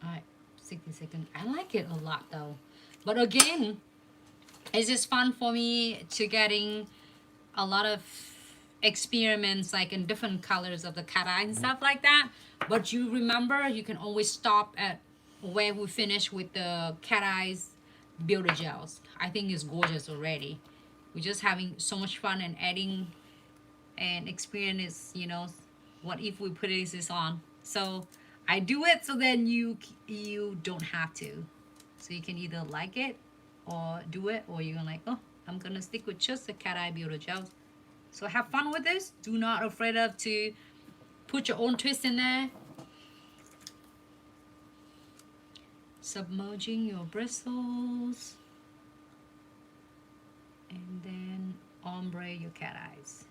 Alright, 60 seconds. I like it a lot though. But again, it's just fun for me to getting a lot of experiments like in different colors of the cat eye and stuff like that. But you remember, you can always stop at where we finish with the cat eyes Builder Gels. I think it's gorgeous already. We're just having so much fun and adding and experience, you know, what if we put this on. So I do it so then you don't have to. So you can either like it or do it, or you're like, oh, I'm gonna stick with just the cat eye Builder Gels. So have fun with this. Do not afraid of to put your own twist in there. Submerging your bristles. And then ombre your cat eyes.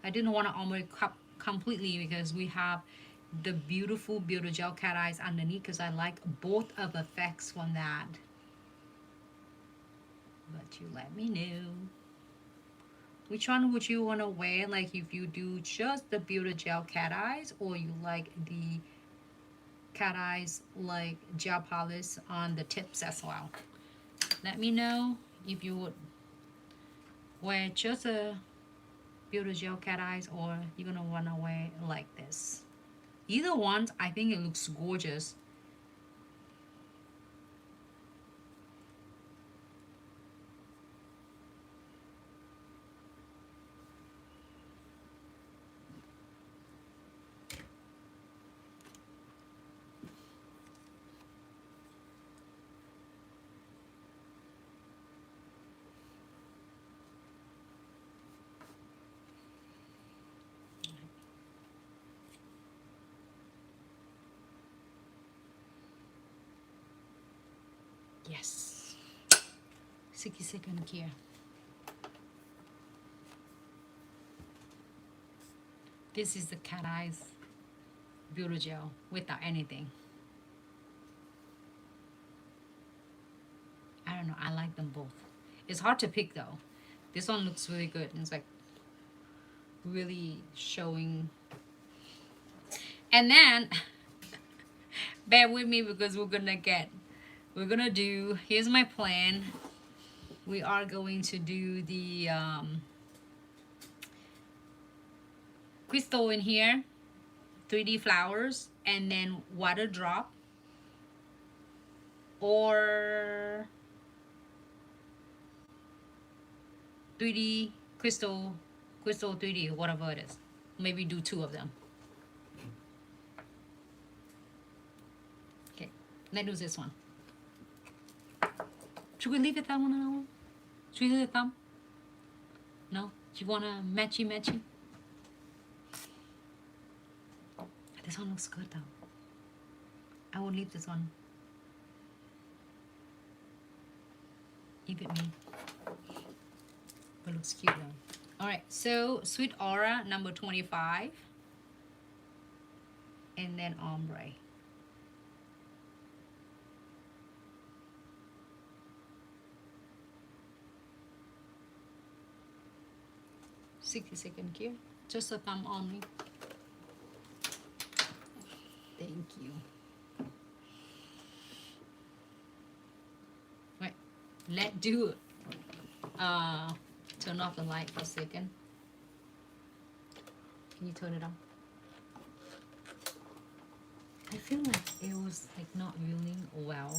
I didn't want to ombre completely because we have the beautiful Builder Gel cat eyes underneath, because I like both of the effects from that. But you let me know. Which one would you want to wear? Like if you do just the Builder Gel cat eyes, or you like the cat eyes like gel polish on the tips as well. Let me know if you would wear just a Builder Gel cat eyes, or you're gonna want to wear like this. Either one, I think it looks gorgeous. Yes. 60 seconds here. This is the cat eyes Builder Gel without anything. I don't know, I like them both. It's hard to pick though. This one looks really good. It's like really showing. And then bear with me because we're gonna do, here's my plan. We are going to do the crystal in here, 3D flowers, and then water drop, or 3D crystal 3D, whatever it is. Maybe do 2 of them. Okay, let's do this one. Should we leave it that one alone? Should we leave it thumb? No? Do you wanna matchy matchy? This one looks good though. I will leave this one. Leave it me. But looks cute though. Alright, so Sweet Aura number 25. And then Ombre. Second cue. Just a thumb on me. Thank you. Right. Let's do it. Turn off the light for a second. Can you turn it on? I feel like it was like not really well.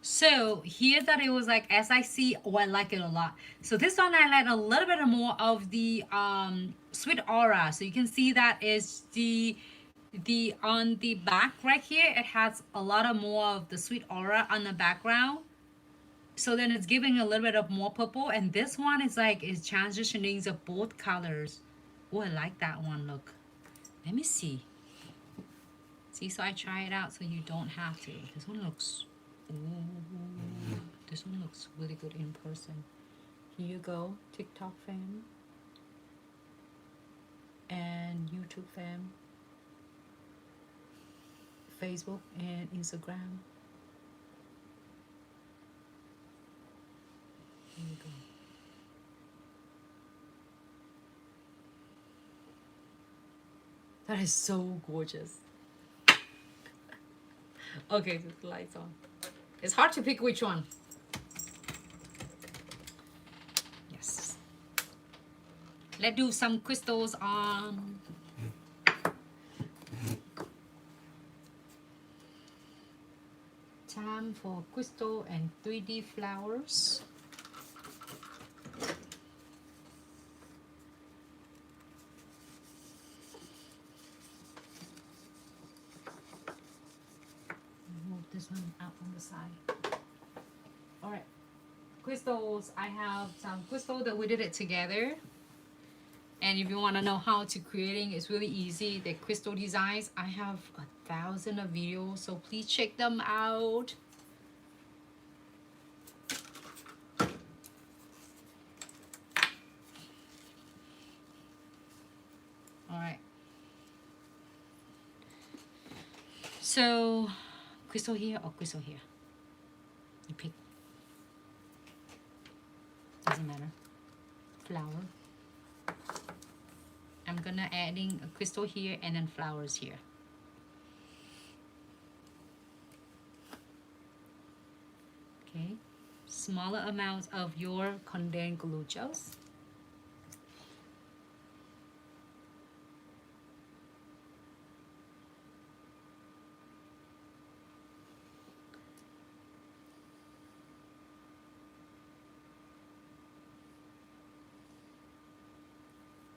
So here that it was like, as I see, oh, I like it a lot. So this one I like a little bit more of the Sweet Aura. So you can see that is the on the back right here, it has a lot of more of the Sweet Aura on the background. So then it's giving a little bit of more purple, and this one is like is transitioning of both colors. Oh, I like that one. Look, let me see. See, so I try it out so you don't have to. This one looks. Ooh, this one looks really good in person. Here you go, TikTok fam and YouTube fam, Facebook and Instagram. Here you go. That is so gorgeous. Okay, the lights on. It's hard to pick which one. Yes. Let's do some crystals on. Time for crystal and 3D flowers. This one out on the side. All right, crystals. I have some crystal that we did it together, and if you want to know how to creating, it's really easy. The crystal designs, I have 1,000 of videos, so please check them out. All right, so crystal here or crystal here? You pick. Doesn't matter. Flower. I'm gonna adding a crystal here and then flowers here. Okay. Smaller amounts of your condensed glue gels.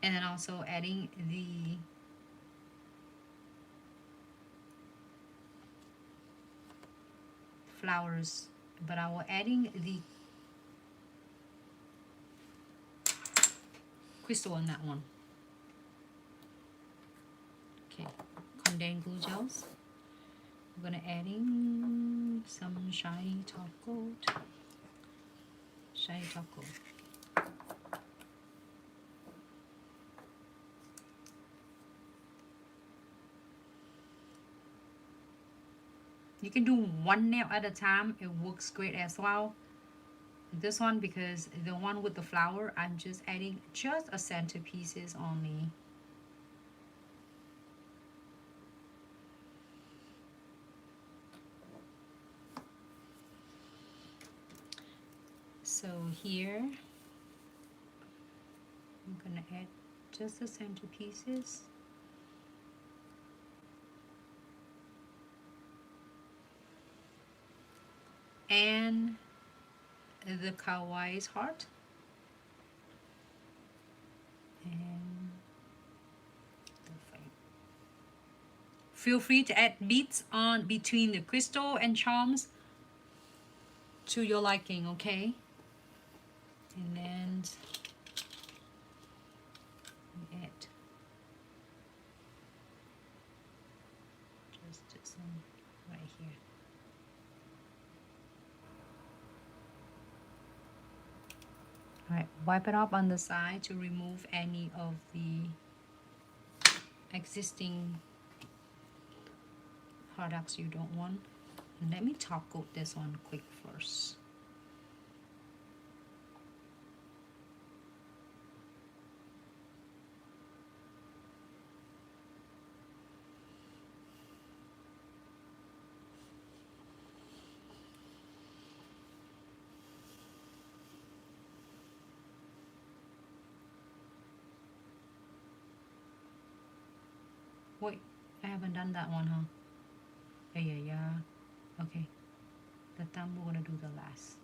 And then also adding the flowers, but I will adding the crystal on that one. Okay, condensed glue gels. I'm gonna adding some shiny top coat. Shiny top coat. You can do one nail at a time. It works great as well. This one, because the one with the flower, I'm just adding just a centerpieces only. So here, I'm gonna add just the centerpieces. And the kawaii's heart. And feel free to add beads on between the crystal and charms to your liking, okay? And then we add just some right here. All right, wipe it up on the side to remove any of the existing products you don't want. And let me top coat this one quick first. Wait, I haven't done that one, huh? Yeah. Okay. The thumb we're gonna do the last.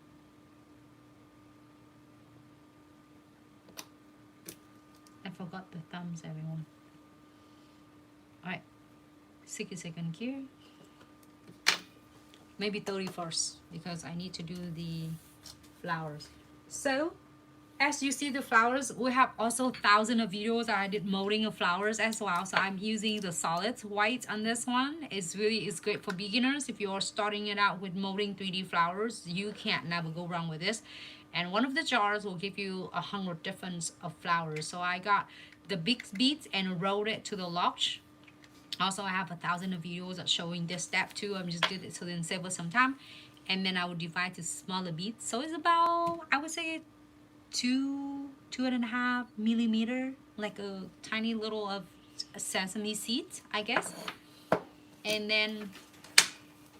I forgot the thumbs, everyone. Alright. 60 second here. Maybe 30 first, because I need to do the flowers. So as you see the flowers, we have also thousands of videos that I did molding of flowers as well. So I'm using the solid white on this one. It's great for beginners. If you're starting it out with molding 3D flowers, you can't never go wrong with this. And one of the jars will give you 100 different of flowers. So I got the big beads and rolled it to the large. Also, I have 1,000 of videos showing this step too. I just did it so then save us some time. And then I would divide to smaller beads. So it's about, I would say, 2.5 millimeter, like a tiny little of sesame seeds, I guess. And then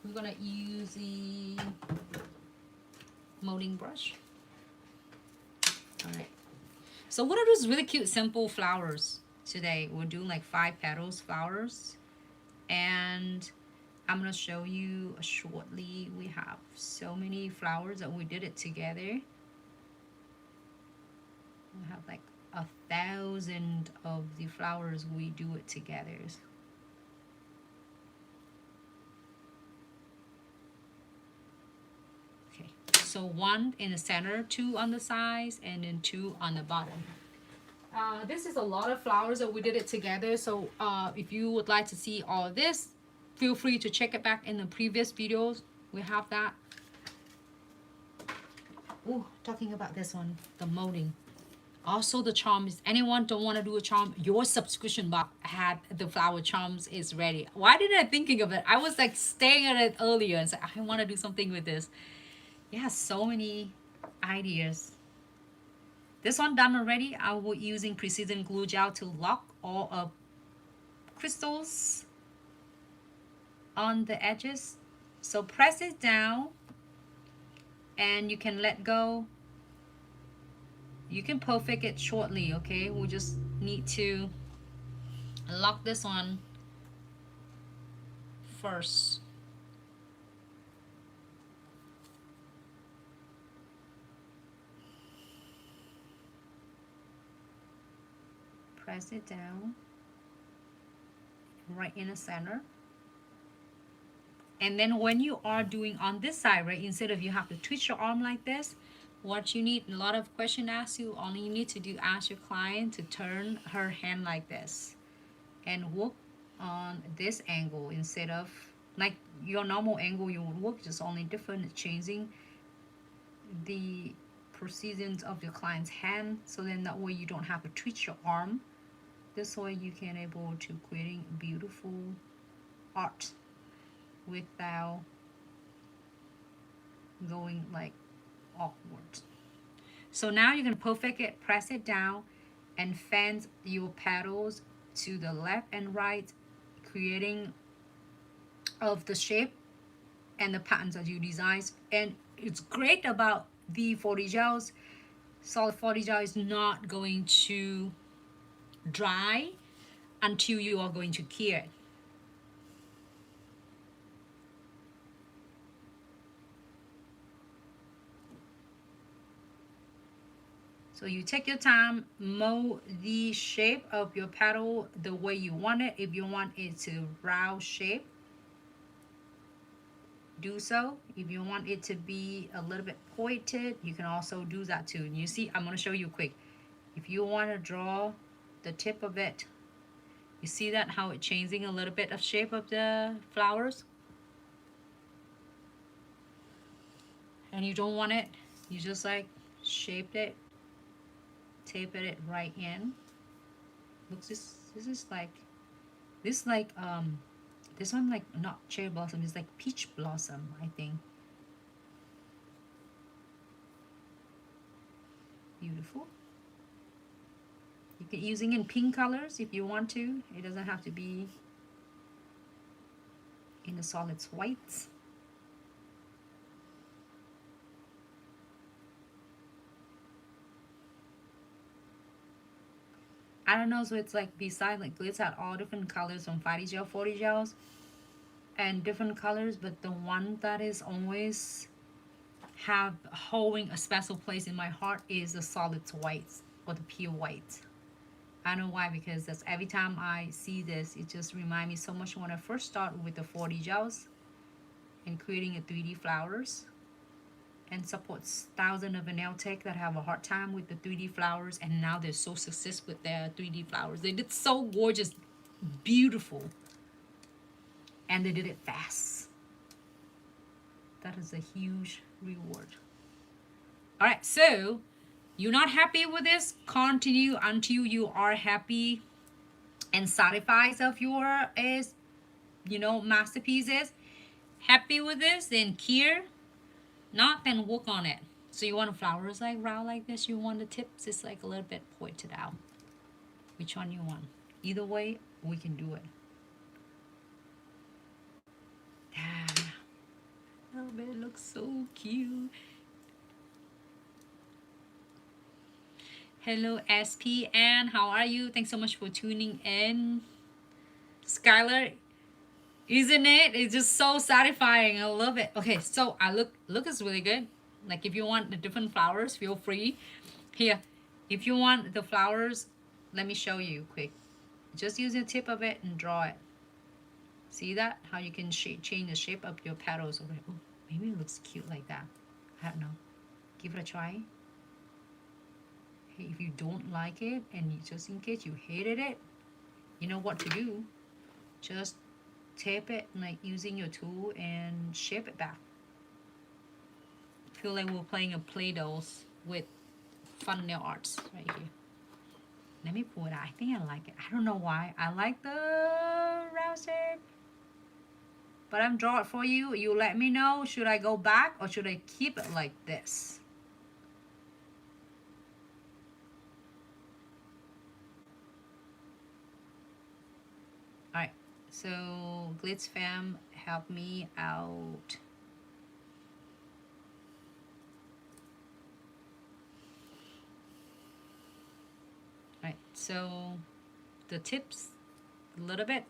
we're gonna use the molding brush. All right. So we're gonna do this really cute, simple flowers today. We're doing like 5 petals flowers, and I'm gonna show you shortly. We have so many flowers that we did it together. We have like 1,000 of the flowers we do it together. Okay, so 1 in the center, 2 on the sides, and then 2 on the bottom. This is a lot of flowers that we did it together. So if you would like to see all of this, feel free to check it back in the previous videos. We have that. Oh, talking about this one, the molding. Also the charms. Anyone don't want to do a charm, your subscription box had the flower charms is ready. Why didn't I thinking of it? I was like staring at it earlier and said, I want to do something with this. Yeah, so many ideas. This one done already. I will using precision glue gel to lock all of crystals on the edges. So press it down and you can let go. You can perfect it shortly, okay? We'll just need to lock this one first. press it down right in the center. And then when you are doing on this side, right, instead of you have to twist your arm like this, what you need, a lot of question ask you, only you need to do, ask your client to turn her hand like this and work on this angle instead of like your normal angle you would work, just only different, changing the precision of your client's hand, so then that way you don't have to twist your arm. This way you can able to creating beautiful art without going like awkward. So now you can perfect it, press it down and fan your petals to the left and right, creating of the shape and the patterns that you design. And it's great about the 40 gels, solid 40 gel is not going to dry until you are going to cure it. So you take your time, mold the shape of your petal the way you want it. If you want it to round shape, do so. If you want it to be a little bit pointed, you can also do that too. And you see, I'm going to show you quick. If you want to draw the tip of it, you see that how it's changing a little bit of shape of the flowers? And you don't want it, you just like shaped it, tape it right in. Look, this is like, this one like not cherry blossom, it's like peach blossom, I think. Beautiful. You can using in pink colors if you want to. It doesn't have to be in the solids whites. I don't know, so it's like beside like Glitz had all different colors from 50 gel, 40 gels, and different colors, but the one that is always have holding a special place in my heart is the solid whites or the pure white. I don't know why, because that's every time I see this, it just reminds me so much when I first started with the 40 gels and creating a 3D flowers, and supports thousands of nail tech that have a hard time with the 3D flowers, and now they're so successful with their 3D flowers. They did so gorgeous, beautiful, and they did it fast. That is a huge reward. All right, so you're not happy with this, continue until you are happy and satisfied of your masterpieces. Happy with this, then cure. Not, then work on it. So you want the flowers like round like this, you want the tips just like a little bit pointed out. Which one you want? Either way, we can do it. Oh, but it looks so cute. Hello SPN, how are you? Thanks so much for tuning in. Skylar, isn't it? It's just so satisfying. I love it. Okay, so I look is really good. Like if you want the different flowers, feel free. Here, if you want the flowers, let me show you quick. Just use the tip of it and draw it. See that? How you can change the shape of your petals. Oh, maybe it looks cute like that. I don't know. Give it a try. Hey, if you don't like it, and just in case you hated it, you know what to do. Just tape it like using your tool and shape it back. Feel like we're playing a Play-Dohs with fun nail arts right here. Let me pull it out. I think I like it. I don't know why. I like the round shape. But I'm drawing it for you. You let me know. Should I go back or should I keep it like this? Alright. So Glitz fam, help me out. Alright, so the tips a little bit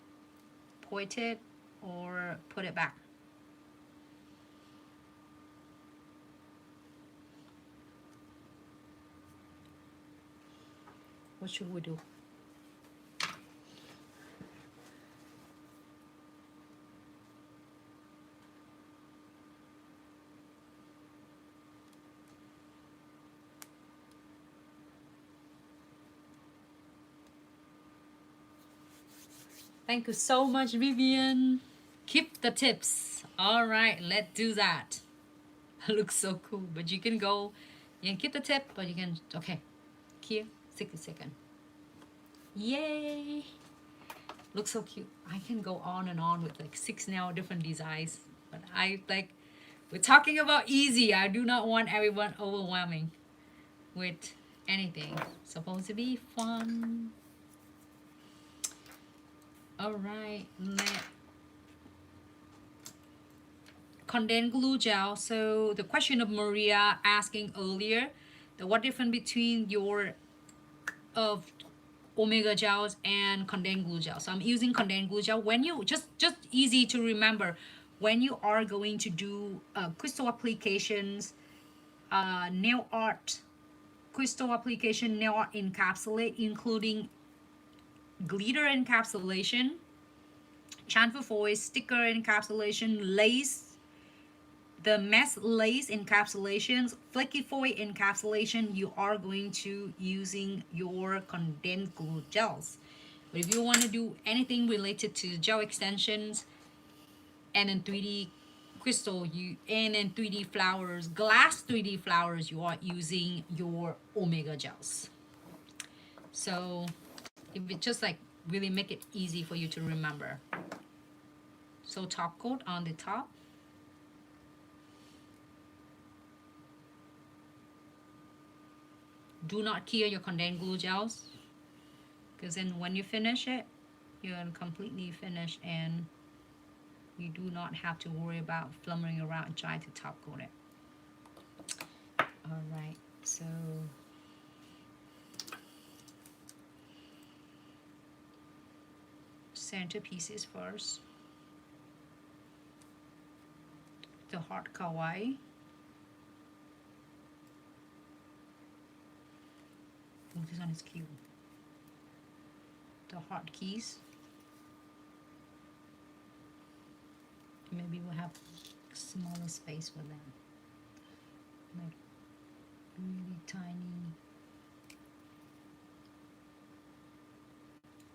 pointed or put it back. What should we do? Thank you so much, Vivian. Keep the tips. All right, let's do that. Looks so cool, but you can go, you can keep the tip, but you can, okay, here, 60 seconds. Yay! Looks so cute. I can go on and on with like 6 now different designs, but I like, we're talking about easy. I do not want everyone overwhelming with anything. Supposed to be fun. All right, condensed glue gel. So the question of Maria asking earlier, the what difference between your of omega gels and condensed glue gel. So I'm using condensed glue gel. When you just easy to remember, when you are going to do crystal applications, nail art, crystal application, nail art encapsulate, including glitter encapsulation, chamfer foil, sticker encapsulation, lace, the mesh lace encapsulations, flaky foil encapsulation, you are going to using your condensed glue gels. But if you want to do anything related to gel extensions and then 3D crystal, and then 3D flowers, glass 3D flowers, you are using your omega gels. So if it just like really make it easy for you to remember. So top coat on the top. Do not cure your condensed glue gels, because then when you finish it, you're completely finished and you do not have to worry about fluttering around and trying to top coat it. All right, so center pieces first. The heart kawaii. Oh, this one is cute. The heart keys. Maybe we'll have smaller space for them. Like really tiny.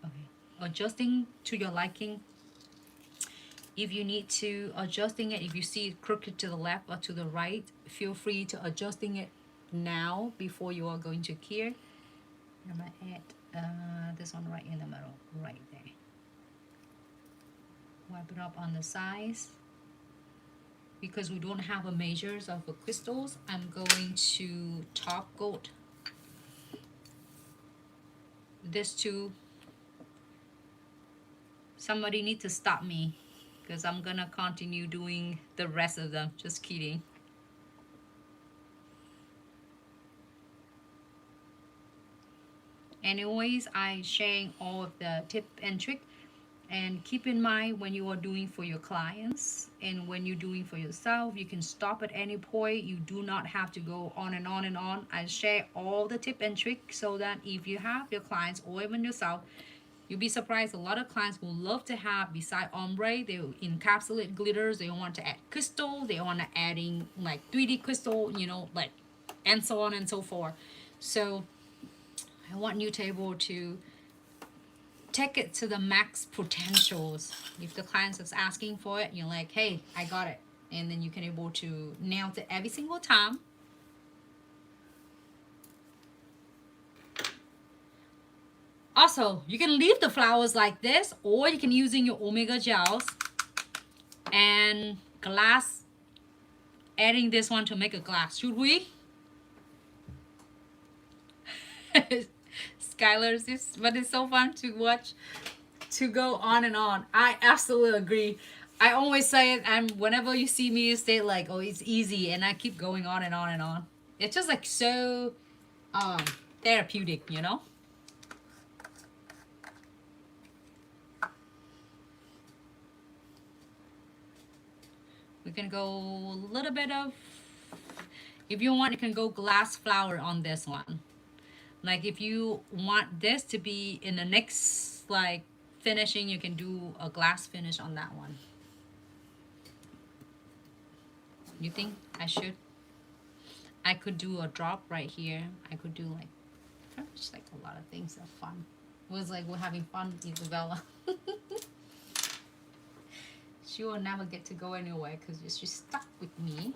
Okay. Adjusting to your liking. If you need to adjusting it, if you see it crooked to the left or to the right, feel free to adjusting it now before you are going to cure. I'm gonna add this one right in the middle, right there. Wipe it up on the sides. Because we don't have a measures of the crystals, I'm going to top coat this too. Somebody need to stop me because I'm gonna continue doing the rest of them. Just kidding. Anyways, I sharing all of the tip and trick, and keep in mind when you are doing for your clients and when you're doing for yourself, you can stop at any point. You do not have to go on and on and on. I share all the tip and trick so that if you have your clients or even yourself, you'll be surprised. A lot of clients will love to have, beside ombre, they will encapsulate glitters, they want to add crystal, they want to adding like 3D crystal, you know, like, and so on and so forth. So I want you to be able to take it to the max potentials. If the client is asking for it, you're like, hey, I got it. And then you can able to nail it every single time. Also, you can leave the flowers like this, or you can using your omega gels and glass, adding this one to make a glass. Should we? Skylar's, but it's so fun to watch, to go on and on. I absolutely agree. I always say it, and whenever you see me, you say like, oh, it's easy, and I keep going on and on and on. It's just like so therapeutic, you know? We can go a little bit of, if you want, you can go glass flower on this one. Like if you want this to be in the next like finishing, you can do a glass finish on that one. You think I should? I could do a drop right here. I could do like, just like a lot of things are fun. It was like we're having fun, Isabella. She will never get to go anywhere because she's stuck with me.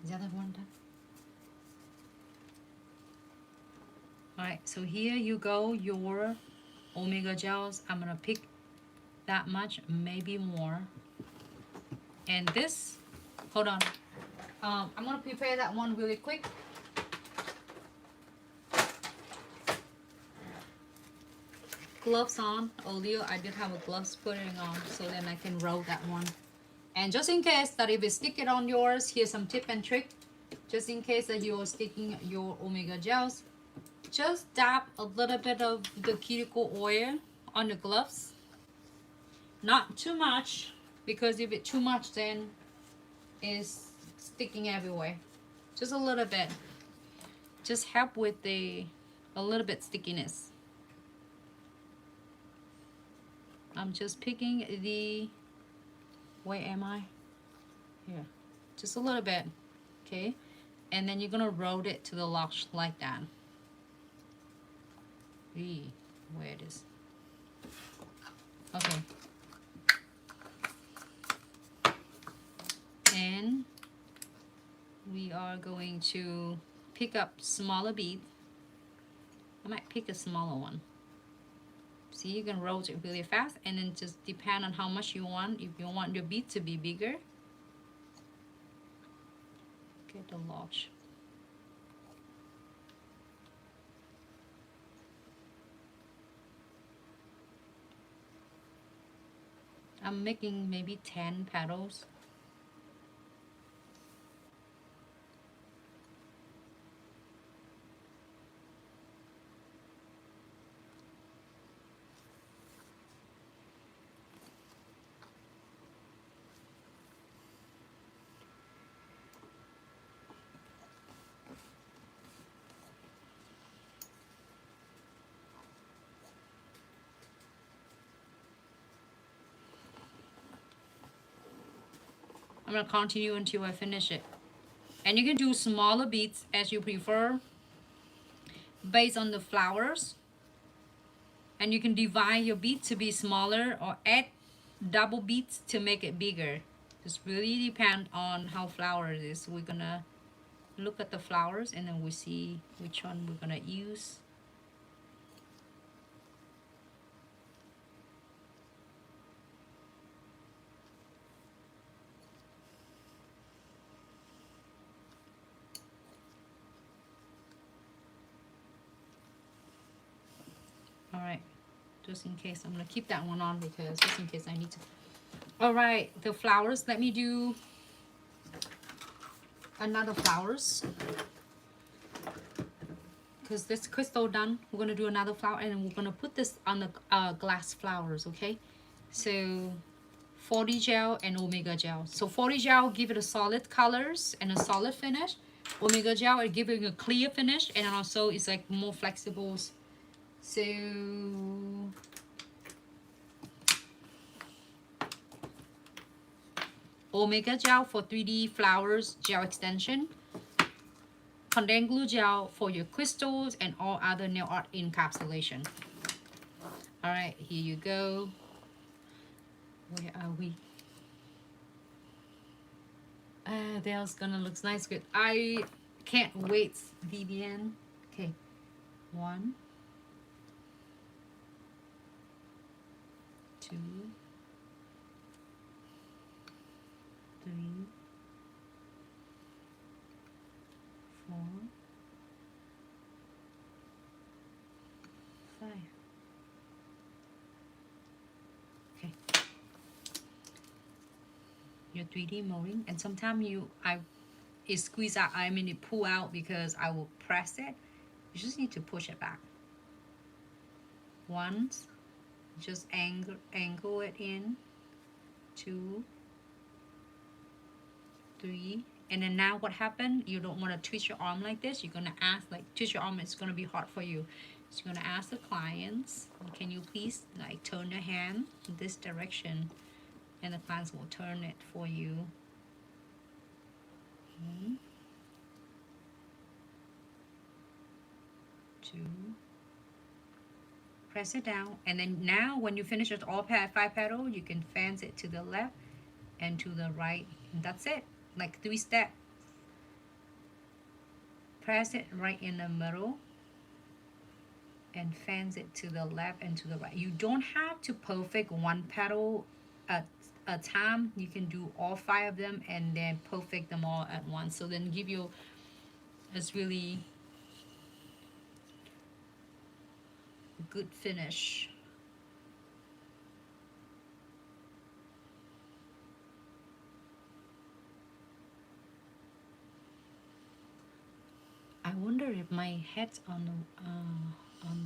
Is the other one done? Alright, so here you go, your Omega gels. I'm gonna pick that much, maybe more. And this, hold on. I'm gonna prepare that one really quick. Gloves on. Earlier I did have a gloves putting on, so then I can roll that one. And just in case that if you stick it on yours, here's some tip and trick. Just in case that you're sticking your Omega gels, just dab a little bit of the cuticle oil on the gloves. Not too much, because if it's too much then it's sticking everywhere. Just a little bit. Just help with a little bit stickiness. I'm just picking the, where am I? Here. Just a little bit. Okay. And then you're gonna roll it to the lash like that. Where it is. Okay. And we are going to pick up smaller beads. I might pick a smaller one. See, you can roll it really fast, and then just depend on how much you want. If you want your bead to be bigger, get the lash. I'm making maybe 10 petals. I'm going to continue until I finish it. And you can do smaller beads as you prefer, based on the flowers. And you can divide your bead to be smaller or add double beads to make it bigger. Just really depend on how flower it is. We're going to look at the flowers and then we see which one we're going to use. Alright, just in case, I'm going to keep that one on because just in case I need to. Alright, the flowers, let me do another flowers. Because this crystal done, we're going to do another flower and we're going to put this on the glass flowers, okay? So 40 gel and Omega gel. So 40 gel give it a solid colors and a solid finish. Omega gel it give it a clear finish and also it's like more flexible. So Omega gel for 3D flowers gel extension. Condensed glue gel for your crystals and all other nail art encapsulation. Alright, here you go. Where are we? That's gonna look nice. Good. I can't wait, Vivian. Okay. 1, 2, 3, 4, 5. Okay. Your 3D molding, and sometimes it squeeze out. I mean, it pull out because I will press it. You just need to push it back. Once, just angle it in. 2, 3. And then now what happened? You don't want to twist your arm like this. You're going to ask, like, twist your arm, it's going to be hard for you. So you're going to ask the clients, can you please, like, turn your hand in this direction and the clients will turn it for you. Okay. 2. Press it down, and then now when you finish with all 5 petals, you can fans it to the left and to the right, and that's it. Like 3 steps. Press it right in the middle and fans it to the left and to the right. You don't have to perfect 1 petal at a time. You can do all 5 of them and then perfect them all at once. So then give you this really good finish. I wonder if my head's on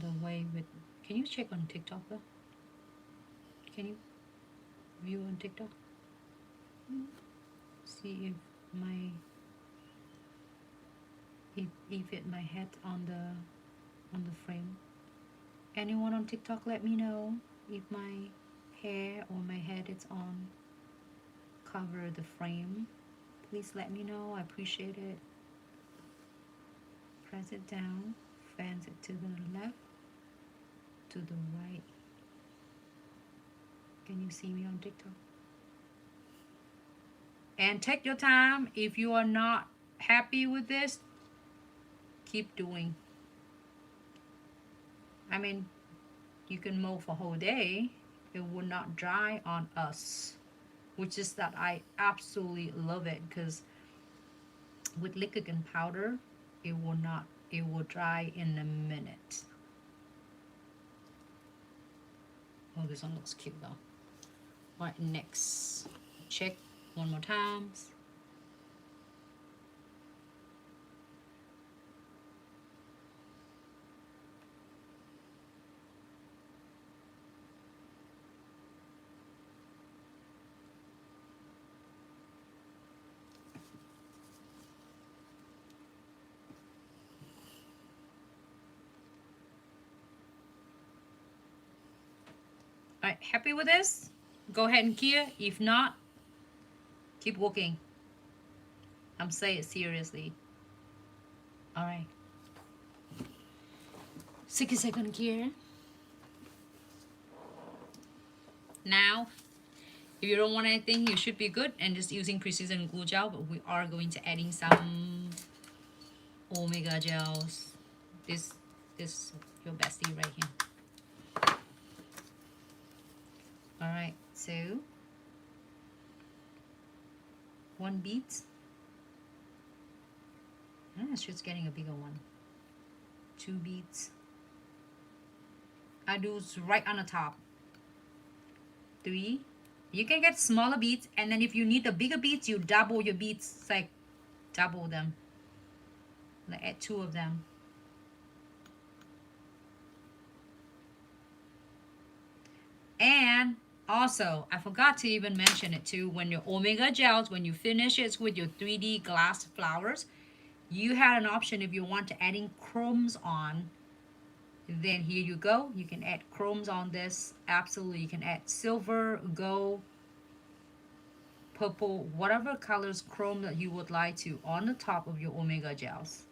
the way with. Can you check on TikTok though? Can you view on TikTok? See if my my head's on the frame. Anyone on TikTok, let me know if my hair or my head is on cover the frame. Please let me know. I appreciate it. Press it down, fans it to the left, to the right. Can you see me on TikTok? And take your time. If you are not happy with this, keep doing. I mean, you can mow for a whole day. It will not dry on us, which is that I absolutely love it, because with liquid and powder, it will dry in a minute. Oh, this one looks cute though. All right, next. Check one more time. All right, happy with this? Go ahead and clear. If not, keep working. I'm saying it seriously. All right. 60-second clear. Now, if you don't want anything, you should be good and just using Precision Glue Gel, but we are going to adding some Omega gels. This your bestie right here. All right, so 1 bead. It's just getting a bigger one. 2 beads. I do right on the top. 3. You can get smaller beads, and then if you need the bigger beads, you double your beads. It's like double them. Like add 2 of them. And also, I forgot to even mention it too, when your Omega gels, when you finish it with your 3D glass flowers, you had an option if you want to adding chromes on. Then here you go. You can add chromes on this. Absolutely, you can add silver, gold, purple, whatever colors chrome that you would like to on the top of your Omega gels.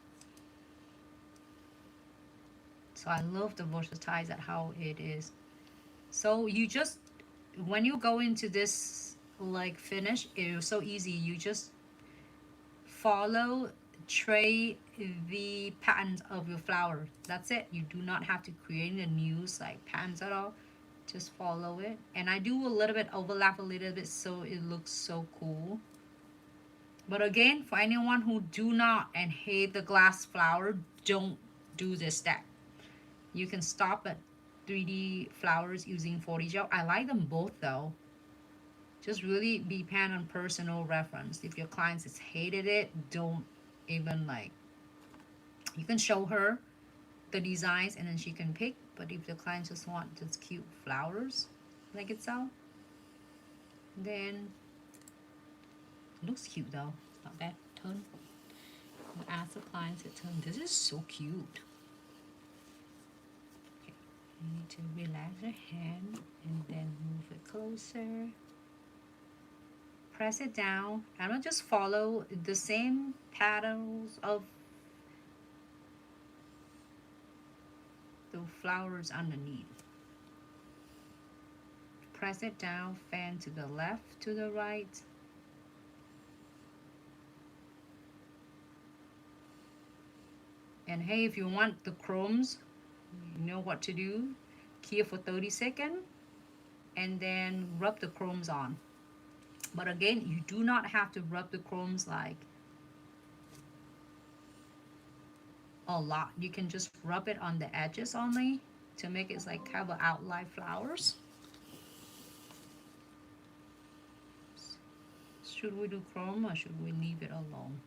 So I love the versatile at how it is. So you just, when you go into this like finish, it is so easy. You just follow, trace the patterns of your flower. That's it. You do not have to create a new like patterns at all. Just follow it. And I do a little bit overlap a little bit so it looks so cool. But again, for anyone who do not and hate the glass flower, don't do this step. You can stop at 3D flowers using 40 gel. I like them both though. Just really depend on personal reference. If your clients has hated it, don't even like. You can show her the designs and then she can pick. But if the clients just want just cute flowers like itself, then it looks cute though. It's not bad. Turn. You ask the clients to turn. This is so cute. You need to relax your hand and then move it closer. press it down. I'm gonna just follow the same patterns of the flowers underneath. Press it down, fan to the left, to the right. And hey, if you want the chromes, you know what to do. Cure for 30 seconds and then rub the chromes on. But again, you do not have to rub the chromes like a lot. You can just rub it on the edges only to make it like kind of outline flowers. Should we do chrome or should we leave it alone?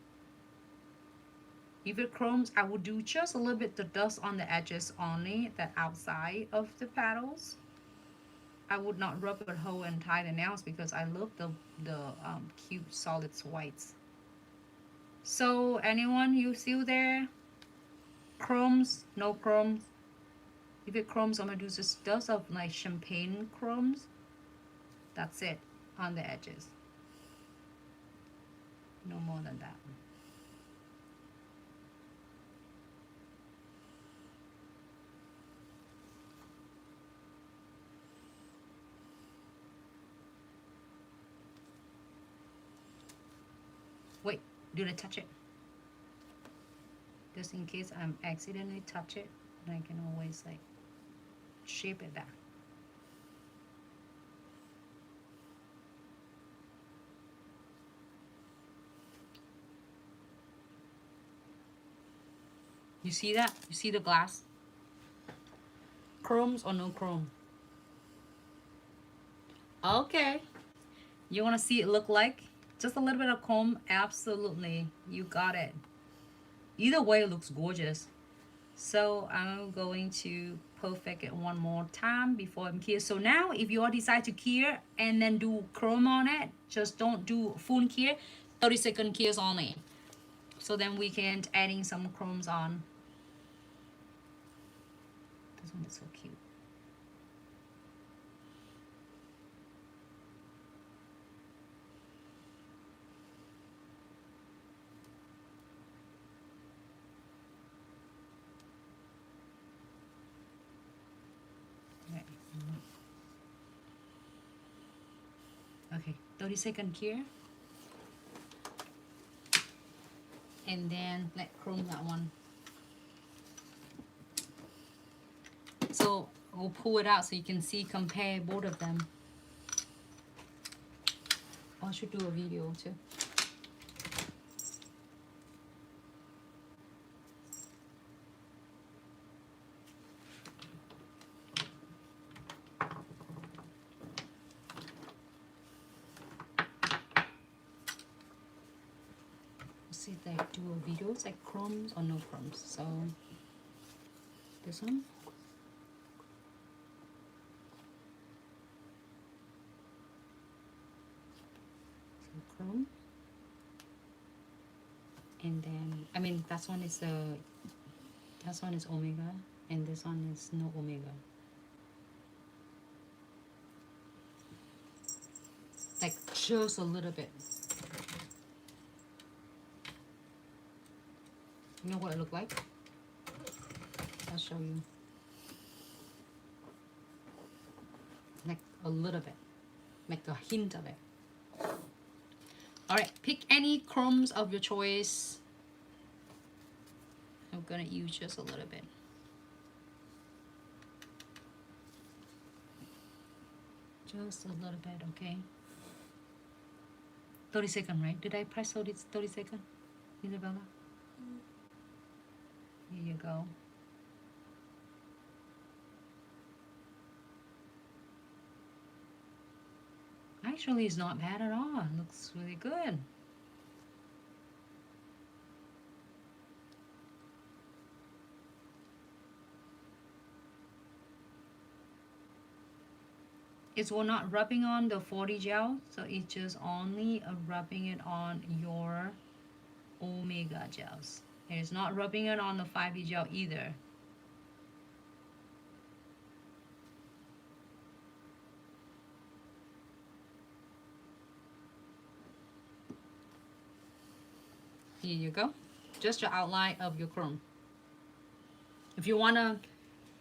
If it chromes, I would do just a little bit the dust on the edges only, that outside of the petals. I would not rub it whole and tie the nails because I love the cute solid whites. So anyone, you still there? Chromes, no chromes? If it chromes, I'm gonna do just dust of like champagne chromes. That's it on the edges. No more than that. Wait, did I touch it? Just in case I'm accidentally touch it, I can always like shape it back. You see that? You see the glass? Chromes or no chrome? Okay. You want to see it look like? Just a little bit of chrome? Absolutely. You got it. Either way, it looks gorgeous. So I'm going to perfect it one more time before I'm cure. So now if you all decide to cure and then do chrome on it, just don't do full cure, 30-second cures only. So then we can adding some chromes on. This one is so cute. Okay, 30-second cure. And then let chrome that one. So we'll pull it out so you can see, compare both of them. I should do a video too. See if they do a video, it's like chromes or no chromes. So this one. So chrome. And then I mean that one is omega and this one is no omega. Like just a little bit. You know what it looked like? I'll show you. Like a little bit. Like a hint of it. Alright, pick any chromes of your choice. I'm gonna use just a little bit. Just a little bit, okay? 30 seconds, right? Did I press 30 seconds, Isabella? Here you go. Actually, it's not bad at all. It looks really good. It's not rubbing on the 40 gel, so it's just only rubbing it on your omega gels. And it's not rubbing it on the 5E gel either. Here you go. Just your outline of your chrome. If you want to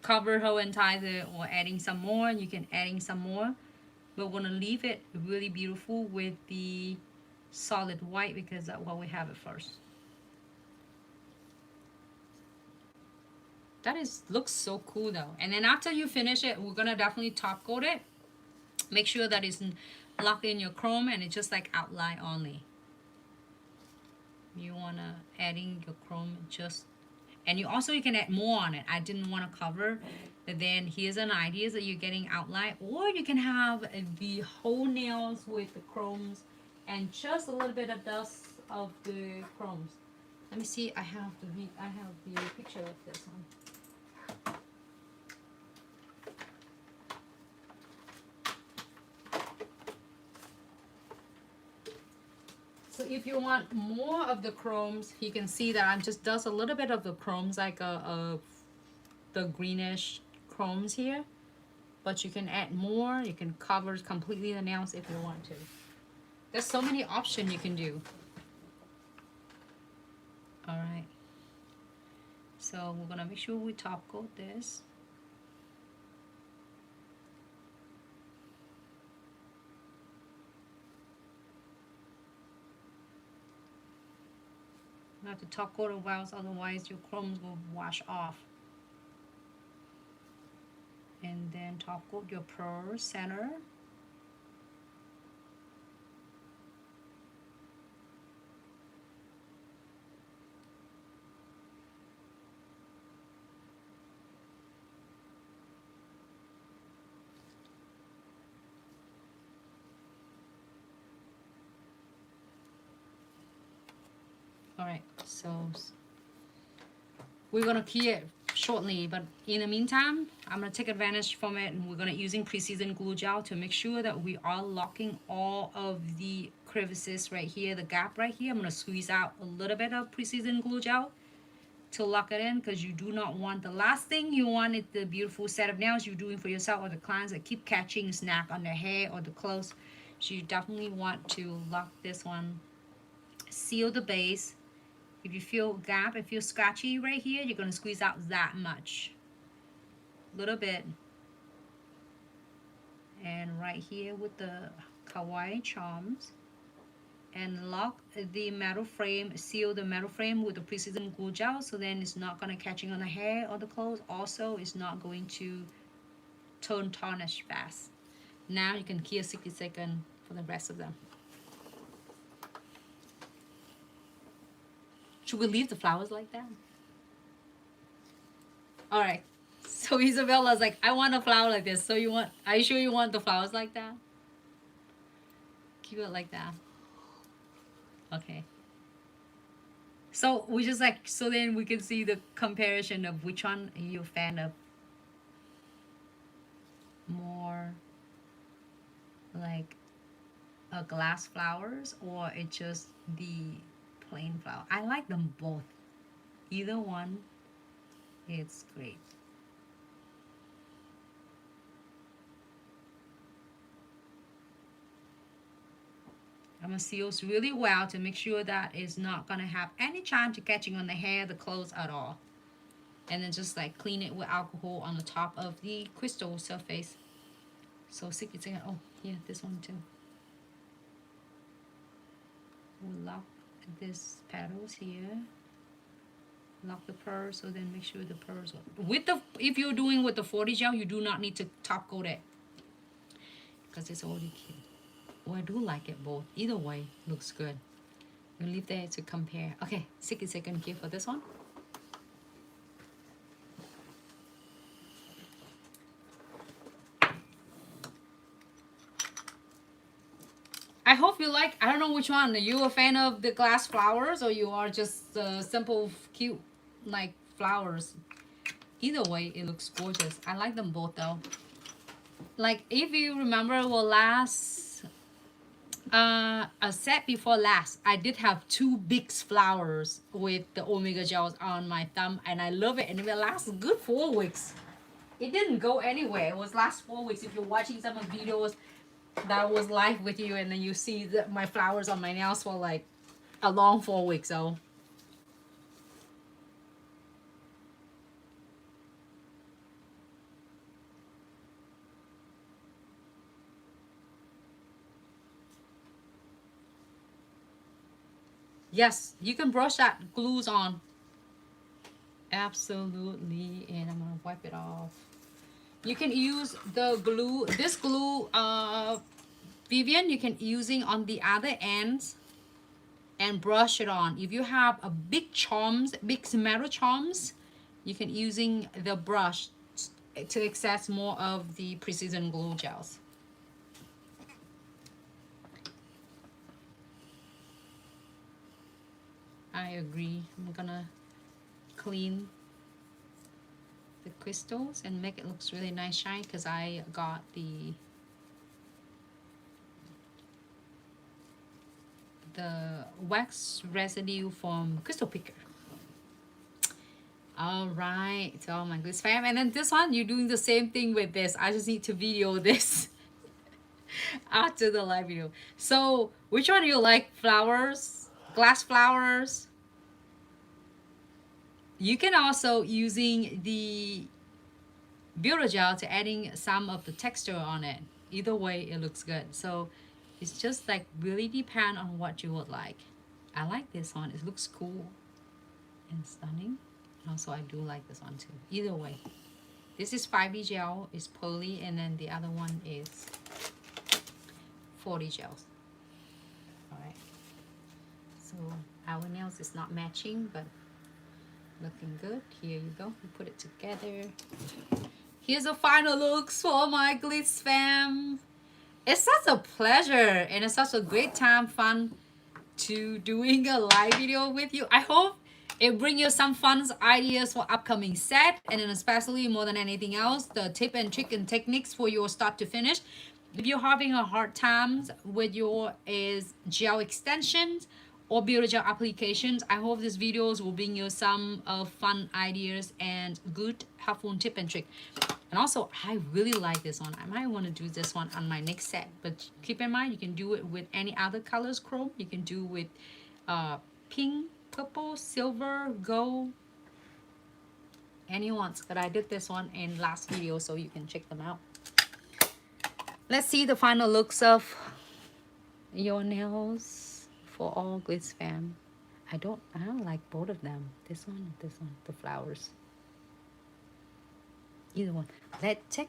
cover whole entire or adding some more, you can adding some more. But we're going to leave it really beautiful with the solid white because that's what we have it first. That looks so cool though. And then after you finish it, we're going to definitely top coat it. Make sure that it's locked in your chrome and it's just like outline only. You want to adding your chrome just, and you can add more on it. I didn't want to cover, but then here's an idea that you're getting outline, or you can have the whole nails with the chromes and just a little bit of dust of the chromes. Let me see. I have the picture of this one. So if you want more of the chromes, you can see that I'm just does a little bit of the chromes, like the greenish chromes here. But you can add more. You can cover completely the nails if you want to. There's so many options you can do. All right. So we're gonna make sure we top coat this. You have to top coat it well, otherwise your chromes will wash off. And then top coat your pearl center. All right, so we're gonna key it shortly, but in the meantime, I'm gonna take advantage from it, and we're gonna using precision glue gel to make sure that we are locking all of the crevices right here, the gap right here. I'm gonna squeeze out a little bit of precision glue gel to lock it in, because you do not want, the last thing you want is the beautiful set of nails you're doing for yourself or the clients that keep catching snack on their hair or the clothes. So you definitely want to lock this one, seal the base. If you feel gap, if you're scratchy right here, you're gonna squeeze out that much, a little bit. And right here with the kawaii charms, and lock the metal frame, seal the metal frame with the precision glue gel, so then it's not gonna catching on the hair or the clothes. Also, it's not going to turn tarnish fast. Now you can key a 60-second for the rest of them. Should we leave the flowers like that? All right. So Isabella's like, I want a flower like this. So are you sure you want the flowers like that? Keep it like that. Okay. So we just like, so then we can see the comparison of which one you're a fan of. More like a glass flowers, or it's just the plain flower. I like them both. Either one, it's great. I'm gonna seal really well to make sure that it's not gonna have any chance of catching on the hair, the clothes at all. And then just like clean it with alcohol on the top of the crystal surface. So 60 seconds. Oh yeah, this one too. We'll lock this petals here, lock the pearls, so then make sure the pearls with the, if you're doing with the 40 gel, you do not need to top coat it because it's already cute. Oh, I do like it both. Either way looks good. We'll leave there to compare. Okay, 60-second here for this one. I hope you like, I don't know which one. Are you a fan of the glass flowers, or you are just simple, cute, like flowers? Either way, it looks gorgeous. I like them both though. Like if you remember, well, last, a set before last, I did have 2 big flowers with the Omega gels on my thumb, and I love it. And it lasts a good 4 weeks. It didn't go anywhere. It was last 4 weeks. If you're watching some of the videos that was live with you, and then you see my flowers on my nails for like a long 4 weeks. So Yes, you can brush that glues on. Absolutely. And I'm gonna wipe it off. You can use the glue, this glue, Vivian, you can using on the other ends and brush it on. If you have a big charms, big metal charms, you can using the brush to access more of the precision glue gels. I agree. I'm gonna clean the crystals and make it looks really nice shine because I got the wax residue from crystal picker. All right, oh my goodness, fam. And then this one, you're doing the same thing with this. I just need to video this after the live video. So which one do you like? Flowers, glass flowers? You can also using the Builder Gel to adding some of the texture on it. Either way, it looks good. So it's just like really depend on what you would like. I like this one. It looks cool and stunning. And also I do like this one too. Either way. This is 5D gel, it's pearly, and then the other one is 40 gels. Alright. So our nails is not matching, but looking good. Here you go. We put it together. Here's the final looks for my Glitz fam. It's such a pleasure and it's such a great time, fun to doing a live video with you. I hope it brings you some fun ideas for upcoming set, and then especially more than anything else, the tip and trick and techniques for your start to finish. If you're having a hard time with your gel extensions or Builder Gel applications, I hope these videos will bring you some fun ideas and good helpful tip and trick. And also, I really like this one. I might want to do this one on my next set, but keep in mind you can do it with any other colors chrome. You can do with pink, purple, silver, gold, any ones. But I did this one in last video, so you can check them out. Let's see the final looks of your nails for all Glitz fam. I don't like both of them. This one, the flowers. Either one. Let's check.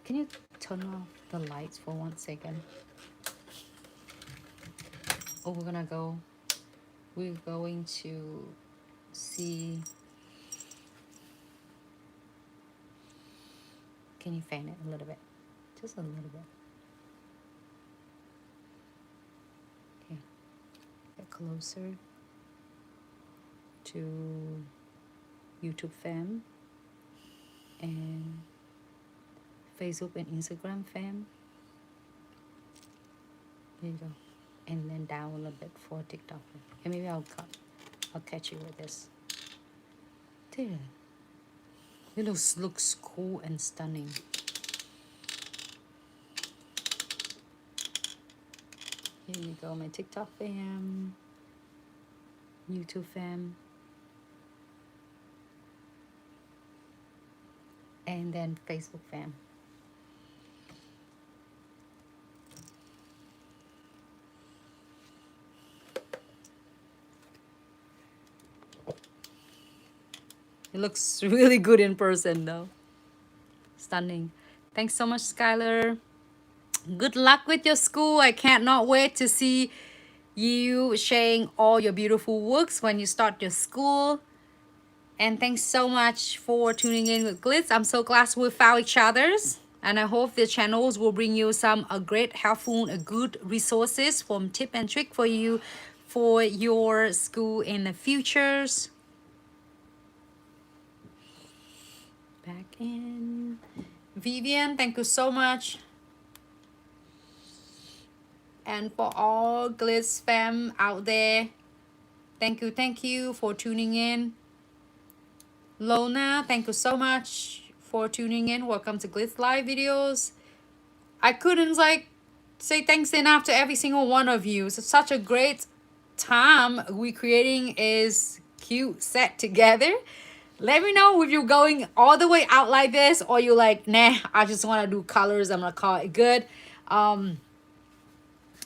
Can you turn off the lights for 1 second? Oh, we're going to see. Can you fan it a little bit? Just a little bit. Okay. Get closer to YouTube fam and Facebook and Instagram fam. There you go. And then down a little bit for TikTok. And maybe I'll catch you with this. There. It looks cool and stunning. Here you go, my TikTok fam, YouTube fam, and then Facebook fam. It looks really good in person though. Stunning. Thanks so much, Skylar. Good luck with your school. I cannot wait to see you sharing all your beautiful works when you start your school. And thanks so much for tuning in with Glitz. I'm so glad we found each other's. And I hope the channels will bring you some great, helpful, good resources from tip and trick for you for your school in the futures. Back in. Vivian, thank you so much. And for all Glitz fam out there, thank you for tuning in. Lona, thank you so much for tuning in. Welcome to Glitz live videos. I couldn't say thanks enough to every single one of you. It's such a great time we creating is cute set together. Let me know if you're going all the way out like this, or you're like, nah, I just want to do colors. I'm gonna call it good.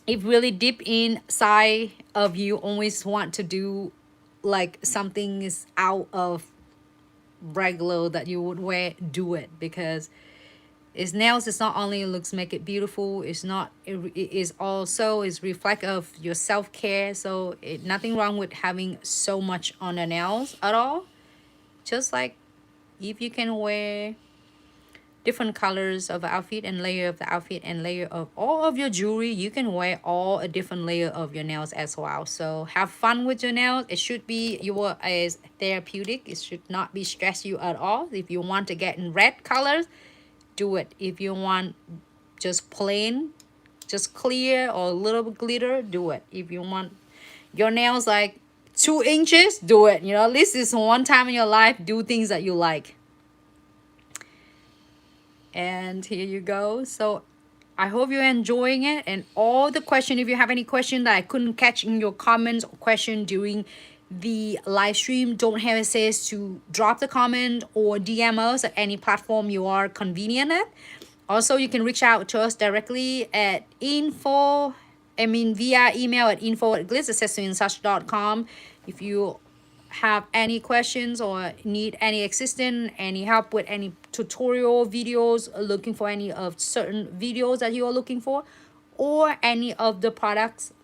if really deep inside of you always want to do like something is out of regular that you would wear, do it, because it's nails. It's not only looks make it beautiful, it's not, it is also is reflect of your self-care. So nothing wrong with having so much on the nails at all. Just like if you can wear different colors of the outfit and layer of the outfit and layer of all of your jewelry, you can wear all a different layer of your nails as well. So have fun with your nails. It should be your as therapeutic. It should not be stress you at all. If you want to get in red colors, do it. If you want just plain, just clear or a little bit glitter, do it. If you want your nails like 2 inches, do it. You know, this is one time in your life, do things that you like. And here you go. So I hope you're enjoying it. And all the question, if you have any question that I couldn't catch in your comments or question during the live stream, don't hesitate to drop the comment or DM us at any platform you are convenient at. Also, you can reach out to us directly at via email at info@glitzaccessoryandsuch.com. If you have any questions or need any assistance, any help with any tutorial videos, looking for any of certain videos that you are looking for, or any of the products,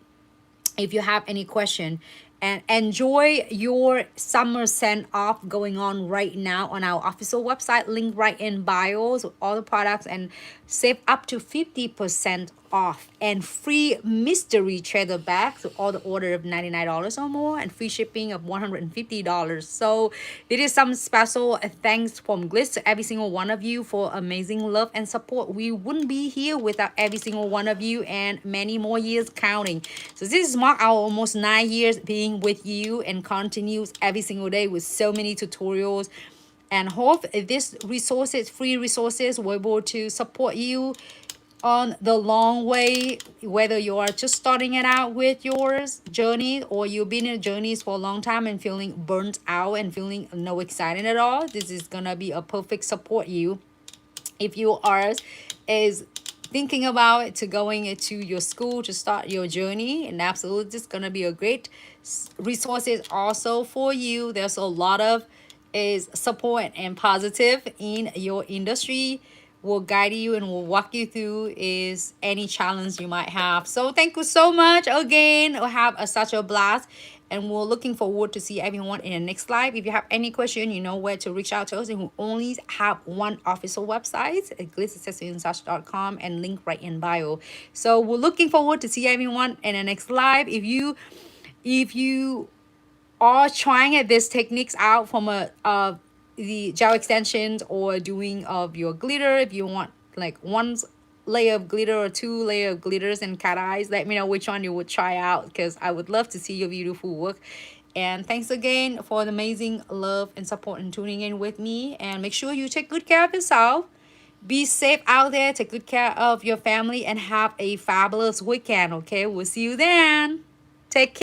if you have any question. And enjoy your summer send off going on right now on our official website, link right in bios with all the products, and save up to 50% off and free mystery treasure bags to all the order of $99 or more, and free shipping of $150. So it is some special thanks from Glitz to every single one of you for amazing love and support. We wouldn't be here without every single one of you, and many more years counting. So this is mark our almost 9 years being with you, and continues every single day with so many tutorials. And hope this resources, free resources, will be able to support you on the long way, whether you are just starting it out with yours journey, or you've been in journeys for a long time and feeling burnt out and feeling no excited at all. This is gonna be a perfect support you. If you are is thinking about it to going into your school to start your journey, and absolutely this is gonna be a great resources also for you. There's a lot of is support and positive in your industry, will guide you and will walk you through is any challenge you might have. So thank you so much again. We'll have such a blast, and we're looking forward to see everyone in the next live. If you have any question, you know where to reach out to us, and we only have one official website at glitzaccessoryandsuch.com, and link right in bio. So we're looking forward to see everyone in the next live. If you are trying this techniques out from the gel extensions, or doing of your glitter, if you want like one layer of glitter or 2 layer of glitters and cat eyes, let me know which one you would try out, because I would love to see your beautiful work. And thanks again for the amazing love and support and tuning in with me. And make sure you take good care of yourself, be safe out there, take good care of your family, and have a fabulous weekend. Okay, we'll see you then. Take care.